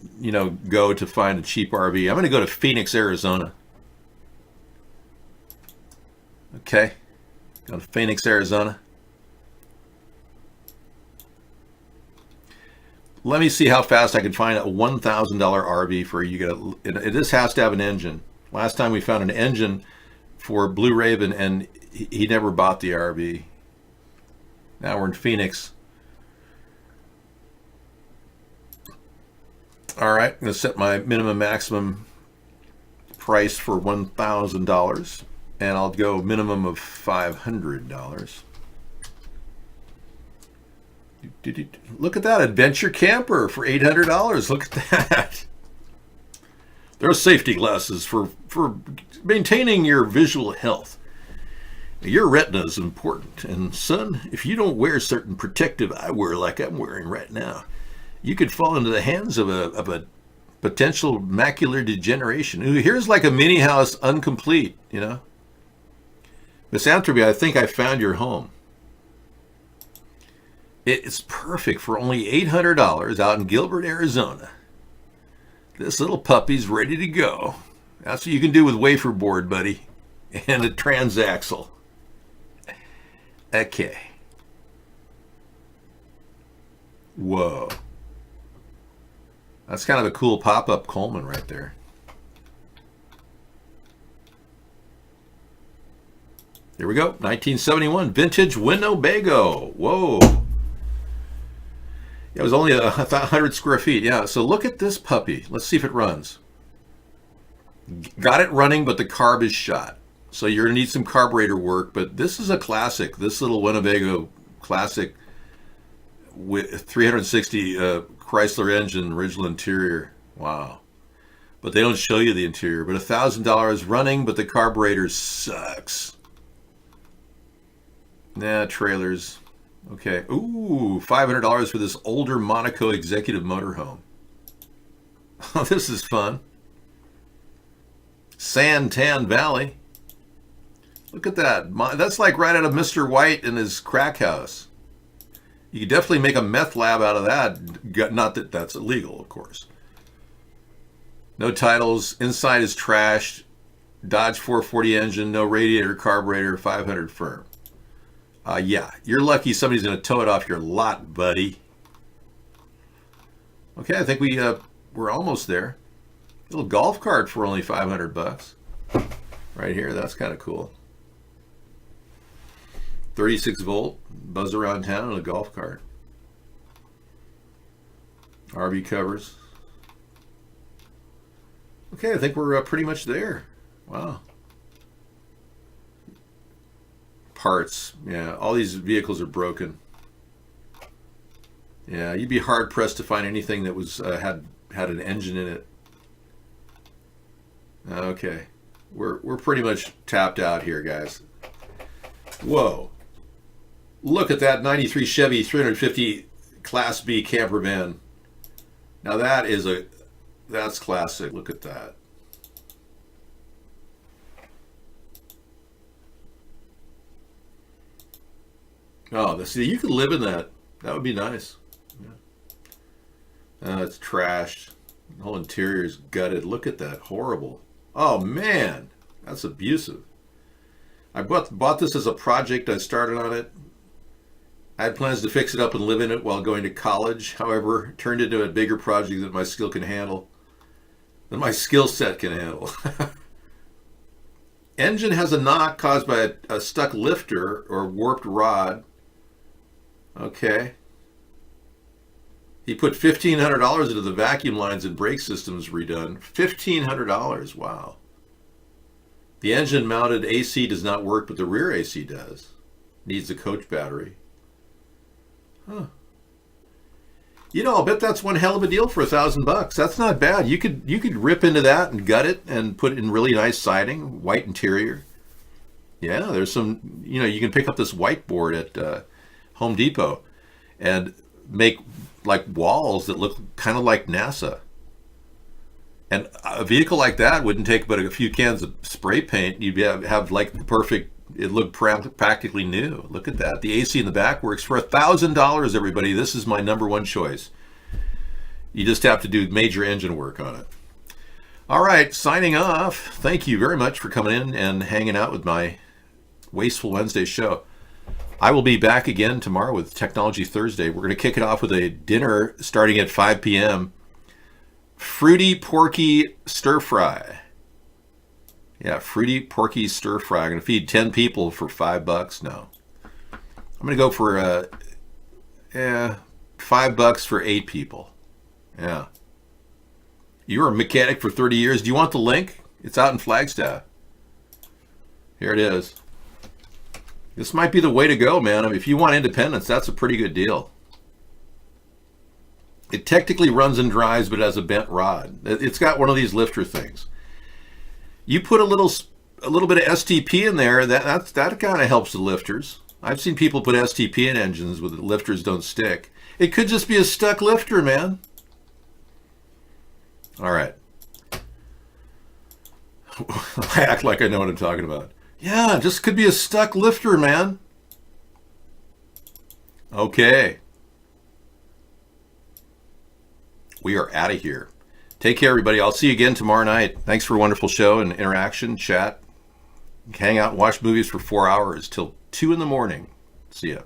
go to find a cheap RV. I'm going to go to Phoenix, Arizona. Okay, go to Phoenix, Arizona. Let me see how fast I can find a $1,000 RV for you. This has to have an engine. Last time we found an engine for Blue Raven, and he never bought the RV. Now we're in Phoenix. All right, I'm going to set my minimum maximum price for $1,000, and I'll go minimum of $500. Look at that adventure camper for $800. Look at that. There are safety glasses for maintaining your visual health. Your retina is important, and son, if you don't wear certain protective eyewear like I'm wearing right now, you could fall into the hands of a potential macular degeneration. Ooh, here's like a mini house incomplete, Misanthropy, I think I found your home. It's perfect for only $800 out in Gilbert, Arizona. This little puppy's ready to go. That's what you can do with wafer board, buddy, and a transaxle. Okay. Whoa. That's kind of a cool pop-up Coleman right there. Here we go. 1971 vintage Winnebago. Whoa. It was only 100 square feet. Yeah, so look at this puppy. Let's see if it runs. Got it running, but the carb is shot. So you're going to need some carburetor work, but this is a classic. This little Winnebago classic with 360 Chrysler engine, original interior. Wow. But they don't show you the interior. But $1,000 running, but the carburetor sucks. Nah, trailers. Okay. Ooh, $500 for this older Monaco executive motorhome. Oh, this is fun. Santan Valley. Look at that. That's like right out of Mr. White in his crack house. You could definitely make a meth lab out of that. Not that that's illegal, of course. No titles. Inside is trashed. Dodge 440 engine. No radiator, carburetor. 500 firm. Yeah, you're lucky somebody's going to tow it off your lot, buddy. Okay, I think we're almost there. Little golf cart for only $500. Right here, that's kind of cool. 36 volt, buzz around town in a golf cart. RV covers. Okay, I think we're pretty much there. Wow. Parts, yeah, all these vehicles are broken. Yeah, you'd be hard pressed to find anything that was had an engine in it. Okay, we're pretty much tapped out here, guys. Whoa. Look at that 93 Chevy 350 Class B camper van. Now that's classic. Look at that. Oh, see, you could live in that. That would be nice. Yeah. It's trashed. The whole interior is gutted. Look at that. Horrible. Oh, man. That's abusive. I bought this as a project. I started on it. I had plans to fix it up and live in it while going to college. However, it turned into a bigger project than my skill can handle. Than my skill set can handle. Engine has a knock caused by a stuck lifter or warped rod. Okay. He put $1,500 into the vacuum lines and brake systems redone. $1,500. Wow. The engine mounted AC does not work, but the rear AC does. Needs a coach battery. Huh. You know, I'll bet that's one hell of a deal for $1,000. That's not bad. You could rip into that and gut it and put it in really nice siding, white interior. Yeah, there's some, you know, you can pick up this whiteboard at Home Depot and make like walls that look kind of like NASA. And a vehicle like that wouldn't take but a few cans of spray paint. You'd have like the perfect, it looked practically new. Look at that. The AC in the back works for $1,000, everybody. This is my #1 choice. You just have to do major engine work on it. All right, signing off. Thank you very much for coming in and hanging out with my Wasteful Wednesday show. I will be back again tomorrow with Technology Thursday. We're going to kick it off with a dinner starting at 5 p.m. Fruity Porky Stir Fry. Yeah, Fruity Porky Stir Fry. I'm going to feed 10 people for $5 now. I'm going to go for $5 for 8 people. Yeah. You were a mechanic for 30 years. Do you want the link? It's out in Flagstaff. Here it is. This might be the way to go, man. I mean, if you want independence, that's a pretty good deal. It technically runs and drives, but it has a bent rod. It's got one of these lifter things. You put a little bit of STP in there, that kind of helps the lifters. I've seen people put STP in engines where the lifters don't stick. It could just be a stuck lifter, man. All right. I act like I know what I'm talking about. Yeah, just could be a stuck lifter, man. Okay. We are out of here. Take care, everybody. I'll see you again tomorrow night. Thanks for a wonderful show and interaction, chat. Hang out and watch movies for 4 hours till 2 in the morning. See ya.